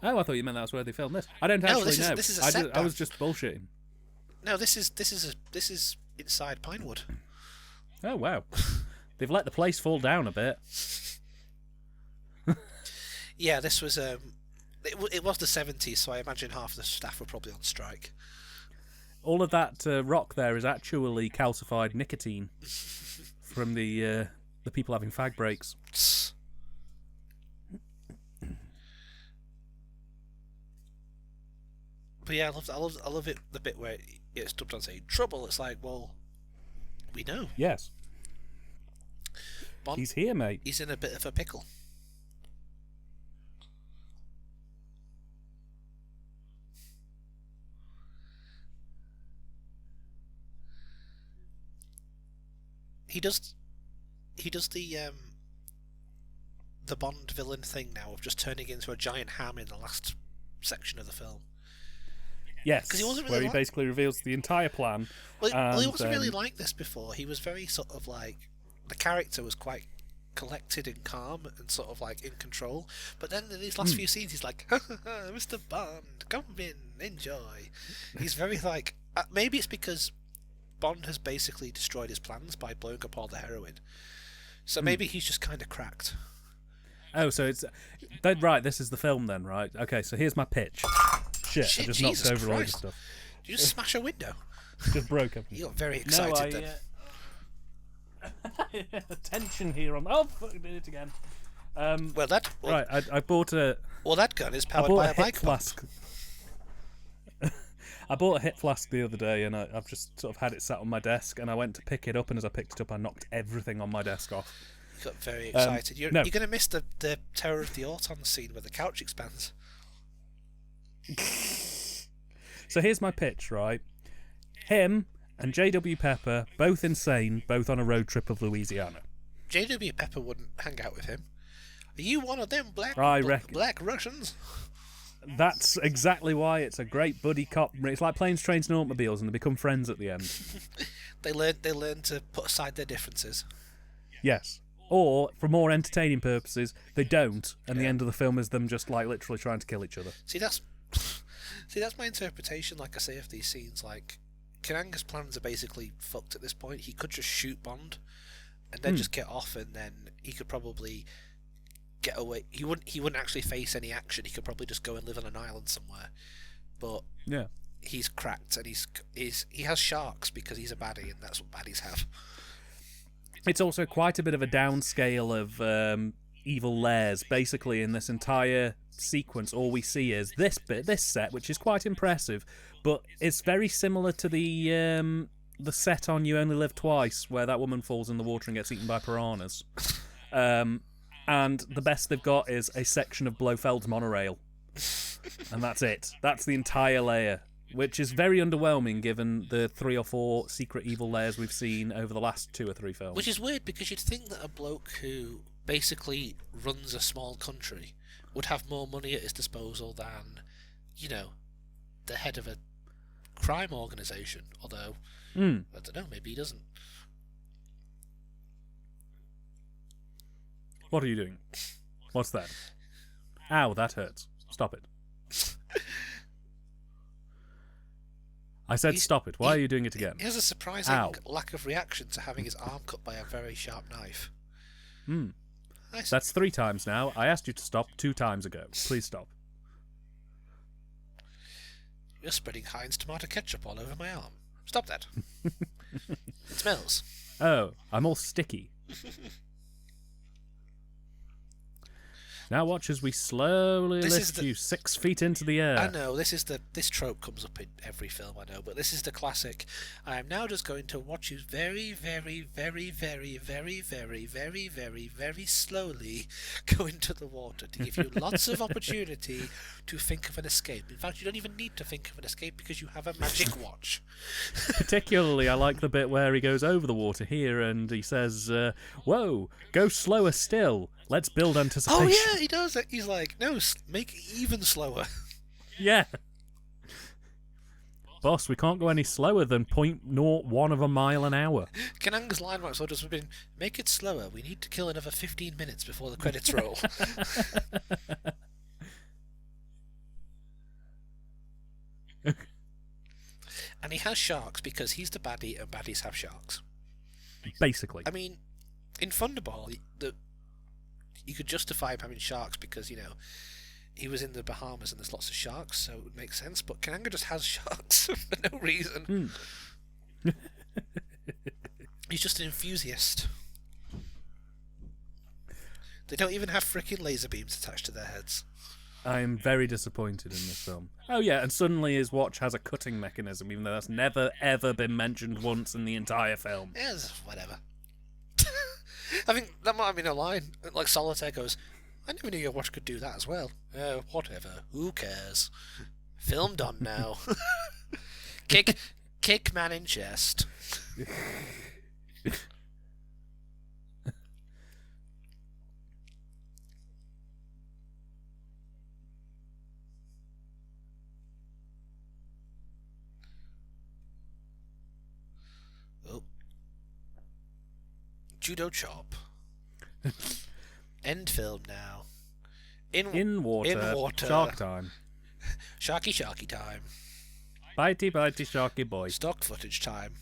Oh, I thought you meant that's where they filmed this. I don't actually know. This is a set. I was just bullshitting. No, this is inside Pinewood. Oh wow, they've let the place fall down a bit. Yeah, this was it was the 70s, so I imagine half the staff were probably on strike. All of that rock there is actually calcified nicotine from the people having fag breaks. But yeah, I love it. The bit where it's dubbed on saying trouble. It's like, well, we know. Yes. Bond, he's here, mate. He's in a bit of a pickle. He does the Bond villain thing now of just turning into a giant ham in the last section of the film. Yes, because he wasn't really he basically reveals the entire plan. Well, he wasn't really like this before. He was very sort of like, the character was quite collected and calm and sort of like in control. But then in these last few scenes, he's like, Mr. Bond, come in, enjoy. He's very like, maybe it's because Bond has basically destroyed his plans by blowing up all the heroin. So maybe he's just kind of cracked. Oh, so it's right. This is the film then, right? Okay, so here's my pitch. Shit, I just Jesus knocked over all Christ. this stuff. Did you just smash a window? Just broke everything. You got very excited then. Tension here on. Oh, fuck, did it again. I bought a. Well, that gun is powered by a bike flask. I bought a hit flask the other day, and I've just sort of had it sat on my desk, and I went to pick it up, and as I picked it up, I knocked everything on my desk off. You got very excited. You're going to miss the Terror of the Auton scene where the couch expands. So here's my pitch, right? Him and J.W. Pepper, both insane, both on a road trip of Louisiana. J.W. Pepper wouldn't hang out with him. Are you one of them black Russians? That's exactly why it's a great buddy cop. It's like planes, trains, and automobiles, and they become friends at the end. They learn to put aside their differences. Yes. Or, for more entertaining purposes, they don't, and the end of the film is them just like literally trying to kill each other. See, that's my interpretation, like I say, of these scenes. Like, Kananga's plans are basically fucked at this point. He could just shoot Bond and then just get off, and then he could probably get away. He wouldn't actually face any action. He could probably just go and live on an island somewhere. But yeah, he's cracked, and he has sharks because he's a baddie, and that's what baddies have. It's also quite a bit of a downscale of evil lairs. Basically, in this entire sequence, all we see is this set, which is quite impressive, but it's very similar to the set on You Only Live Twice, where that woman falls in the water and gets eaten by piranhas. And the best they've got is a section of Blofeld's monorail. And that's it. That's the entire layer, which is very underwhelming given the 3 or 4 secret evil layers we've seen over the last 2 or 3 films. Which is weird, because you'd think that a bloke who basically runs a small country would have more money at his disposal than, the head of a crime organisation. Although, I don't know, maybe he doesn't. What are you doing? What's that? Ow, that hurts. Stop it. I said stop it. Why are you doing it again? He has a surprising lack of reaction to having his arm cut by a very sharp knife. That's 3 times now. I asked you to stop 2 times ago. Please stop. You're spreading Heinz tomato ketchup all over my arm. Stop that. It smells. Oh, I'm all sticky. Now watch as we slowly lift you 6 feet into the air. I know, this trope comes up in every film, I know, but this is the classic. I am now just going to watch you very, very, very, very, very, very, very, very, very slowly go into the water to give you lots of opportunity to think of an escape. In fact, you don't even need to think of an escape because you have a magic watch. Particularly, I like the bit where he goes over the water here and he says, whoa, go slower still. Let's build anticipation. Oh yeah, he does it. He's like, no, make it even slower. Yeah. Boss, we can't go any slower than 0.01 of a mile an hour. Kananga's line might sort of have been, make it slower. We need to kill another 15 minutes before the credits roll. And he has sharks because he's the baddie and baddies have sharks. Basically. I mean, in Thunderball, you could justify him having sharks because, he was in the Bahamas and there's lots of sharks, so it would make sense. But Kananga just has sharks for no reason. He's just an enthusiast. They don't even have frickin' laser beams attached to their heads. I am very disappointed in this film. Oh yeah, and suddenly his watch has a cutting mechanism, even though that's never ever been mentioned once in the entire film. Yeah, whatever. I think that might have been a line. Like Solitaire goes, I never knew your watch could do that as well. Whatever. Who cares? Film done now. Kick man in chest. Judo chop. End film now. In water. Shark time. Sharky time. Bitey sharky boy. Stock footage time.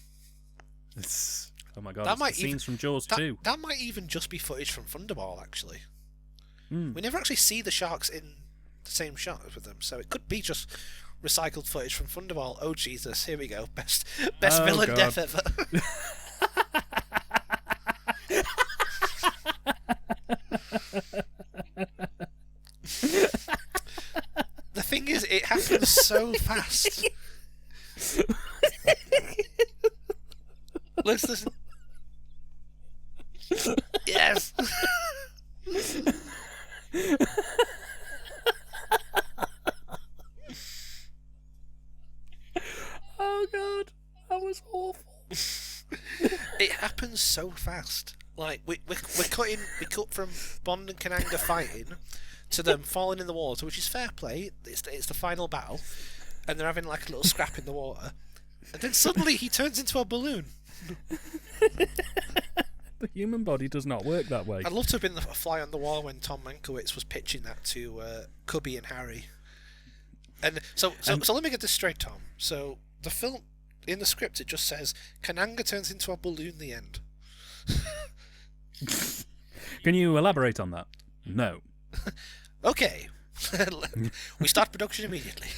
Oh my god, it's scenes from Jaws 2. That might even just be footage from Thunderball, actually. We never actually see the sharks in the same shot with them, so it could be just recycled footage from Thunderball. Oh Jesus, here we go. Best villain death ever. The thing is, it happens so fast. Let's listen. Yes. Oh god, that was awful. It happens so fast. Like we cut from Bond and Kananga fighting to them falling in the water, which is fair play. It's the final battle, and they're having like a little scrap in the water, and then suddenly he turns into a balloon. The human body does not work that way. I'd love to have been a fly on the wall when Tom Mankiewicz was pitching that to Cubby and Harry. And so let me get this straight, Tom. So the film, in the script, it just says Kananga turns into a balloon. The end. Can you elaborate on that? No. Okay. We start production immediately.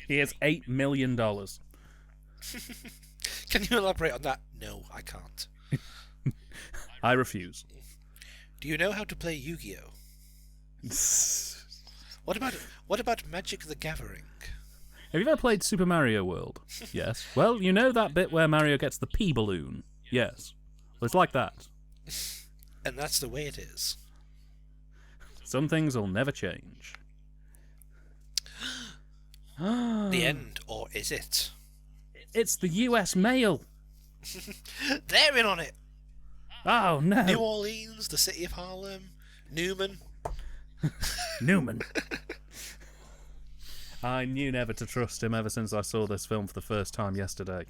Here's $8 million. Can you elaborate on that? No, I can't. I refuse. Do you know how to play Yu-Gi-Oh? What about Magic the Gathering? Have you ever played Super Mario World? Yes. Well, you know that bit where Mario gets the pea balloon? Yes. Well, it's like that. And that's the way it is. Some things will never change. The end, or is it? It's the US mail. They're in on it. Oh, no. New Orleans, the city of Harlem, Newman. Newman. I knew never to trust him ever since I saw this film for the first time yesterday.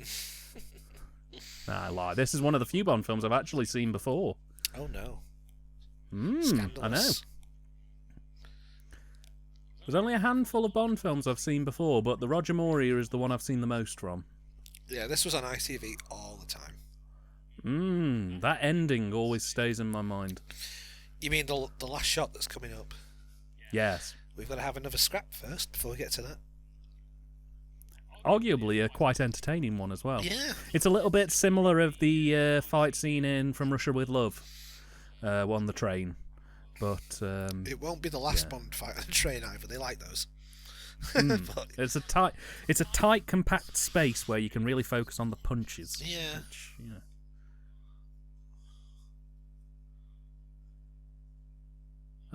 Nah, I lie. This is one of the few Bond films I've actually seen before. Oh, no. I know. There's only a handful of Bond films I've seen before, but the Roger Moore era is the one I've seen the most from. Yeah, this was on ITV all the time. That ending always stays in my mind. You mean the last shot that's coming up? Yes. We've got to have another scrap first before we get to that. Arguably a quite entertaining one as well. Yeah. It's a little bit similar of the fight scene in From Russia With Love, on the train. But it won't be the last Bond fight on the train either. They like those. But, it's a tight, compact space where you can really focus on the punches. Yeah. Which,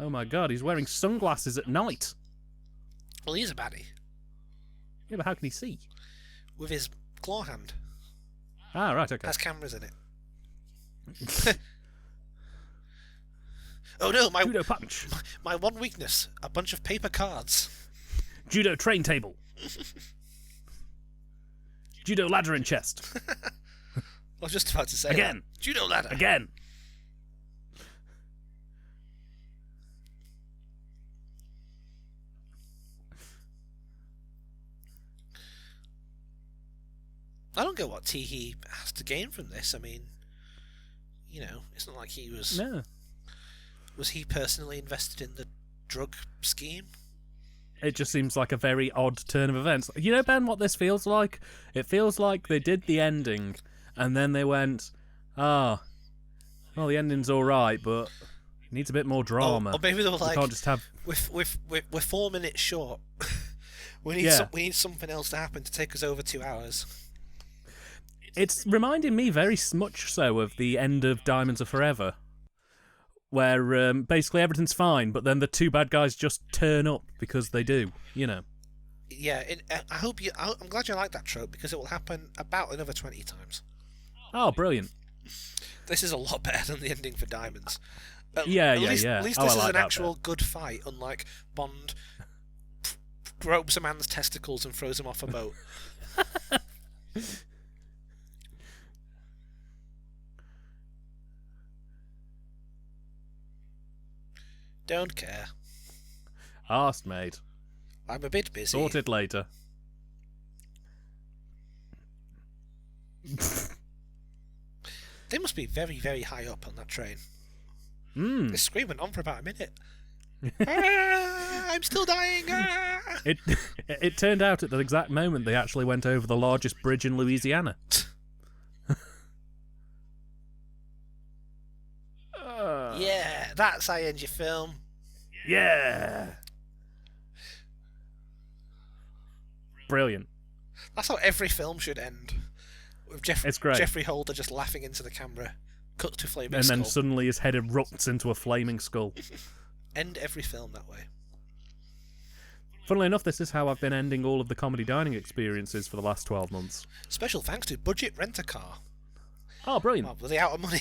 Oh my god, he's wearing sunglasses at night. Well, he's a baddie. Yeah, but how can he see? With his claw hand. Ah, right, okay. Has cameras in it. Oh no, Judo punch. My one weakness, a bunch of paper cards. Judo train table. Judo ladder in chest. I was just about to say again. That. Judo ladder. Again. I don't get what Tee Hee has to gain from this. I mean, it's not like he was... No. Was he personally invested in the drug scheme? It just seems like a very odd turn of events. You know, Ben, what this feels like? It feels like they did the ending, and then they went, well, the ending's all right, but it needs a bit more drama. Or maybe they were like, we can't just have... we're 4 minutes short. we need something else to happen to take us over 2 hours. It's reminding me very much so of the end of Diamonds Are Forever, where basically everything's fine, but then the two bad guys just turn up because they do, Yeah, I'm glad you like that trope, because it will happen about another 20 times. Oh, brilliant. This is a lot better than the ending for Diamonds. At least this is an actual good fight, unlike Bond gropes a man's testicles and throws him off a boat. Don't care. Asked, mate. I'm a bit busy. Sort it later. They must be very, very high up on that train. This scream went on for about a minute. I'm still dying. It turned out at the exact moment they actually went over the largest bridge in Louisiana. Yeah, that's how you end your film. Yeah. Brilliant. That's how every film should end. With It's great. Jeffrey Holder just laughing into the camera. Cut to flaming And skull. then suddenly his head erupts into a flaming skull. End every film that way. Funnily enough, this is how I've been ending all of the comedy dining experiences for the last 12 months. Special thanks to Budget Rent-A-Car. Oh, brilliant. Oh, were they out of money?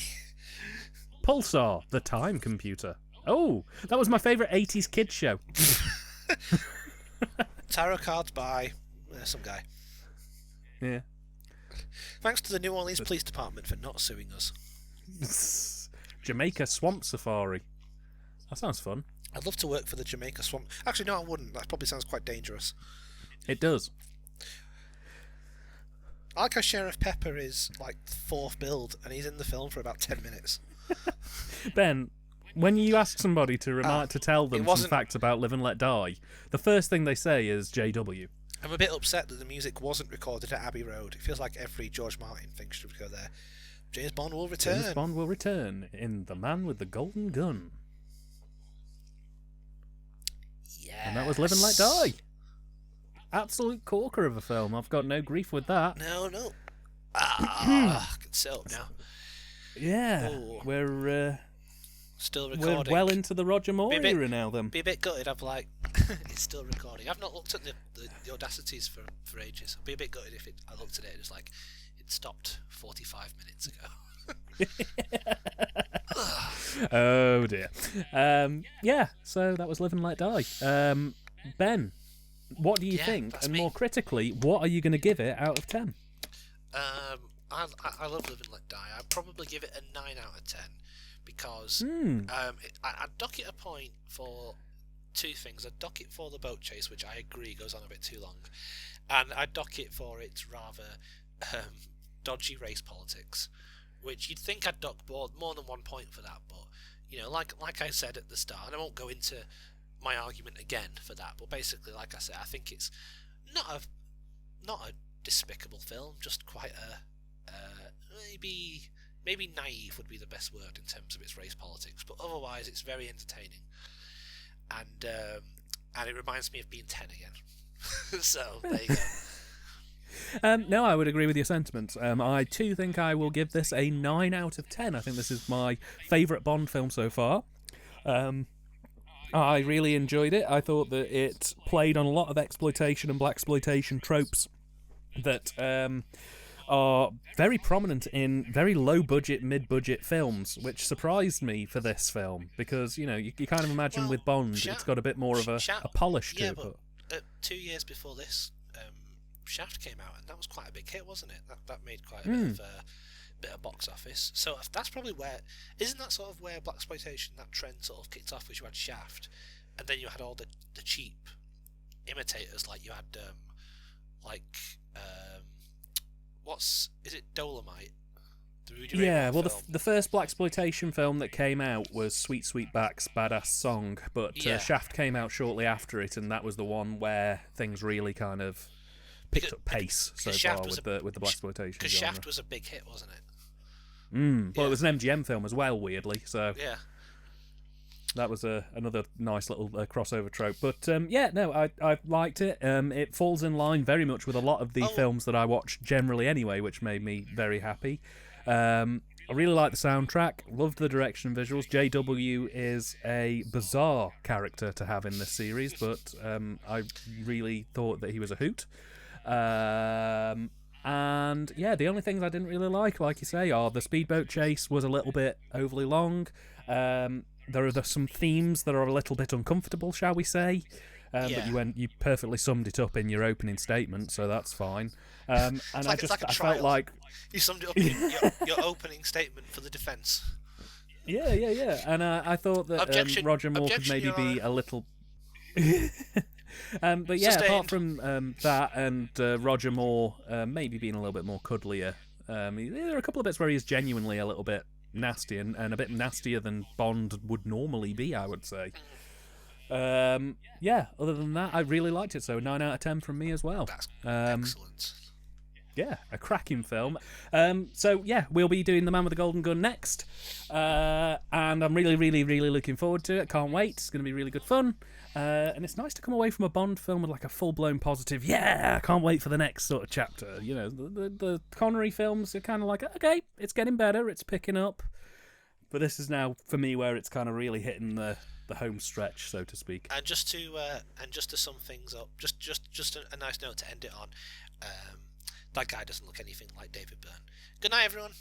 Pulsar, the time computer. Oh, that was my favourite 80s kids show. Tarot cards by some guy. Yeah. Thanks to the New Orleans Police Department for not suing us. Jamaica Swamp Safari. That sounds fun. I'd love to work for the Jamaica Swamp. Actually, no, I wouldn't. That probably sounds quite dangerous. It does. I like how Sheriff Pepper is like fourth build, and he's in the film for about 10 minutes. Ben, when you ask somebody to tell them some facts about Live and Let Die, the first thing they say is JW. I'm a bit upset that the music wasn't recorded at Abbey Road. It feels like every George Martin thing should go there. James Bond will return. James Bond will return in The Man with the Golden Gun. Yes. And that was Live and Let Die. Absolute corker of a film. I've got no grief with that. No. I can sit up now. Yeah. Ooh. We're still recording. We're well into the Roger Moore era now, then. Be a bit gutted. I'm like, it's still recording. I've not looked at the audacities for ages. I'd be a bit gutted if I looked at it and it's like it stopped 45 minutes ago. Oh dear. Yeah. So that was Live and Let Die. Ben, what do you think? And more critically, what are you going to give it out of 10? I love Live and Let Die. I'd probably give it a 9 out of 10 because I'd dock it a point for two things. I'd dock it for the boat chase, which I agree goes on a bit too long, and I'd dock it for its rather dodgy race politics, which you'd think I'd dock more than 1 point for that, but you know, like I said at the start, and I won't go into my argument again for that, but basically, like I said, I think it's not a despicable film, just quite a maybe naive would be the best word in terms of its race politics, but otherwise it's very entertaining, and it reminds me of being 10 again. So there you go. No, I would agree with your sentiments. I too think I will give this a 9 out of 10. I think this is my favourite Bond film so far. I really enjoyed it. I thought that it played on a lot of exploitation and blaxploitation tropes that are very prominent in very low-budget, mid-budget films, which surprised me for this film, because, you know, you kind of imagine with Bond, it's got a bit more of a polish to it. But 2 years before this, Shaft came out, and that was quite a big hit, wasn't it? That made quite a bit of box office. So that's probably where... Isn't that sort of where blaxploitation, that trend sort of kicked off, which you had Shaft, and then you had all the cheap imitators, like you had, is it Dolomite? Yeah, well, the first blaxploitation film that came out was Sweet Sweetback's Badass Song, but Shaft came out shortly after it, and that was the one where things really kind of picked up pace so far with the blaxploitation. Because Shaft was a big hit, wasn't it? Well, it was an MGM film as well, weirdly. So yeah, that was another nice little crossover trope. But I liked it. It falls in line very much with a lot of the films that I watch generally anyway, which made me very happy. I really like the soundtrack. Loved the direction and visuals. JW is a bizarre character to have in this series, but I really thought that he was a hoot. And yeah, the only things I didn't really like you say, are the speedboat chase was a little bit overly long. There are some themes that are a little bit uncomfortable, shall we say? But you perfectly summed it up in your opening statement, so that's fine. And I felt like you summed it up in your opening statement for the defence. Yeah. And I thought that Roger Moore could maybe be a little. But yeah, Sustained. apart from that and Roger Moore maybe being a little bit more cuddlier, there are a couple of bits where he's genuinely a little bit nasty and a bit nastier than Bond would normally be, I would say. Other than that, I really liked it, so 9 out of 10 from me as well. That's excellent. Yeah, a cracking film. So yeah, we'll be doing The Man with the Golden Gun next, and I'm really, really, really looking forward to it. Can't wait. It's going to be really good fun, and it's nice to come away from a Bond film with like a full-blown positive. Yeah, I can't wait for the next sort of chapter. You know, the Connery films are kind of like, okay, it's getting better, it's picking up, but this is now for me where it's kind of really hitting the home stretch, so to speak. And just to sum things up, just a nice note to end it on. That guy doesn't look anything like David Byrne. Good night, everyone.